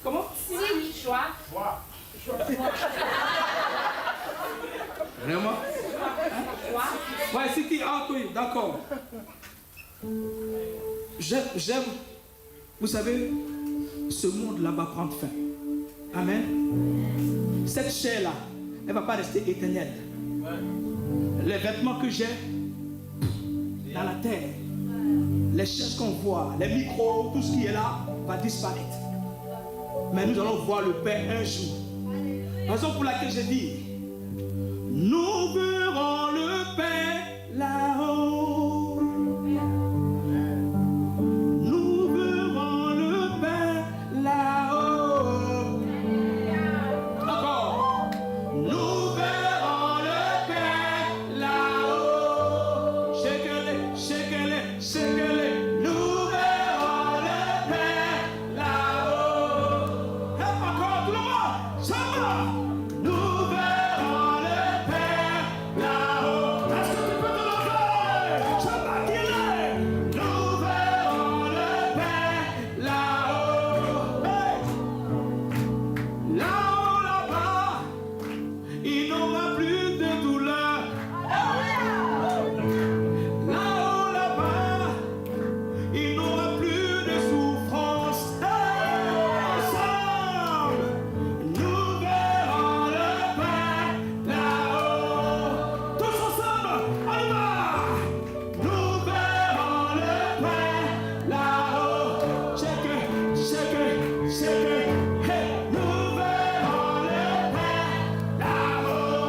Comment? Vraiment? Ouais, c'est qui? Ah oui, d'accord. J'aime, vous savez, ce monde là va prendre fin. Amen. Cette chair là, elle ne va pas rester éternelle. Les vêtements que j'ai dans la terre, les chaises qu'on voit, les micros, tout ce qui est là va disparaître. Mais nous allons voir le Père un jour. Raison pour laquelle j'ai dit, nous verrons le Père là-haut. Nous verrons le Père là-haut. Encore. Nous verrons le Père là-haut. Shake-le, shake-le. Nous verrons le Père là-haut. Encore tout le monde. Ça va. Nous verrons le Père là-haut. Est-ce que tu peux te lever? Ça va qu'il est. Nous verrons le Père là-haut. Hey. Là-haut, là-bas, il n'aura plus de douleur. Là-haut, là-bas, il n'aura plus de souffrance. Ensemble, nous verrons le Père là-haut. Tous ensemble, on y va. Nous verrons le Père là-haut. Check, check, check. Hey, nous verrons le Père là-haut.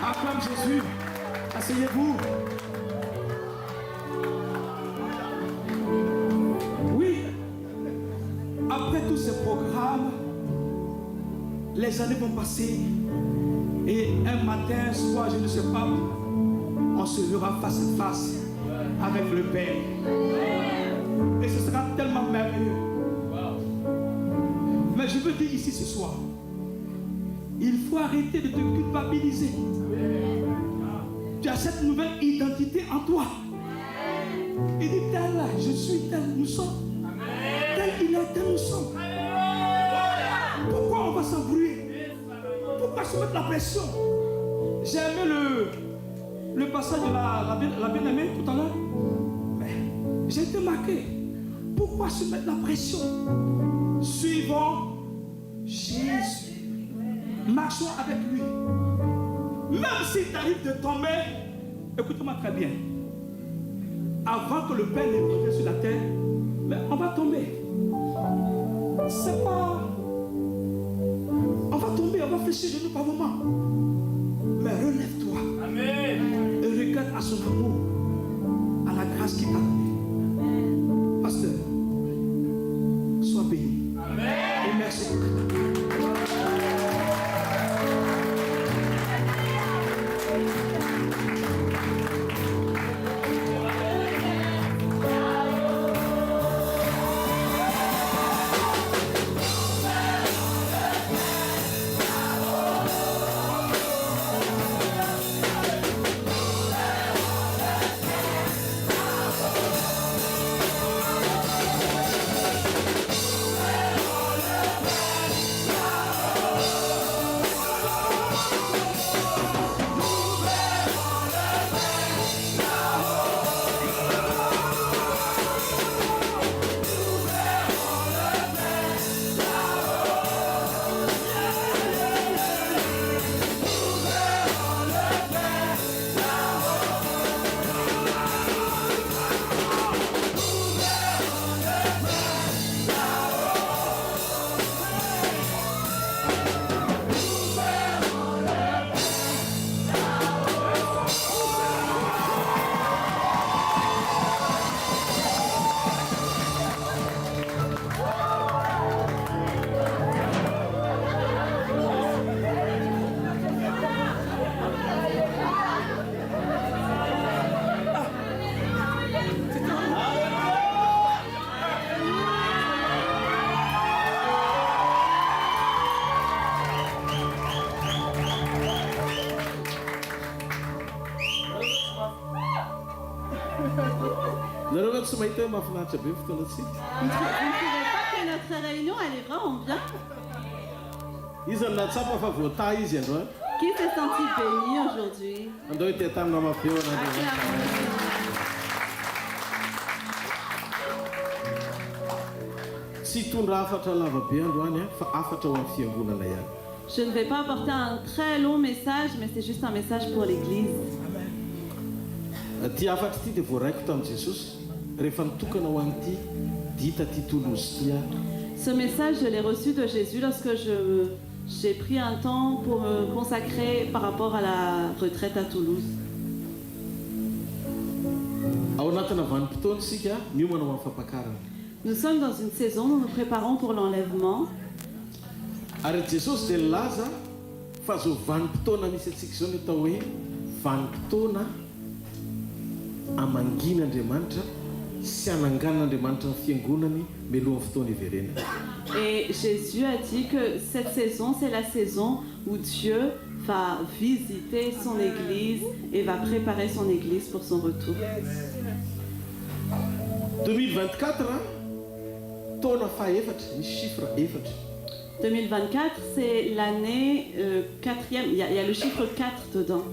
Acclame Jésus. Asseyez-vous. Oui, après tous ces programmes, les années vont passer et un matin, un soir, je ne sais pas, on se verra face à face avec le Père. Et ce sera tellement merveilleux. Mais je veux dire ici ce soir, il faut arrêter de te culpabiliser. Tu as cette nouvelle identité en toi. Il dit tel, je suis tel, nous sommes. Tel il est, tel nous sommes. Pourquoi on va s'embrouiller? Pourquoi se mettre la pression? J'ai aimé le passage de la bien-aimée tout à l'heure. Mais j'ai été marqué. Pourquoi se mettre la pression? Suivons Jésus. Marchons avec lui. Même s'il t'arrive de tomber, écoute-moi très bien. avant que le Père ne revienne sur la terre, mais on va tomber. C'est pas... On va tomber, on va fléchir de nous par moment. Mais relève-toi. Amen. Et regarde à son amour, à la grâce qu'il t'a donnée. Pasteur, sois béni. Amen. Et merci. Vous ne trouvez pas que notre réunion elle est vraiment bien? Qui s'est senti béni aujourd'hui? Je ne vais pas apporter un très long message, mais c'est juste un message pour l'église. Ce message, je l'ai reçu de Jésus lorsque j'ai pris un temps pour me consacrer par rapport à la retraite à Toulouse. Nous sommes dans une saison où nous nous préparons pour l'enlèvement. Et Jésus a dit que cette saison, c'est la saison où Dieu va visiter son église et va préparer son église pour son retour. 2024, 2024, c'est l'année 4e, il y a le chiffre 4 dedans.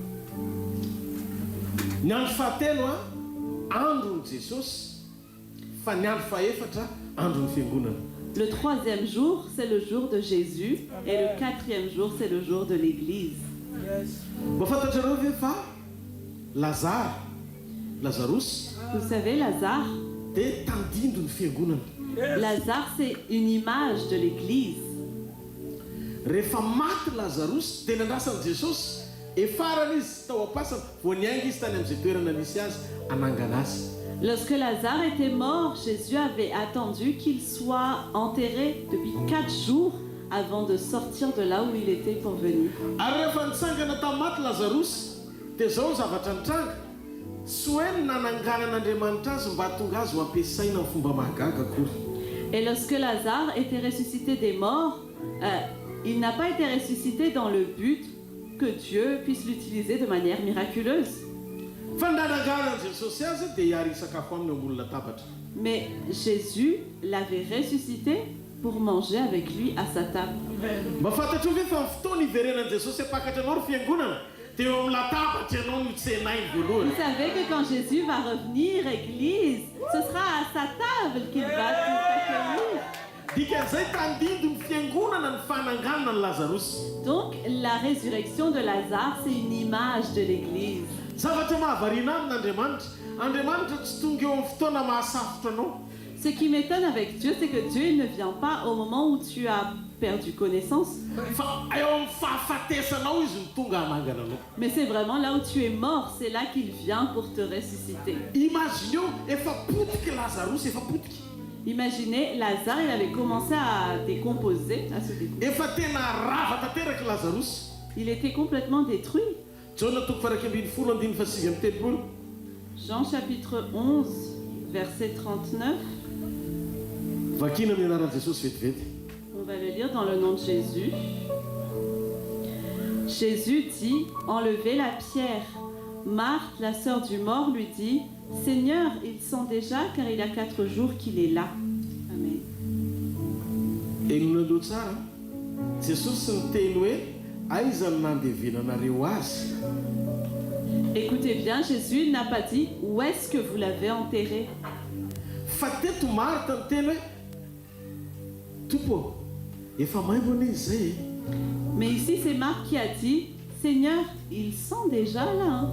Le 3e jour, c'est le jour de Jésus et le 4e jour, c'est le jour de l'église. Vous savez, Lazare, Lazare, c'est une image de l'église. Lorsque Lazare était mort, Jésus avait attendu qu'il soit enterré depuis 4 jours avant de sortir de là où il était pour venir. Et lorsque Lazare était ressuscité des morts, il n'a pas été ressuscité dans le but que Dieu puisse l'utiliser de manière miraculeuse. Mais Jésus l'avait ressuscité pour manger avec lui à sa table. Vous savez que quand Jésus va revenir, Église, ce sera à sa table qu'il va nous accueillir. Donc, la résurrection de Lazare, c'est une image de l'Église. zavatra mahavarina amin'Andriamanitra. Andriamanitra tsy tonga eo amin'ny fotoana mahasafotra anao. Ce qui m'étonne avec Dieu, c'est que Dieu il ne vient pas au moment où tu as perdu connaissance. Fa eo amin'ny fahafatesanao izy no tonga hanangana anao. Mais c'est vraiment là où tu es mort, c'est là qu'il vient pour te ressusciter. Imaginez efa potika Lazarus, efa potika. Imaginez, Lazare, il avait commencé à décomposer, à se décomposer. Efa tena rava tanteraka Lazarus. Il était complètement détruit. Jean chapitre 11, verset 39. On va le lire dans le nom de Jésus. Jésus dit, enlevez la pierre. Marthe, la sœur du mort, lui dit, Seigneur, il sent déjà car il y a 4 jours qu'il est là. Amen. Écoutez bien, Jésus n'a pas dit où est-ce que vous l'avez enterré. Mais ici c'est Marc qui a dit, Seigneur, il sent déjà là. Hein?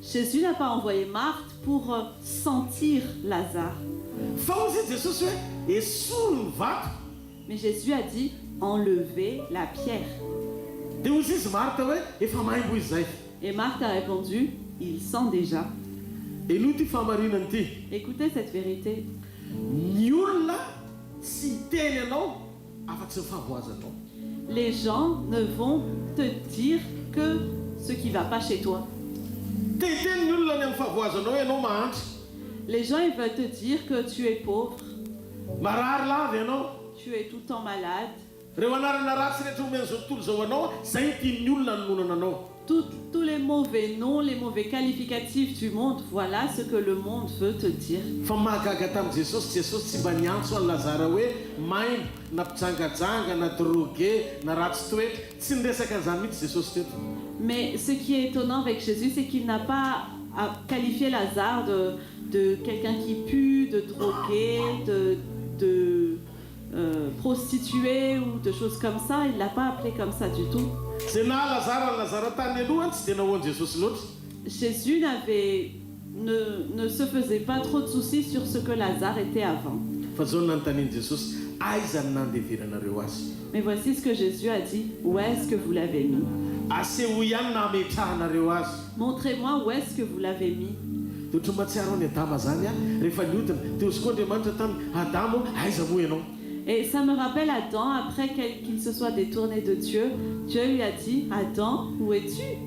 Jésus n'a pas envoyé Marthe pour sentir Lazare. Mais Jésus a dit, enlevez la pierre. Et Marthe a répondu, il sent déjà. Écoutez cette vérité. Les gens ne vont te dire que ce qui ne va pas chez toi. Les gens ils veulent te dire que tu es pauvre. Tu es tout le temps malade. Tous les mauvais noms, les mauvais qualificatifs du monde, voilà ce que le monde veut te dire. Mais ce qui est étonnant avec Jésus, c'est qu'il n'a pas qualifié Lazare de quelqu'un qui pue, de drogué, de prostituée ou de choses comme ça. Il ne l'a pas appelé comme ça du tout. Jésus ne se faisait pas trop de soucis sur ce que Lazare était avant. Mais voici ce que Jésus a dit. Où est-ce que vous l'avez mis? Montrez-moi où est-ce que vous l'avez mis. Et ça me rappelle Adam, après qu'il se soit détourné de Dieu, Dieu lui a dit, Adam, où es-tu?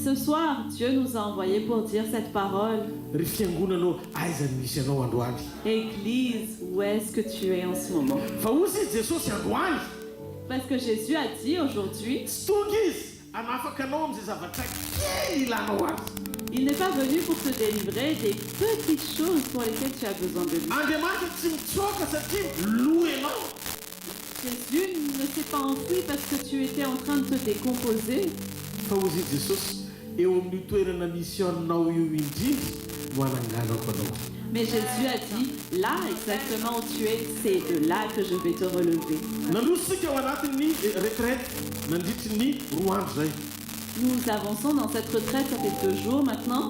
Ce soir, Dieu nous a envoyés pour dire cette parole. Église, où est-ce que tu es en ce moment? Parce que Jésus a dit aujourd'hui, il n'est pas venu pour te délivrer des petites choses pour lesquelles tu as besoin de lui. Jésus ne s'est pas enfui parce que tu étais en train de te décomposer. Mais Jésus a dit, là exactement où tu es, c'est de là que je vais te relever. Nous avançons dans cette retraite, ça fait 2 jours maintenant.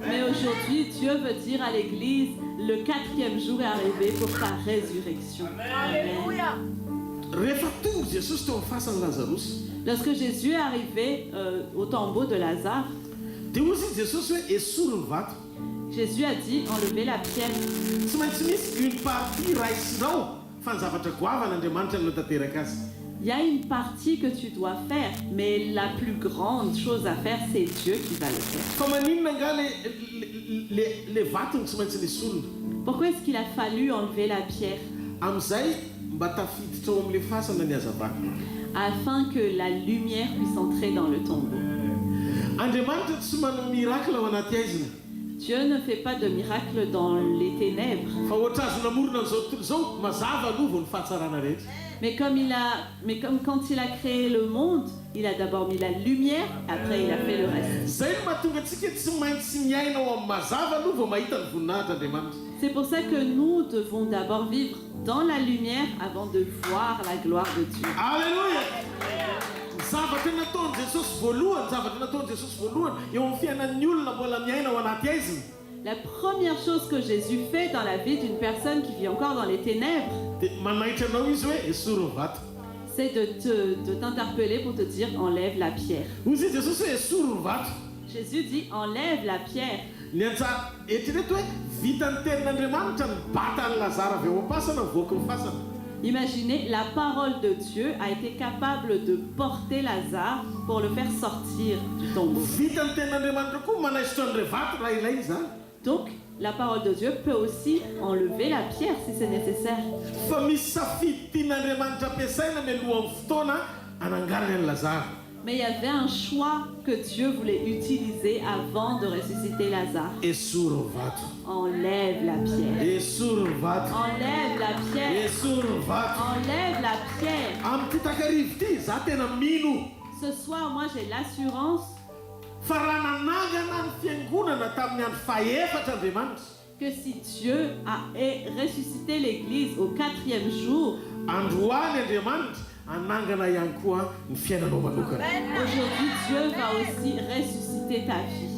Mais aujourd'hui, Dieu veut dire à l'église, le 4e jour est arrivé pour ta résurrection. Alléluia. Lorsque Jésus est arrivé au tombeau de Lazare, Jésus a dit, enlevez la pierre. Il y a une partie que tu dois faire, mais la plus grande chose à faire, c'est Dieu qui va le faire. Pourquoi est-ce qu'il a fallu enlever la pierre? Afin que la lumière puisse entrer dans le tombeau. Dieu ne fait pas de miracles dans les ténèbres. Mais comme quand il a créé le monde, il a d'abord mis la lumière, après il a fait le reste. C'est pour ça que nous devons d'abord vivre dans la lumière avant de voir la gloire de Dieu. Alléluia. La première chose que Jésus fait dans la vie d'une personne qui vit encore dans les ténèbres, c'est de t'interpeller pour te dire enlève la pierre. Jésus dit enlève la pierre. Imaginez, la parole de Dieu a été capable de porter Lazare pour le faire sortir du tombeau. Donc, la parole de Dieu peut aussi enlever la pierre si c'est nécessaire. Mais il y avait un choix que Dieu voulait utiliser avant de ressusciter Lazare. Enlève la pierre. Enlève la pierre. Enlève la pierre. Ce soir, moi j'ai l'assurance que si Dieu a ressuscité l'Église au 4e jour, aujourd'hui Dieu va aussi ressusciter ta vie.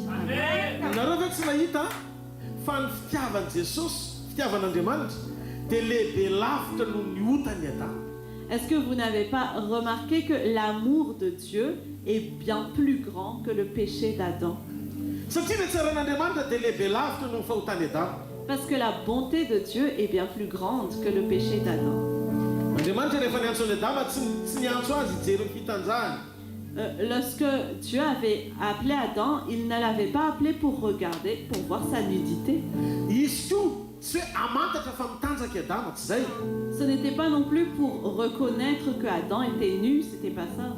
Est-ce que vous n'avez pas remarqué que l'amour de Dieu est bien plus grand que le péché d'Adam? Parce que la bonté de Dieu est bien plus grande que le péché d'Adam. Lorsque Dieu avait appelé Adam, il ne l'avait pas appelé pour regarder, pour voir sa nudité. Ce n'était pas non plus pour reconnaître que Adam était nu, c'était pas ça.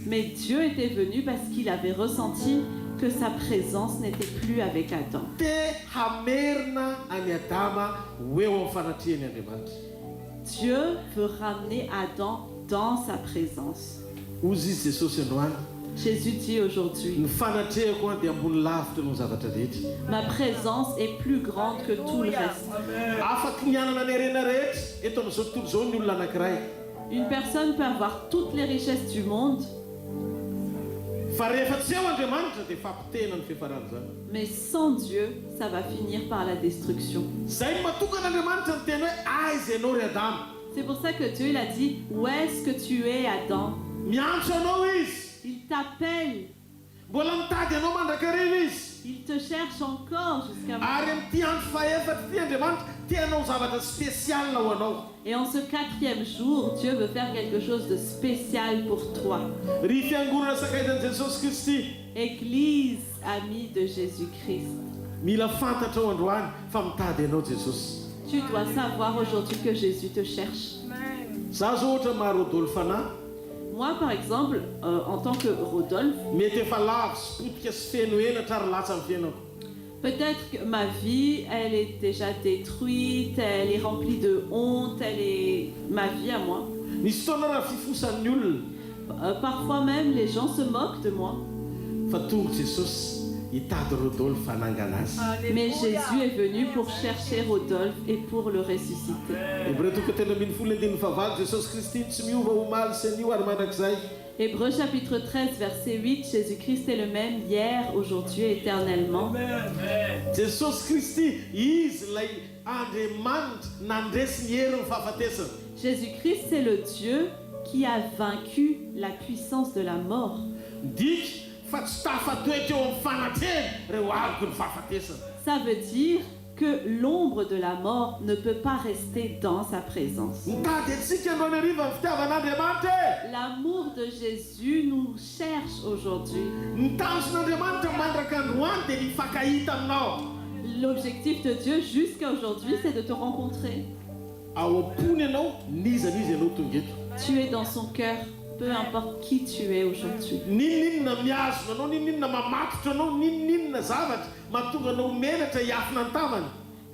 Mais Dieu était venu parce qu'il avait ressenti que sa présence n'était plus avec Adam. Dieu veut ramener Adam dans sa présence. Jésus dit aujourd'hui, ma présence est plus grande que tout le reste. Une personne peut avoir toutes les richesses du monde, mais sans Dieu, ça va finir par la destruction. C'est pour ça que Dieu il a dit, où est-ce que tu es, Adam? Il t'appelle. Il te cherche encore jusqu'à maintenant. Et en ce 4e jour, Dieu veut faire quelque chose de spécial pour toi. Église amie de Jésus-Christ. Tu dois savoir aujourd'hui que Jésus te cherche. Moi, par exemple, en tant que Rodolphe, peut-être que ma vie, elle est déjà détruite, elle est remplie de honte, elle est ma vie à moi. Parfois même, les gens se moquent de moi. Mais Jésus est venu pour chercher Rodolphe et pour le ressusciter. Hébreux chapitre 13, verset 8, Jésus-Christ est le même hier, aujourd'hui et éternellement. Jésus-Christ, c'est le Dieu qui a vaincu la puissance de la mort. Ça veut dire que l'ombre de la mort ne peut pas rester dans sa présence. L'amour de Jésus nous cherche aujourd'hui. L'objectif de Dieu jusqu'à aujourd'hui, c'est de te rencontrer. Tu es dans son cœur. Peu importe qui tu es aujourd'hui. Ninina miazo anao, ninina mamatotra anao, ninina zavatra mahatonga anao menatra hiafina ny tavany.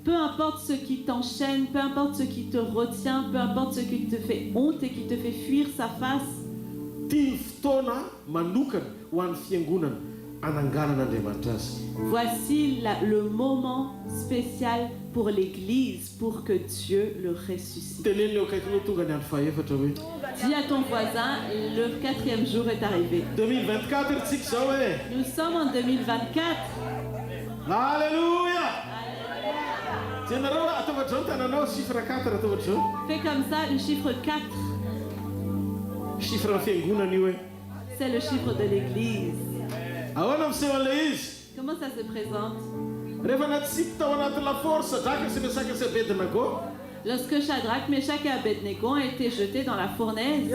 Peu importe ce qui t'enchaîne, peu importe ce qui te retient, peu importe ce qui te fait honte et qui te fait fuir sa face. Ty fotoana manokana ho an'ny fiangonana ananganan'Andriamanitra azy. Voici le moment spécial pour l'Église, pour que Dieu le ressuscite. Teneny eo akaikinao tonga ny andro fahefatra hoe Dis à ton voisin, le 4e jour est arrivé. 2024 tsika zao e. Nous sommes en 2024. Alléluia. Tianareo ataovatra zao tananao chiffre 4 ataovatra zao. Fais comme ça le chiffre 4. Chiffre fiangonana io e. C'est le chiffre de l'Église. Ahoana miseho an'ilay izy? Comment ça se présente? Rehefa natsika tao anaty laforce Sadraka sy Mesaka sy Abednego. Lorsque Shadrach, Meshach et Abednego ont été jetés dans la fournaise,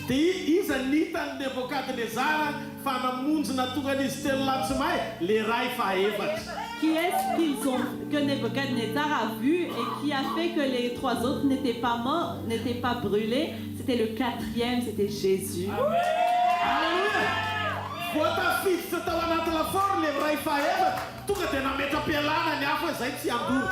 Dia iza nitan'ny Nebokadnezara fa namonjy tonga n'izy telo latsy may le ray faefatra. qui est-ce que Nebuchadnezzar a vu et qui a fait que les 3 autres n'étaient pas morts, n'étaient pas brûlés? C'était le 4e, c'était Jésus. Alléluia. Voatafiditra tao anaty laforce le ray faefatra tonga dia nametra-pialana ny hafa izay tsy handoro.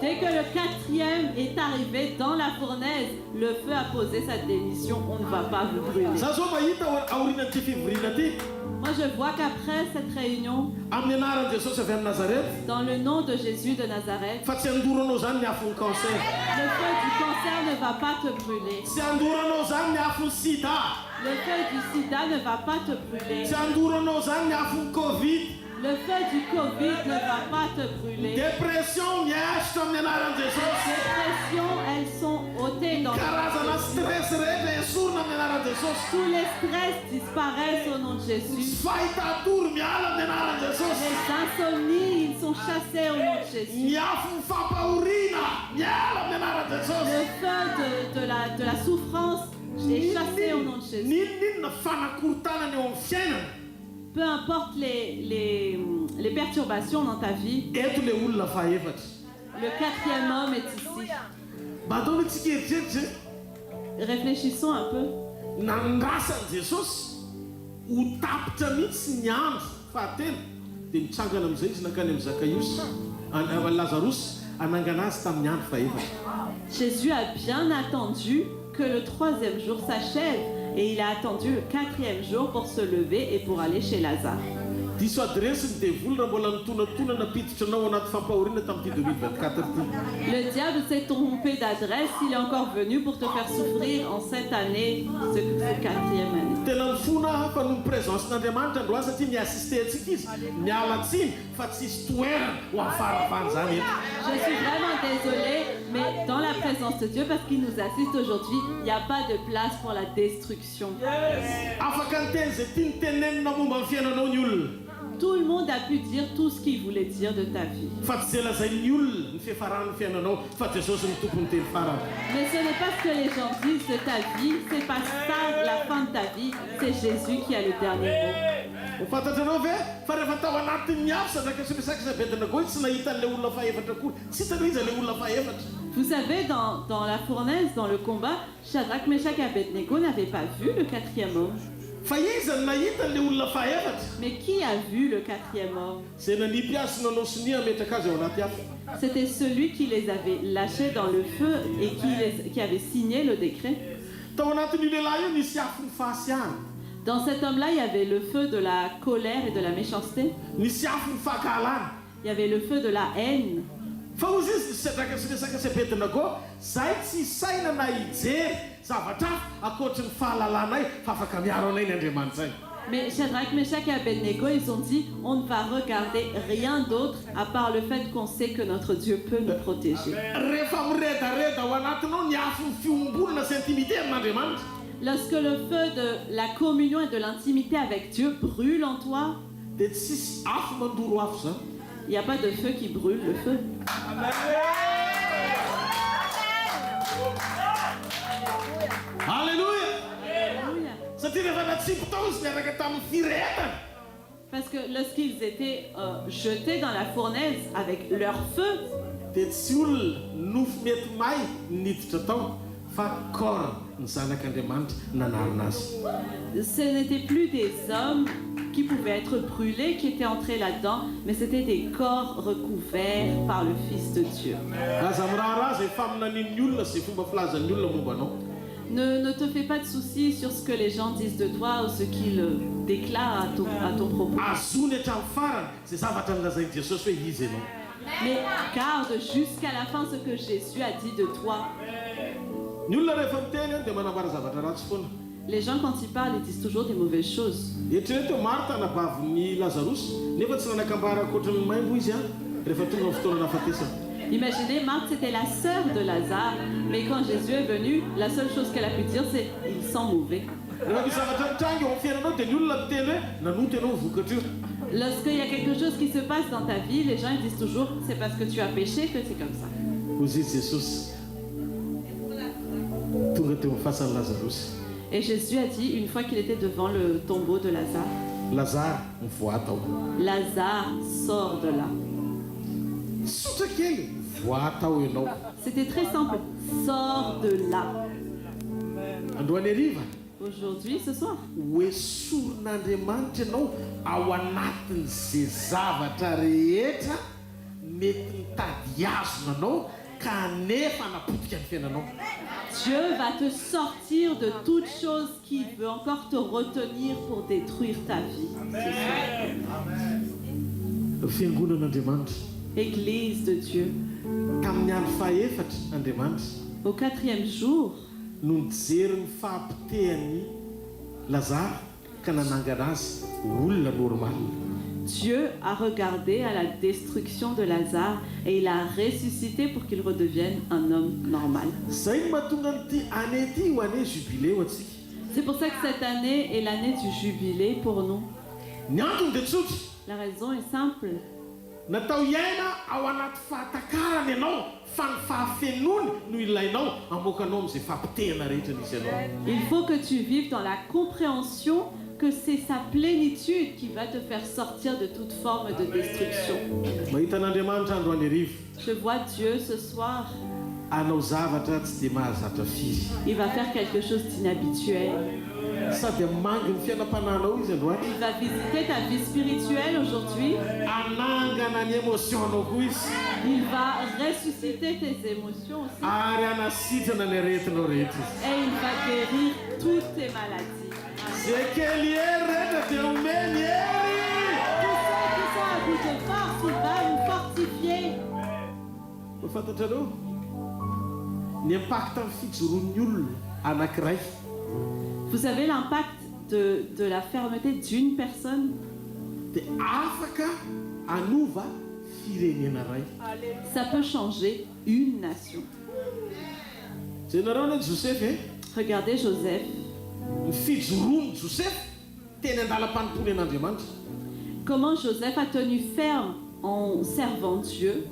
Dès que le 4e est arrivé dans la fournaise, le feu a posé sa démission. On ne va pas vous brûler. Za zao mahita aorian'ity fivoriana ty. Moi, je vois qu'après cette réunion, Amin'ny anaran'i Jesosy avy amin'ny Nazareth, dans le nom de Jésus de Nazareth, fa tsy andoranao zany ny afon'ny cancer. le feu du cancer ne va pas te brûler. Tsy andoranao zany ny afon'ny sida. Le feu du sida ne va pas te brûler. Tsy andoranao zany ny afon'ny Covid. Le feu du Covid ne va pas te brûler. Dépression miasotra amin'ny anaran'i Jesosy. Dépression, elles sont ôtées dans le Karazana stress rehetra esorina amin'ny anaran'i Jesosy. Tous les stress disparaissent au nom de Jésus. Fahitatory miala amin'ny anaran'i Jesosy. Les insomnies, ils sont chassés au nom de Jésus. Ny afon'ny fampahoriana miala amin'ny anaran'i Jesosy. Le feu de la souffrance est chassé au nom de Jésus. Ninona fanakorontanany eo amin'ny fiainana. Peu importe les perturbations dans ta vie, Eto le olona faefatra. le 4e homme est ici. Mba ataony tsika eritreritra Réfléchissons un peu. nandrasan'i Jesosy ho tapitra mihitsy ny andro fahatelo dia mitsangana amin'izay izy nankany amin'ny Zakaios, Lazarus anangana azy tamin'ny andro fahefatra. Jésus a bien attendu que le 3e jour s'achève et il a attendu le 4e jour pour se lever et pour aller chez Lazare. Diso adresiny dia voly raha mbola nitonatona napiditra anao anaty fampahoriana tamin'ity 2024 ity. Le diable s'est trompé d'adresse, il est encore venu pour te faire souffrir en cette année, ce 4e année. Tena mifona fa noho présence-n'Andriamanitra androany satria miassiste antsika izy miala tsiny fa tsisy toerana ho afarafany zany eto. Je suis vraiment désolée, mais dans la présence de Dieu, parce qu'il nous assiste aujourd'hui, il n'y a pas de place pour la destruction. Afaka niteny zay tia nitenenina momba ny fiainanao ny olona. Tout le monde a pu dire tout ce qu'il voulait dire de ta vie. Fa tsy zay lazain'ny olona ny fiafaran'ny fiainanao fa Jesosy ny tompony teny farany. Mais ce n'est pas ce que les gens disent de ta vie, c'est pas ça la fin de ta vie, c'est Jésus qui a le dernier mot. Fantatrareo ve fa rehefa tao anatin'ny afo Sadraka sy Mesaka sy Abednego tsy nahita an'ilay olona faefatra koa, tsy hitany izy ilay olona faefatra. Vous savez, dans la fournaise, dans le combat, Shadrach, Meshach et Abednego n'avaient pas vu le 4e homme. Fa iza no nahita an'ilay olona faefatra. Mais qui a vu le 4e homme? Zay nanimpiasy nanao sonia ametraka azy ao anaty afo. C'était celui qui les avait lâchés dans le feu et qui avait signé le décret. Tao anatin'io lehilahy io nisy afon'ny fahasiahana. Dans cet homme-là, il y avait le feu de la colère et de la méchanceté. Nisy afon'ny fahakalana. Il y avait le feu de la haine. Fa ozy izy Sadraka sy Mesaka sy Abednego zay tsy saina na hijery zavatra akoatry ny fahalalana fa afaka miaro anay ny Andriamanitra zay. Mais Shadrach, Meshach et Abednego, ils ont dit, on ne va regarder rien d'autre à part le fait qu'on sait que notre Dieu peut nous protéger. Rehefa miredareda ao anatinao ny afon'ny fiombolona sy intimité amin'Andriamanitra. Lorsque le feu de la communion et de l'intimité avec Dieu brûle en toi, dia tsisy afo mandoro afo zany. il n'y a pas de feu qui brûle le feu. Alléluia. Satria rehefa natsipy tao izy miaraka tamin'ny firetana. Parce que lorsqu'ils étaient jetés dans la fournaise avec leur feu, dia tsy olona nofo mety may niditra tao fa corps ny zanak'Andriamanitra nanarina azy. Ce n'étaient plus des hommes qui pouvaient être brûlés qui étaient entrés là-dedans, mais c'était des corps recouverts par le Fils de Dieu. Aza miraharaha zay faminanin'ny olona zay fomba filazan'ny olona momba anao. Ne te fais pas de soucis sur ce que les gens disent de toi ou ce qu'ils déclarent à ton propos. Azony hatramin'ny farany zay zavatra nilazain'i Jesosy hoe izy ianao. Mais garde jusqu'à la fin ce que Jésus a dit de toi. Ny olona rehefa miteny dia manambara zavatra ratsy foana. Les gens, quand ils parlent, ils disent toujours des mauvaises choses. Eritrereto Martha nabavin'ny Lazarus nefa tsy nanakambara ankoatran'ny maimbo izy rehefa tonga ny fotoana nahafatesana. Imaginez, Marthe, c'était la sœur de Lazare, mais quand Jésus est venu, la seule chose qu'elle a pu dire, c'est « il sent mauvais ». Lorsqu'il y a quelque chose qui se passe dans ta vie, les gens ils disent toujours « c'est parce que tu as péché que c'est comme ça ». Et Jésus a dit, une fois qu'il était devant le tombeau de Lazare, Lazare, sort de là. C'était très simple. Sors de là. Aujourd'hui, ce soir. Dieu va te sortir de toute chose qui veut encore te retenir pour détruire ta vie. Église de Dieu. Au 4e jour, Dieu a regardé à la destruction de Lazare et il a ressuscité pour qu'il redevienne un homme normal. C'est pour ça que cette année est l'année du jubilé pour nous. La raison est simple. Il faut que tu vives dans la compréhension que c'est sa plénitude qui va te faire sortir de toute forme de destruction. Je vois Dieu ce soir. Il va faire quelque chose d'inhabituel. Il va visiter ta vie spirituelle aujourd'hui. Il va ressusciter tes émotions aussi. Et il va guérir toutes tes maladies. Tous ceux qui sont à bout de force, il va nous fortifier. Vous savez l'impact de la fermeté d'une personne? Ça peut changer une nation. Regardez Joseph. Comment Joseph a tenu ferme en servant Dieu.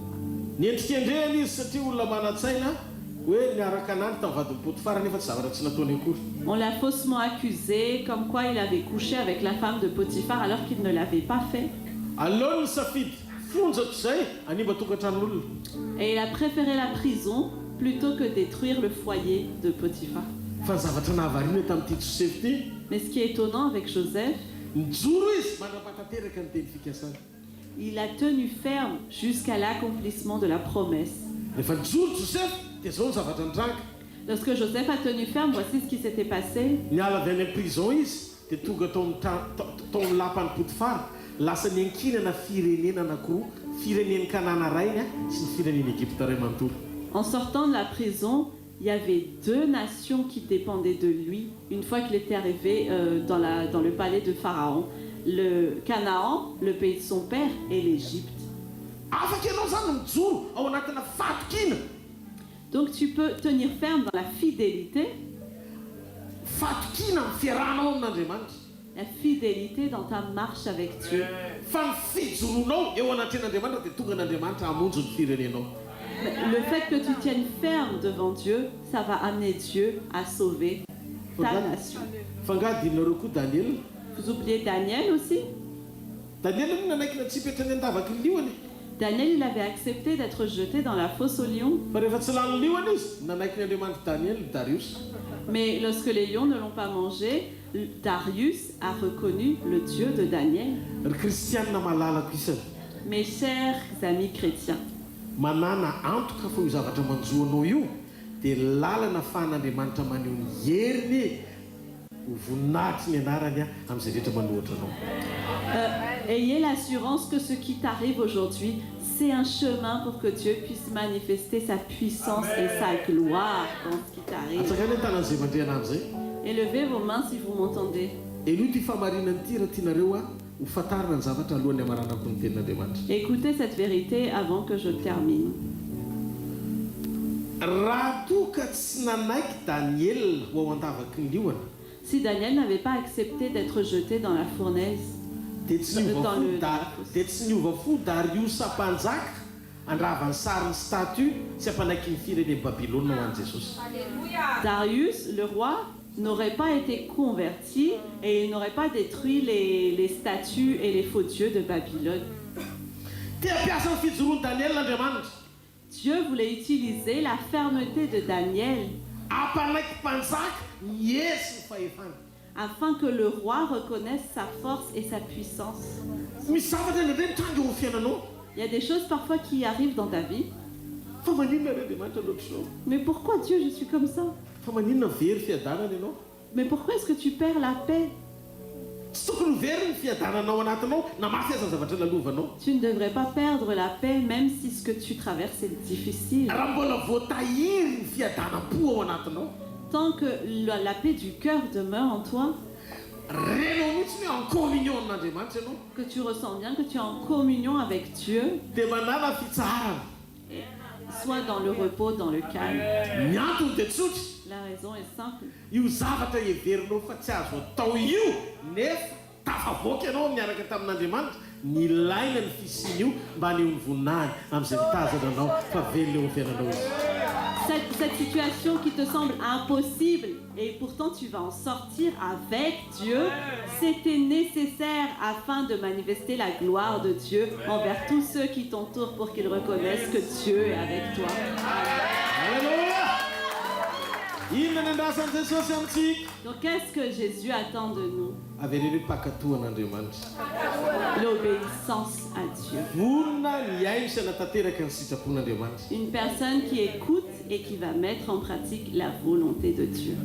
On l'a faussement accusé comme quoi il avait couché avec la femme de Potiphar alors qu'il ne l'avait pas fait. Et il a préféré la prison plutôt que détruire le foyer de Potiphar. Mais ce qui est étonnant avec Joseph, il a tenu ferme jusqu'à l'accomplissement de la promesse. Lorsque Joseph a tenu ferme, voici ce qui s'était passé. En sortant de la prison, il y avait deux nations qui dépendaient de lui une fois qu'il était arrivé dans le palais de Pharaon. Le Canaan, le pays de son père, et l'Égypte. Donc tu peux tenir ferme dans la fidélité. La fidélité dans ta marche avec Dieu. Le fait que tu tiennes ferme devant Dieu, ça va amener Dieu à sauver ta nation. Vous oubliez Daniel aussi? Daniel, il avait accepté d'être jeté dans la fosse aux lions. Mais lorsque les lions ne l'ont pas mangé, Darius a reconnu le Dieu de Daniel. Mes chers amis chrétiens, ayez l'assurance que ce qui t'arrive aujourd'hui, c'est un chemin pour que Dieu puisse manifester sa puissance et sa gloire dans ce qui t'arrive. Élevez vos mains si vous m'entendez. Écoutez cette vérité avant que je termine. Si Daniel n'avait pas accepté d'être jeté dans la fournaise, Darius, le roi, n'aurait pas été converti et il n'aurait pas détruit les statues et les faux dieux de Babylone. Dieu voulait utiliser la fermeté de Daniel afin que le roi reconnaisse sa force et sa puissance. Il y a des choses parfois qui arrivent dans ta vie. Mais pourquoi Dieu, je suis comme ça? Mais pourquoi est-ce que tu perds la paix? Tu ne devrais pas perdre la paix même si ce que tu traverses est difficile. Tant que la paix du cœur demeure en toi, que tu ressens bien que tu es en communion avec Dieu, sois dans le repos, dans le calme. La raison est simple. Cette situation qui te semble impossible et pourtant tu vas en sortir avec Dieu, c'était nécessaire afin de manifester la gloire de Dieu envers tous ceux qui t'entourent pour qu'ils reconnaissent que Dieu est avec toi. Alléluia. Donc qu'est-ce que Jésus attend de nous? L'obéissance à Dieu. Une personne qui écoute et qui va mettre en pratique la volonté de Dieu.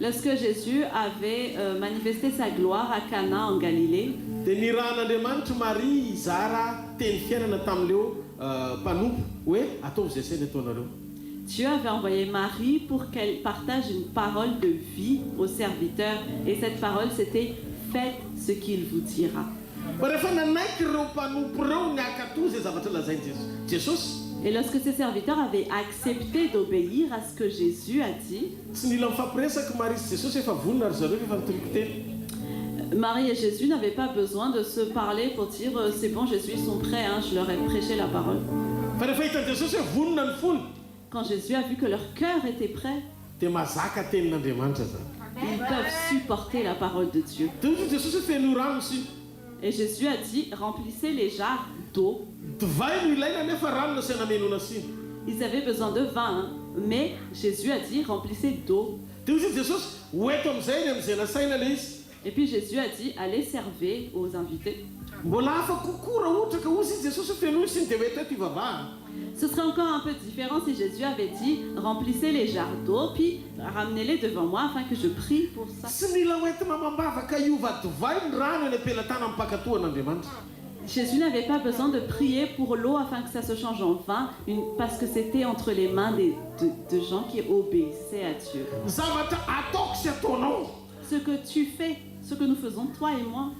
Lorsque Jésus avait manifesté sa gloire à Cana en Galilée, Dieu avait envoyé Marie pour qu'elle partage une parole de vie aux serviteurs. Et cette parole, c'était « Faites ce qu'il vous dira ». Et lorsque ces serviteurs avaient accepté d'obéir à ce que Jésus a dit, Marie et Jésus n'avaient pas besoin de se parler pour dire « C'est bon, Jésus, ils sont prêts, hein, je leur ai prêché la parole ». Quand Jésus a vu que leur cœur était prêt, ils peuvent supporter la parole de Dieu. Et Jésus a dit, remplissez les jarres d'eau. Ils avaient besoin de vin, hein, mais Jésus a dit, remplissez d'eau. Et puis Jésus a dit, allez servir aux invités. Ce serait encore un peu différent si Jésus avait dit remplissez les jarres d'eau puis ramenez-les devant moi afin que je prie pour ça. Jésus n'avait pas besoin de prier pour l'eau afin que ça se change en vin parce que c'était entre les mains de gens qui obéissaient à Dieu. Ce que tu fais, ce que nous faisons, toi et moi,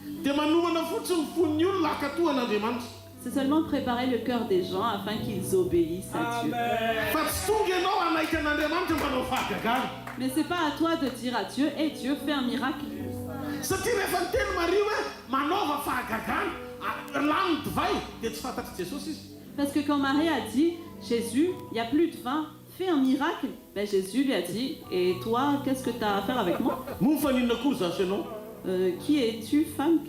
c'est seulement préparer le cœur des gens afin qu'ils obéissent à Dieu. Mais c'est pas à toi de dire à Dieu, hey, Dieu, fais un miracle. Parce que quand Marie a dit, Jésus, il n'y a plus de vin, fais un miracle, ben Jésus lui a dit, et toi, qu'est-ce que tu as à faire avec moi? Qui es-tu, femme?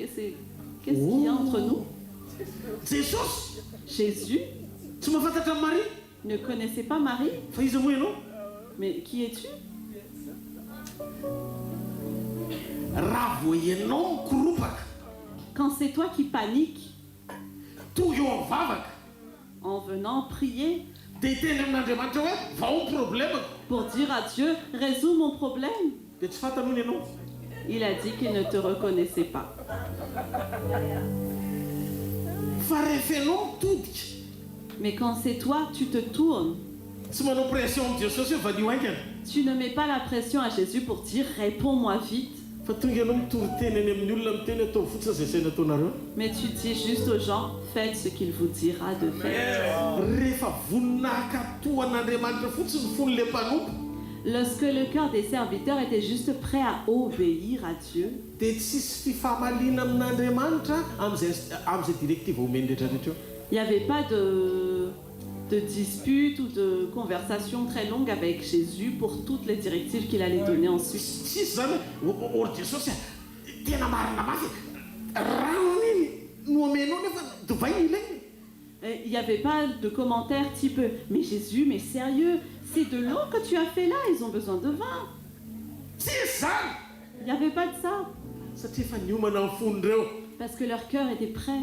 Qu'est-ce qu'il y a entre nous? Jesus, Jésus tsy mahafantatra Marie. ne connaissait pas Marie. Fa izy moa ianao? Mais qui es-tu? Raha vao ianao mikoropaka, Quand c'est toi qui paniques tonga eo mivavaka, en venant prier dia hiteny amin'Andriamanitra hoe vao problemako. pour dire à Dieu, résous mon problème. Dia tsy fantanao ny ianao. Il a dit qu'il ne te reconnaissait pas. Fa rehefa ianao mitodika, Mais quand c'est toi, tu te tournes. tsy manao pression amin'ny Jesosy hoe vanio haingana. Tu ne mets pas la pression à Jésus pour dire, réponds-moi vite. Fa tonga ianao mitory teny any amin'ny olona miteny atao fotsiny izay saina ataonareo. Mais tu dis juste aux gens, faites ce qu'il vous dira de faire. Rehefa voninahitra tohan'Andriamanitra fotsiny fon'le mpanompo, Lorsque le cœur des serviteurs était juste prêt à obéir à Dieu, dia tsisy fifamalina amin'Andriamanitra amin'izay directive omeny rehetrarehetra eo. il n'y avait pas de dispute ou de conversation très longue avec Jésus pour toutes les directives qu'il allait donner ensuite. Tsisy zany hoe ory Jesosy tena marina mafy rano iny no omenao nefa divay ilainy. Et il n'y avait pas de commentaires type « Mais Jésus, mais sérieux, c'est de l'eau que tu as fait là, ils ont besoin de vin. » Tsisy zany Il n'y avait pas de ça, satria efa niomana amin'ny fonindreo parce que leur cœur était prêt.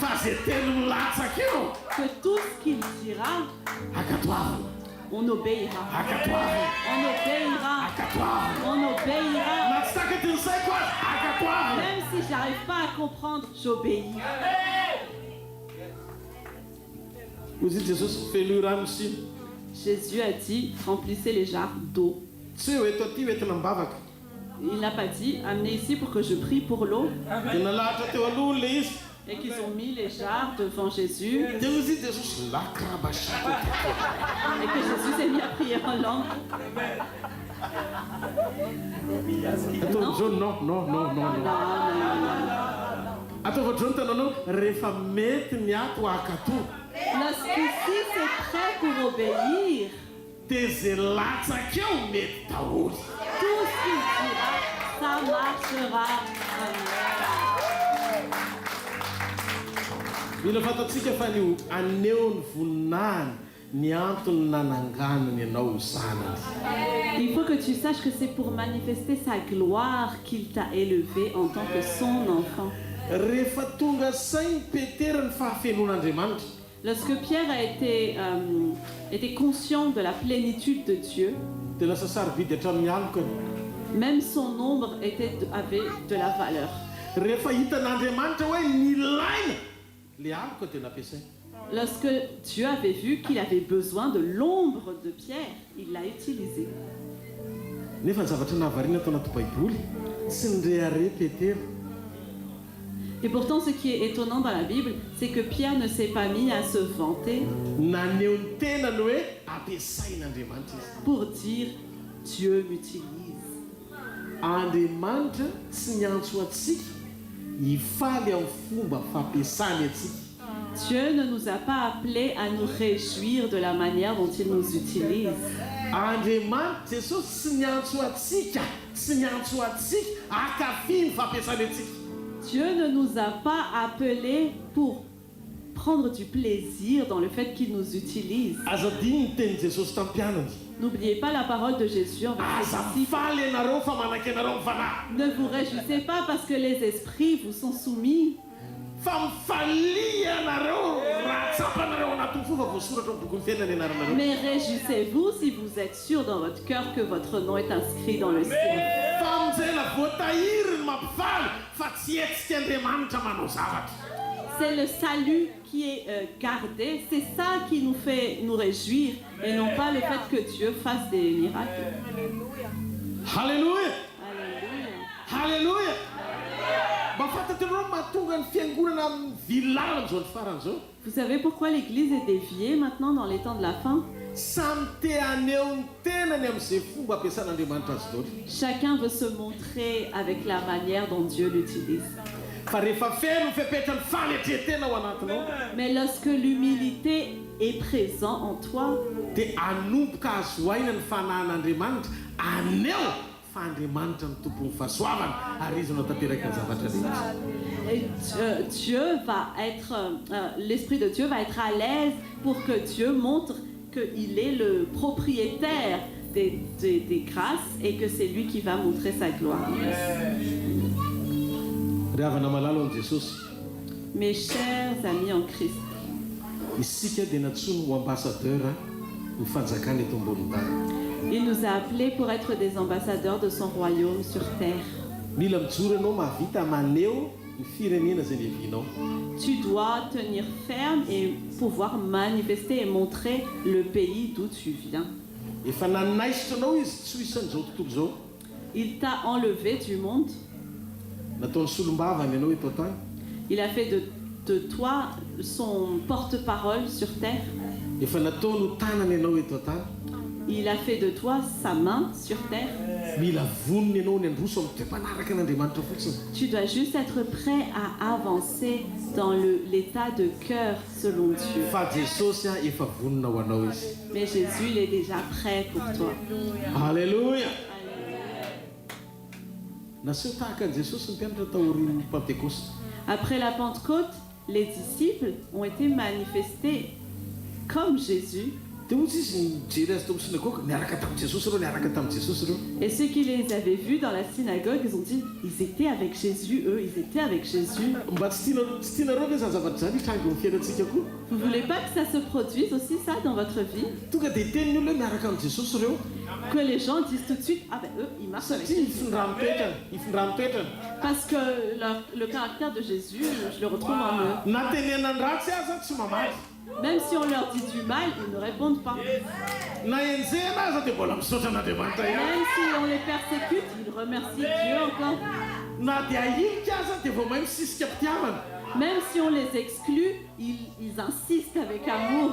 fa zay teny milatsaka eo Que tout ce qu'il dira, akatoavina on obéira. akatoavina On obéira. akatoavina On obéira. na tsy sakety ny saiko azy akatoavina. Même si j'arrive pas à comprendre, j'obéis. Ozy Jesosy feno rano siny Jésus a dit, remplissez les jarres d'eau. tsy hoe eto aty hoentina mibavaka. Il n'a pas dit, amenez ici pour que je prie pour l'eau. Dia nalahatra teo alohany le izy. Et qu'ils ont mis les jarres devant Jésus. Dia ozy Jesosy lakrabasako. Et que Jésus s'est mis à prier en langue. Atao jaune non non non non non. Ataova jaune tananao rehefa mety ny ato akato. Lorsqu'ici c'est prêt pour obéir, Dia zay latsaka eo mety daholo. tout ce qu'il dira, ça marchera. Amen. Mila fantatsika fa ny aneo ny voninahiny ny antony nananganany ianao ho sanany. Il faut que tu saches que c'est pour manifester sa gloire qu'il t'a élevé en tant que son enfant. Rehefa tonga sainy Petera ny fahafenon'Andriamanitra, Lorsque Pierre a été conscient de la plénitude de Dieu, dia lasa sarobidy hatramin'ny alokany. même son ombre avait de la valeur. Rehefa hitan'Andriamanitra hoe nilaina le aloka dia nampiasaina. Lorsque Dieu avait vu qu'il avait besoin de l'ombre de Pierre, il l'a utilisé. Nefa ny zavatra nahavariana tao anaty Baiboly tsy nirehare Petera. Et pourtant, ce qui est étonnant dans la Bible, c'est que Pierre ne s'est pas mis à se vanter Naneo ny tenany hoe ampiasain'Andriamanitra izy. pour dire Dieu m'utilise. Andriamanitra tsy niantso atsika hifaly amin'ny fomba fampiasany atsika. Dieu ne nous a pas appelés à nous réjouir de la manière dont il nous utilise. Andriamanitra Jesosy tsy niantso atsika akafy ny fampiasany atsika. Dieu ne nous a pas appelés pour prendre du plaisir dans le fait qu'il nous utilise. Azadiny ny teny Jesosy tamin'ny mpianany. N'oubliez pas la parole de Jésus envers ses Aza disciples. mifaly ianareo fa manaky ianareo mifanahy. Ne vous réjouissez pas parce que les esprits vous sont soumis, Fa mifalia ianareo raha tsapanareo anaty fo fa voasoratra amin'ny bokin'ny fiainana ianaranareo. mais réjouissez-vous si vous êtes sûr dans votre cœur que votre nom est inscrit dans le ciel. Fa amin'izay la voatahiry ny mampifaly fa tsy hetsika Andriamanitra manao zavatra. C'est le salut qui est gardé, c'est ça qui nous fait nous réjouir et non pas le fait que Dieu fasse des miracles. Halleluja! Alléluia. Halleluja! Mba fantatrareo mahatonga ny fiangonana amin'ny vilala amin'izao ny faran'izao. Vous savez pourquoi l'Église est déviée maintenant dans les temps de la fin? Samy te aneo ny tenany amin'izay fomba ampiasan'Andriamanitra azy daholo. Chacun veut se montrer avec la manière dont Dieu l'utilise. Fa rehefa feno ny fepetra ny fanetretena ao anatinao Mais lorsque l'humilité est présente en toi, dia anomboka azo aina ny fanahin'Andriamanitra aneo fa Andriamanitra ny tompony fahasoavana ary izy no tanteraka ny zavatra rehetra. Et Dieu va être, l'Esprit de Dieu va être à l'aise pour que Dieu montre qu'il est le propriétaire des grâces et que c'est lui qui va montrer sa gloire. Ry havana malalo an Jesosy, Mes chers amis en Christ, isika dia natsoiny ho ambassadeur ny fanjakana eto ambony tany. il nous a appelés pour être des ambassadeurs de son royaume sur terre. Mila mijoro ianao mahavita maneho ny firenena izay levinao. Tu dois tenir ferme et pouvoir manifester et montrer le pays d'où tu viens. Efa nanaisitra anao izy tsy ho isan'izao tontolo izao. Il t'a enlevé du monde. Nataony solombavany ianao eto an-tany. Il a fait de toi son porte-parole sur terre. Efa nataony ho tanany ianao eto an-tany. Il a fait de toi sa main sur terre. Mila vonony ianao ny androso amin'ny toe-mpanaraka an'Andriamanitra fotsiny. Tu dois juste être prêt à avancer dans l'état de cœur selon Dieu. Fa Jesosy efa vonona ho anao izy. Mais Jésus, il est déjà prêt pour toi. Alléluia. Naseho tahaka an'i Jesosy ny mpianatra taorian'ny Pentecôste. Après la Pentecôte, les disciples ont été manifestés comme Jésus. Dia ohatsy izy nijery azy tao amin'ny synagogue, niaraka tamin'i Jesosy ireo, niaraka tamin'i Jesosy ireo. Et ceux qui les avaient vus dans la synagogue, ils ont dit, ils étaient avec Jésus, eux, ils étaient avec Jésus. Mba tsy tianareo ve izany zavatra izany hitrango ny fiainantsika koa? Vous voulez pas que ça se produise aussi, ça, dans votre vie? Tonga dia teniny olona hoe miaraka amin'ny Jesosy ireo. Que les gens disent tout de suite, ah ben eux, ils marchent avec Satria Jésus. ifindra mipetrana. Parce que le caractère de Jésus, je le retrouve en eux. Na tenenany ratsy aza tsy mamaly. Même si on leur dit du mal, ils ne répondent pas. Na enjehana aza dia mbola misaotra an'Andriamanitra ihany. Même si on les persécute, ils remercient Dieu encore. Na dia ahilika aza dia vao mahay misisika mpitiavana. Même si on les exclut, ils insistent avec amour.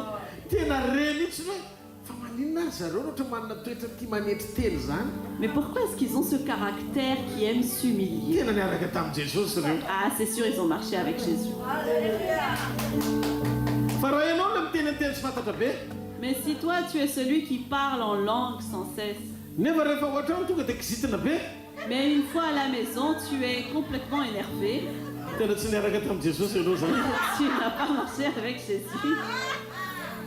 Tena re mihitsy hoe fa maninona azy zareo ohatra manana toetra tia manetry telo zany. Mais pourquoi est-ce qu'ils ont ce caractère qui aime s'humilier? Tena niaraka tamin'i Jesosy ireo. Ah, c'est sûr, ils ont marché avec Jésus. Fa raha ianao ilay miteniteny tsy fantatra be. Mais si toi, tu es celui qui parle en langue sans cesse, Nefa rehefa ohatrany tonga dia kizitina be. mais une fois à la maison, tu es complètement énervé, Tena tsy niaraka tamin'i Jesosy ianao zany. tu n'as pas marché avec Jésus.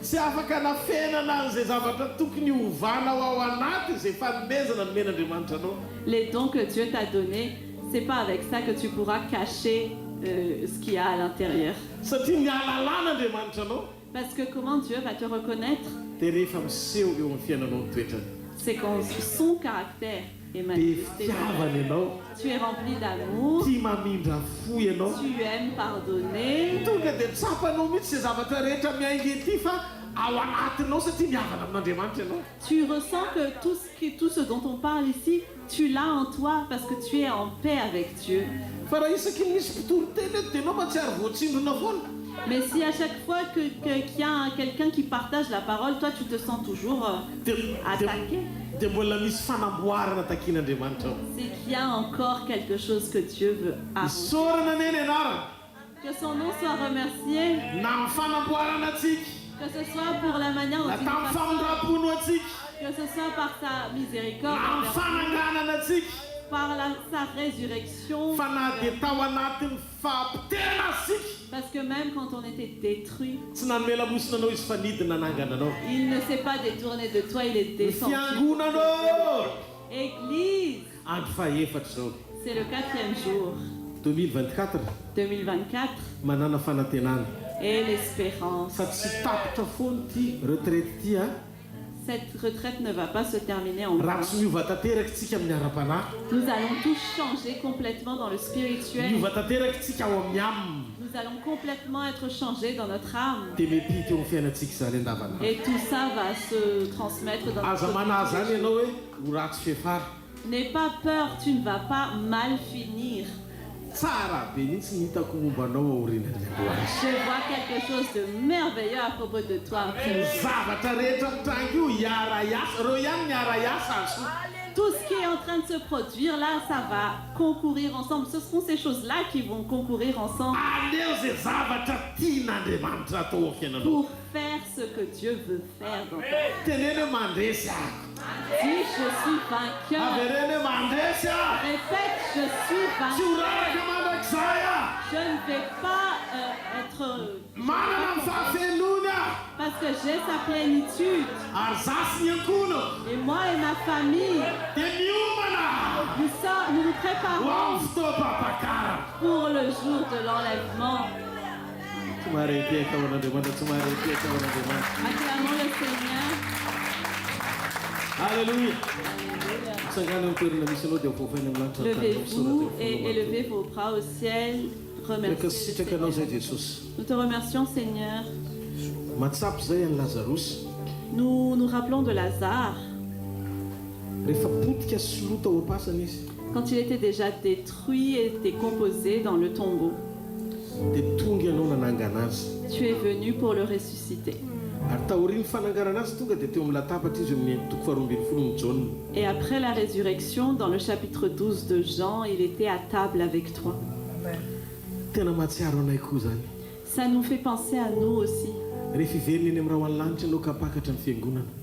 Tsy afaka nafenana an'izay zavatra tokony hovana ao anaty izay fanomezana nomen'Andriamanitra anao. Les dons que Dieu t'a donnés, c'est pas avec ça que tu pourras cacher ce qu'il y a à l'intérieur. Satria nialalàn'Andriamanitra anao. Parce que comment Dieu va te reconnaître? Dia rehefa miseho eo amin'ny fiainanao ny toetrany. C'est quand son caractère est Be manifesté. fitiavana ianao. Tu es rempli d'amour, Tia mamindra fo ianao. tu aimes pardonner. Tonga dia tsapanao mihitsy izay zavatra rehetra miainga ety fa ao anatinao satria miavana amin'Andriamanitra ianao. Tu ressens que tout ce dont on parle ici, tu l'as en toi parce que tu es en paix avec Dieu. Fa raha isaky ny misy mpitoroteny eto dia ianao matsiary voatsindrona foana. Mais si à chaque fois qu'il y a quelqu'un qui partage la parole, toi tu te sens toujours attaqué, dia mbola misy fanamboarana takian'Andriamanitra ao. c'est qu'il y a encore quelque chose que Dieu veut arranger. Isaorana neny anarana Que son nom soit remercié, na amin'ny fanamboarana atsika, que ce soit pour la manière dont na il nous tamin'ny parle, famondrapono atsika, que ce soit par sa miséricorde, na amin'ny fananganana atsika, par sa résurrection, fa na dia tao anatin'ny fahampitena asika. parce que même quand on était détruit, Tsy nanome lamosina anao izy fa nidina nangana anao. il ne s'est pas détourné de toi, il est Ny descendu. fiangonanao Église, andro fahaefatra zao c'est le 4e jour, 2024 2024, manana fanantenana et l'espérance. fa tsy tapitra foana ty retraite ty a. Cette retraite ne va pas se terminer en vain. Raha tsy miova tanteraka tsika amin'ny ara-panahy, Nous allons tous changer complètement dans le spirituel. miova tanteraka tsika ao amin'ny aminy, Nous allons complètement être changés dans notre âme. dia mety hita eo amin'ny fiainantsika zany andavanandro. Et tout ça va se transmettre dans Aza notre manahy zany vie. ianao hoe ho ratsy fefara. N'aie pas peur, tu ne vas pas mal finir. Tsara be mihitsy ny hitako mombanao aorianan'ny Androany. Je vois quelque chose de merveilleux à propos de toi. Ny zavatra rehetra mitrango io hiara-iasa, reo ihany miara-iasa azo. tout ce qui est en train de se produire là, ça va concourir ensemble. Ce seront ces choses-là qui vont concourir ensemble pour faire ce que Dieu veut faire dans ta vie. Dis, je suis vainqueur. Répète, je suis vainqueur. Je ne vais pas être... parce que j'ai sa plénitude. Et moi et ma famille, nous nous préparons pour le jour de l'enlèvement. Acclamons le Seigneur. Alléluia. Levez-vous et élevez vos bras au ciel. Remerciez le Seigneur. Nous te remercions, Seigneur. Nous nous rappelons de Lazare. Quand il était déjà détruit et décomposé dans le tombeau, tu es venu pour le ressusciter. Et après la résurrection, dans le chapitre 12 de Jean, il était à table avec toi. Ça nous fait penser à nous aussi.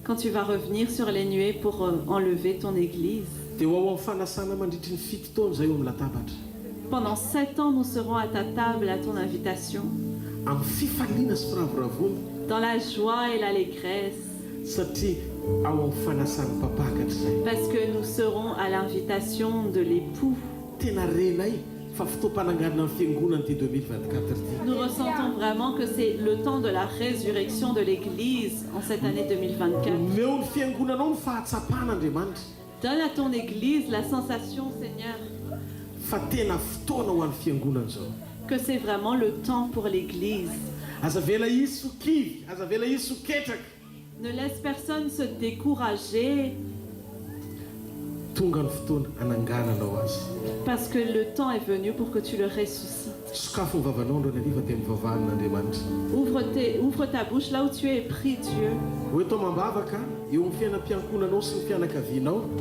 Quand tu vas revenir sur les nuées pour enlever ton église, pendant 7 ans, nous serons à ta table à ton invitation, dans la joie et l'allégresse, parce que nous serons à l'invitation de l'époux. Nous ressentons vraiment que c'est le temps de la résurrection de l'Église en cette année 2024. Donne à ton Église la sensation, Seigneur, que c'est vraiment le temps pour l'Église. Ne laisse personne se décourager, parce que le temps est venu pour que tu le ressuscites. Ouvre ta bouche là où tu es et prie Dieu.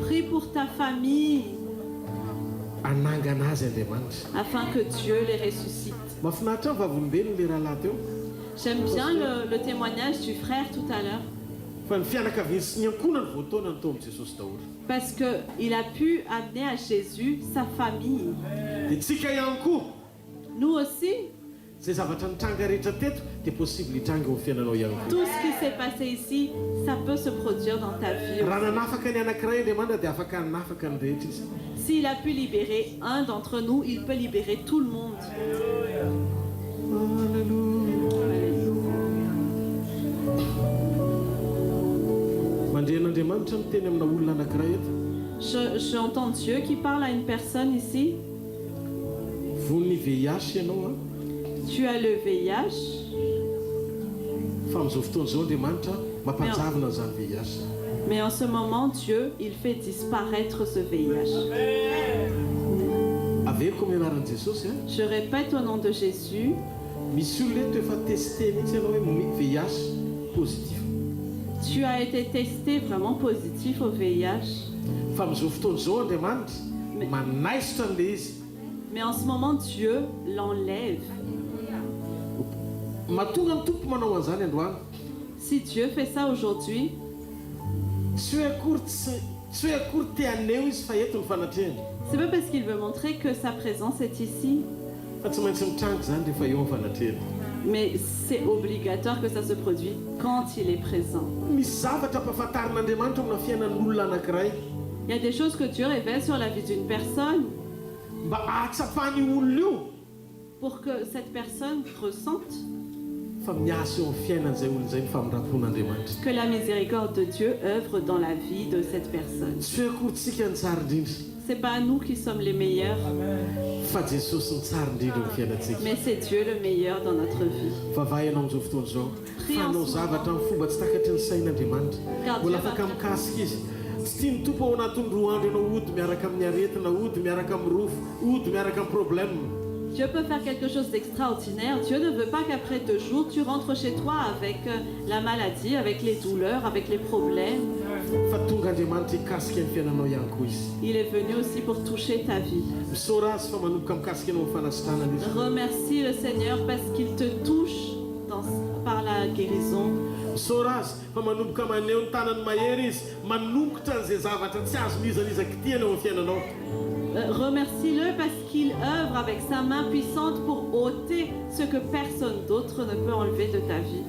Prie pour ta famille, afin que Dieu les ressuscite. J'aime bien le témoignage du frère tout à l'heure, parce qu'il a pu amener à Jésus sa famille. Nous aussi, tout ce qui s'est passé ici, ça peut se produire dans ta vie aussi. S'il a pu libérer un d'entre nous, il peut libérer tout le monde. J'entends Dieu qui parle à une personne ici. Tu as le VIH. Mais en ce moment, Dieu, il fait disparaître ce VIH. Je répète au nom de Jésus. Tu as été testé vraiment positif au VIH. Mais en ce moment, Dieu l'enlève. Si Dieu fait ça aujourd'hui, c'est pas parce qu'il veut montrer que sa présence est ici. Mais c'est obligatoire que ça se produise quand il est présent. Il y a des choses que Dieu révèle sur la vie d'une personne pour que cette personne ressente que la miséricorde de Dieu œuvre dans la vie de cette personne. C'est pas nous qui sommes les meilleurs, mais c'est Dieu le meilleur dans notre vie. Prie ensemble. Car Dieu va Dieu peut faire quelque chose d'extraordinaire. Dieu ne veut pas qu'après 2 jours, tu rentres chez toi avec la maladie, avec les douleurs, avec les problèmes. Il est venu aussi pour toucher ta vie. Remercie le Seigneur parce qu'il te touche par la guérison. Remercie-le parce qu'il œuvre avec sa main puissante pour ôter ce que personne d'autre ne peut enlever de ta vie.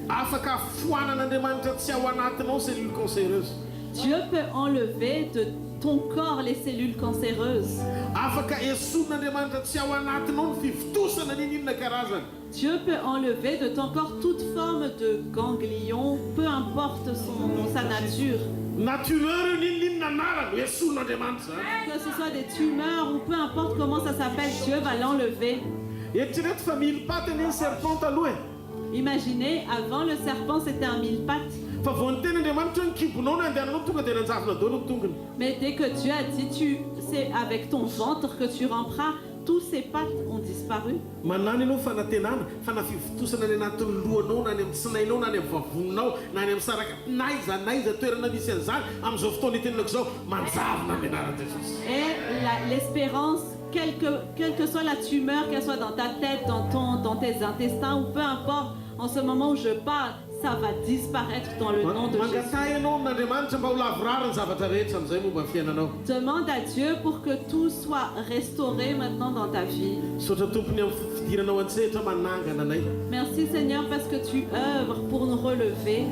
Dieu peut enlever de ton corps les cellules cancéreuses. Dieu peut enlever de ton corps toute forme de ganglion, peu importe sa nature. Que ce soit des tumeurs ou peu importe comment ça s'appelle, Dieu va l'enlever. Imaginez, avant le serpent c'était un 1000 pattes. Mais dès que Dieu a dit, c'est avec ton ventre que tu ramperas, tous ces pattes ont disparu. Et l'espérance, quelle que soit la tumeur, qu'elle soit dans ta tête, dans tes intestins, ou peu importe, en ce moment où je parle, ça va disparaître dans le nom de Jésus. Demande à Dieu pour que tout soit restauré maintenant dans ta vie. Merci Seigneur parce que tu œuvres pour nous relever.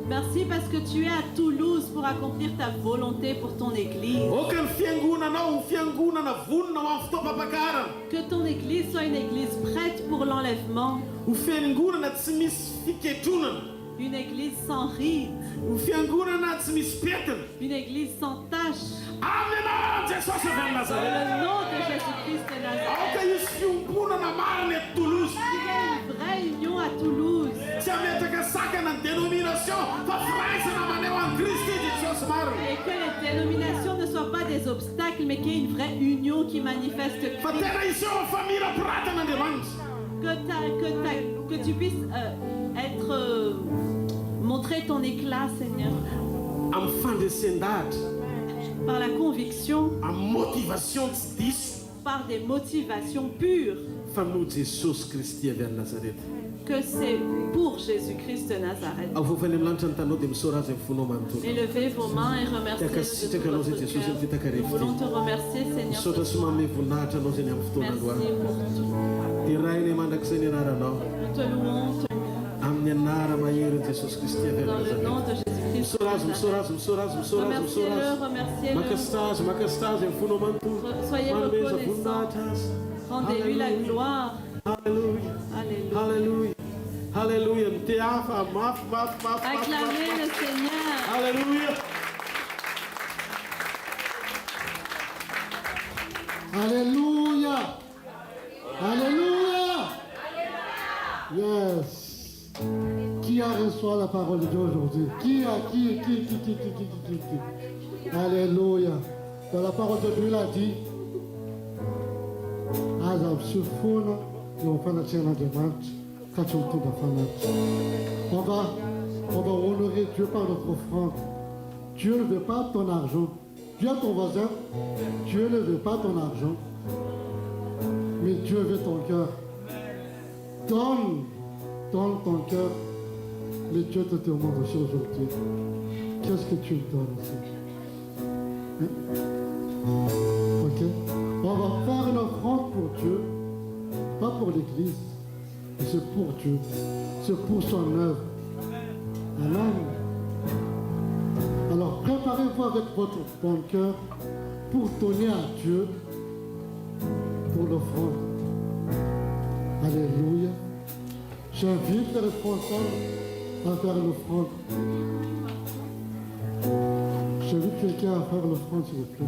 Merci parce que tu es à Toulouse pour accomplir ta volonté pour ton église. Que ton église soit une église prête pour l'enlèvement. Une église sans rides. Une église sans tache. Dans le nom de Jésus-Christ de Nazareth. Il y a une vraie union à Toulouse. Et que les dénominations ne soient pas des obstacles, mais qu'il y ait une vraie union qui manifeste Christ. Que tu puisses montrer ton éclat, Seigneur. Par la conviction, par des motivations pures, que c'est pour Jésus-Christ de Nazareth. Élevez vos mains et remerciez de tout votre cœur. Nous voulons te remercier, Seigneur. Merci pour tout. Nous te louons. Dans le nom de Jésus-Christ. Remerciez-le. Soyez reconnaissants. Rendez-lui la gloire. Alléluia. Alléluia. Alléluia. Acclamez le Seigneur. Alléluia. Alléluia. Alléluia. Yes. Qui a reçu la parole de Dieu aujourd'hui? Qui? Alléluia. Dans la parole de Dieu, il a dit, on va honorer Dieu par notre offrande. Dieu ne veut pas ton argent. Dis à ton voisin, Dieu ne veut pas ton argent, mais Dieu veut ton cœur. Donne ton cœur, mais Dieu te demande aussi aujourd'hui, qu'est-ce que tu me donnes aussi? Ok? On va faire une offrande pour Dieu, pas pour l'Église, mais c'est pour Dieu, c'est pour son œuvre. Amen. Alors préparez-vous avec votre bon cœur pour donner à Dieu pour l'offrande. Alléluia. J'invite les responsables à faire l'offrande. J'invite quelqu'un à faire l'offrande, s'il vous plaît.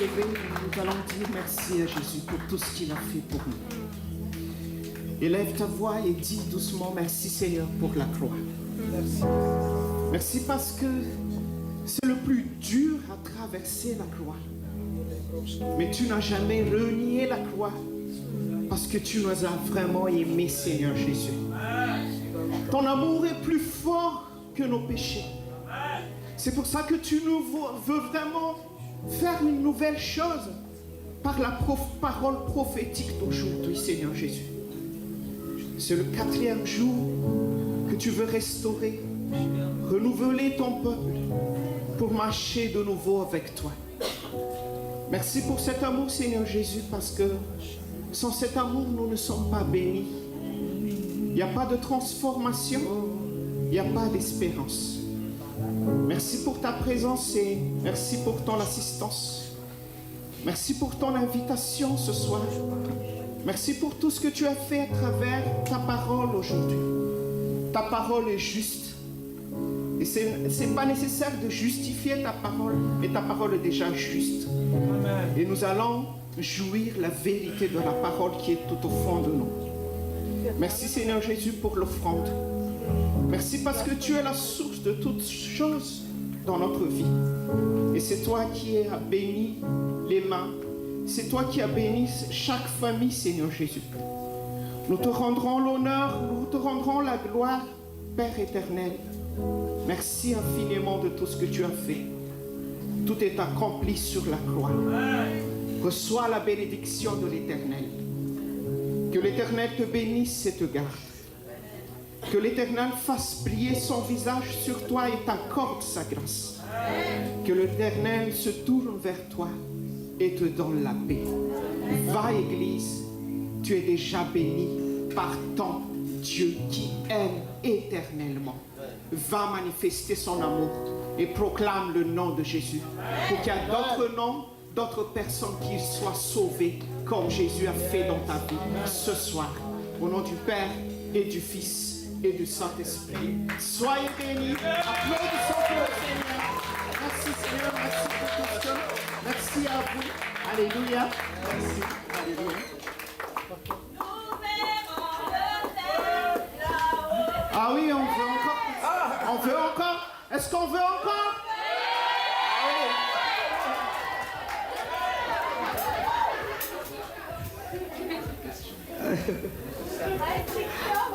lever, nous allons dire merci à Jésus pour tout ce qu'il a fait pour nous. Élève ta voix et dis doucement merci Seigneur pour la croix. Merci. Merci parce que c'est le plus dur à traverser la croix. Mais tu n'as jamais renié la croix parce que tu nous as vraiment aimés, Seigneur Jésus. Ton amour est plus fort que nos péchés. C'est pour ça que tu nous veux vraiment faire une nouvelle chose par la parole prophétique d'aujourd'hui, Seigneur Jésus. C'est le 4e jour que tu veux restaurer, renouveler ton peuple pour marcher de nouveau avec toi. Merci pour cet amour, Seigneur Jésus, parce que sans cet amour, nous ne sommes pas bénis. Il n'y a pas de transformation, il n'y a pas d'espérance. Merci pour ta présence et merci pour ton assistance. Merci pour ton invitation ce soir. Merci pour tout ce que tu as fait à travers ta parole aujourd'hui. Ta parole est juste. Et ce n'est pas nécessaire de justifier ta parole, mais ta parole est déjà juste. Amen. Et nous allons jouir la vérité de la parole qui est tout au fond de nous. Merci Seigneur Jésus pour l'offrande. Merci parce que tu es la source de toutes choses dans notre vie. Et c'est toi qui as béni les mains. C'est toi qui as béni chaque famille, Seigneur Jésus. Nous te rendrons l'honneur, nous te rendrons la gloire, Père éternel. Merci infiniment de tout ce que tu as fait. Tout est accompli sur la croix. Reçois la bénédiction de l'Éternel. Que l'Éternel te bénisse et te garde. Que l'Éternel fasse briller son visage sur toi et t'accorde sa grâce. Que l'Éternel se tourne vers toi et te donne la paix. Va, Église, tu es déjà béni par ton Dieu qui aime éternellement. Va manifester son amour et proclame le nom de Jésus. Pour qu'il y ait d'autres noms, d'autres personnes qui soient sauvées comme Jésus a fait dans ta vie ce soir. Au nom du Père et du Fils et du Saint-Esprit. Soyez bénis. Applaudissons pour le Seigneur. Merci Seigneur, merci pour tout ça. Merci à vous. Alléluia. Merci. Alléluia. Ah oui, on veut encore. On veut encore. Est-ce qu'on veut encore?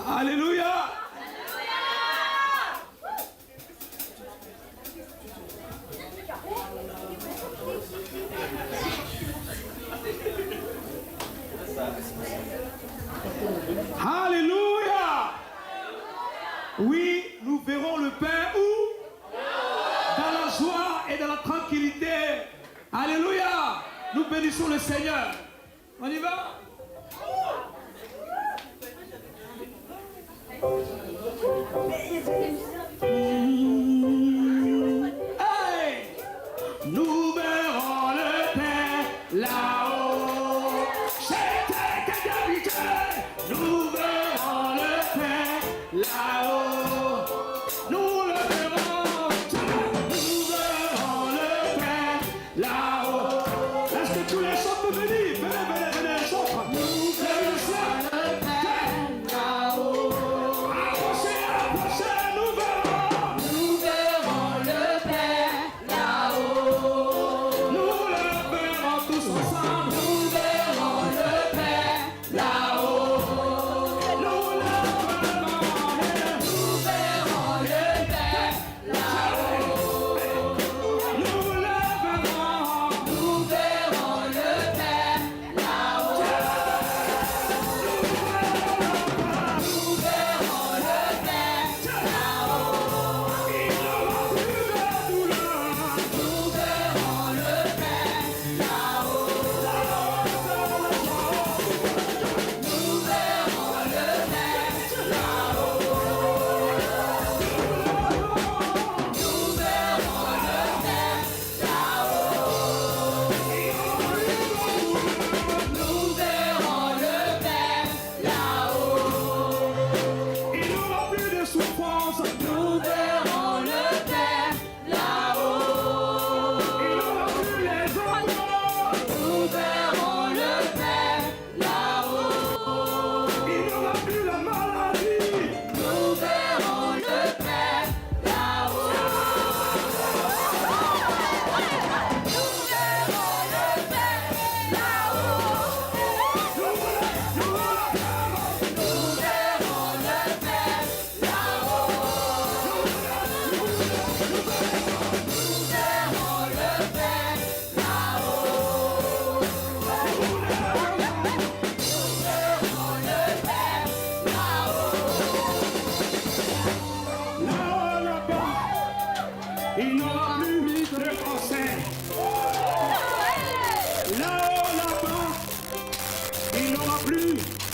Alléluia. Alléluia. Oui, nous verrons le Père où? Dans la joie et dans la tranquillité. Alléluia. Nous bénissons le Seigneur. On y va? Hey! Nous verrons le Père là-haut. Nous verrons le Père là-haut. Nous le verrons. Nous verrons le Père là-haut. Est-ce que tous les chants peuvent venir?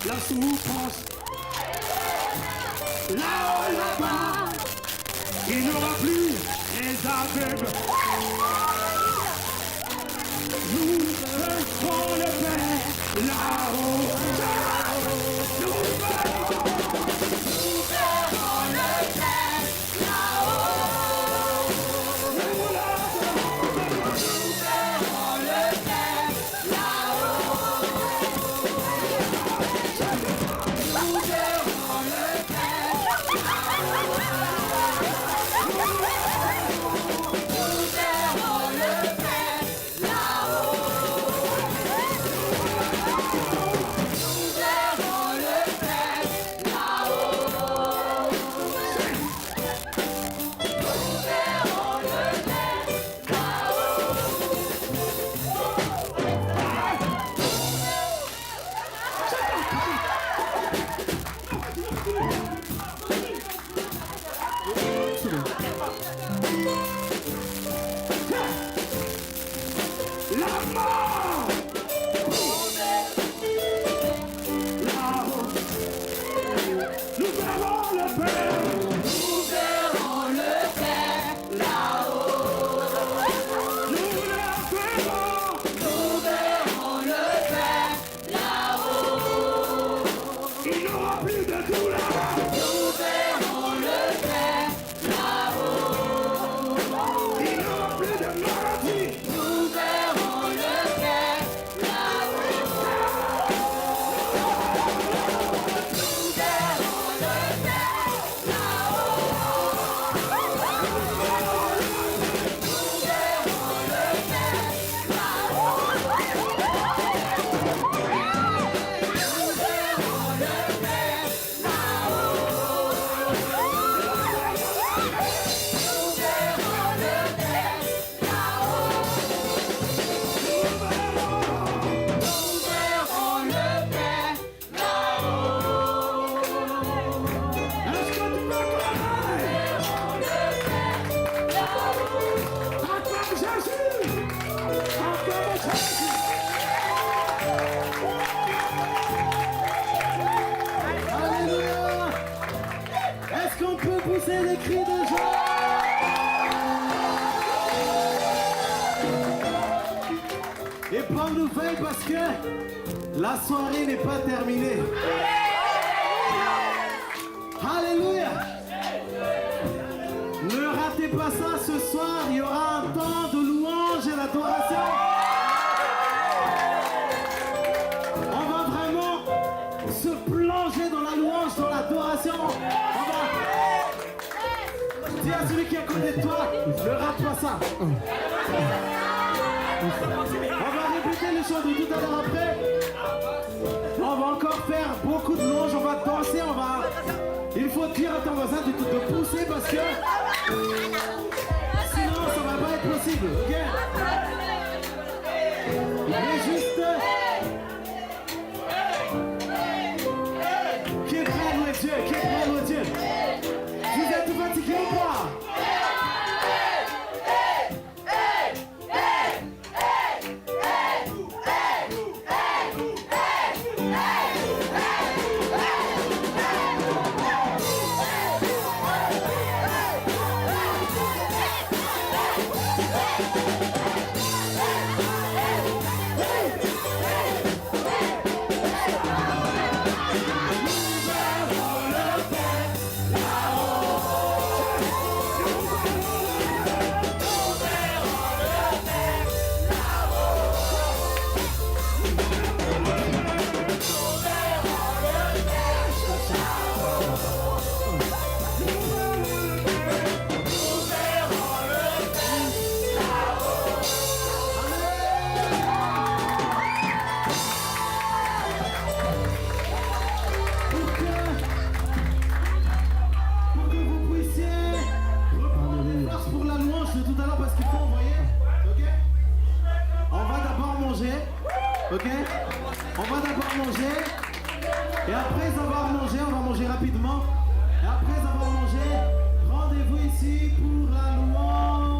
la souffrance. Là-haut, là-bas, il n'y aura plus les aveugles. Nous ferons le Père là-haut. Nous ferons le Père là-haut. Nous ferons le Père là-haut. Nous verrons le Père pousser des cris de joie. Et bonne nouvelle parce que la soirée n'est pas terminée. Alléluia. Ne ratez pas ça, ce soir il y aura un temps de louange et d'adoration. On va vraiment se plonger dans la louange, dans l'adoration. Dis à celui qui est à côté de toi, ne rate pas ça. On va répéter les choses de tout à l'heure après. On va encore faire beaucoup de louanges, on va danser, on va... Il faut dire à ton voisin de pousser parce que sinon ça va pas être possible, ok? Mais juste... Qui est prêt à louer Dieu? Qui est prêt à louer Dieu? Vous êtes fatigués ou pas? Ok? On va d'abord manger. Et après avoir mangé, on va manger rapidement. Et après avoir mangé, rendez-vous ici pour la louange.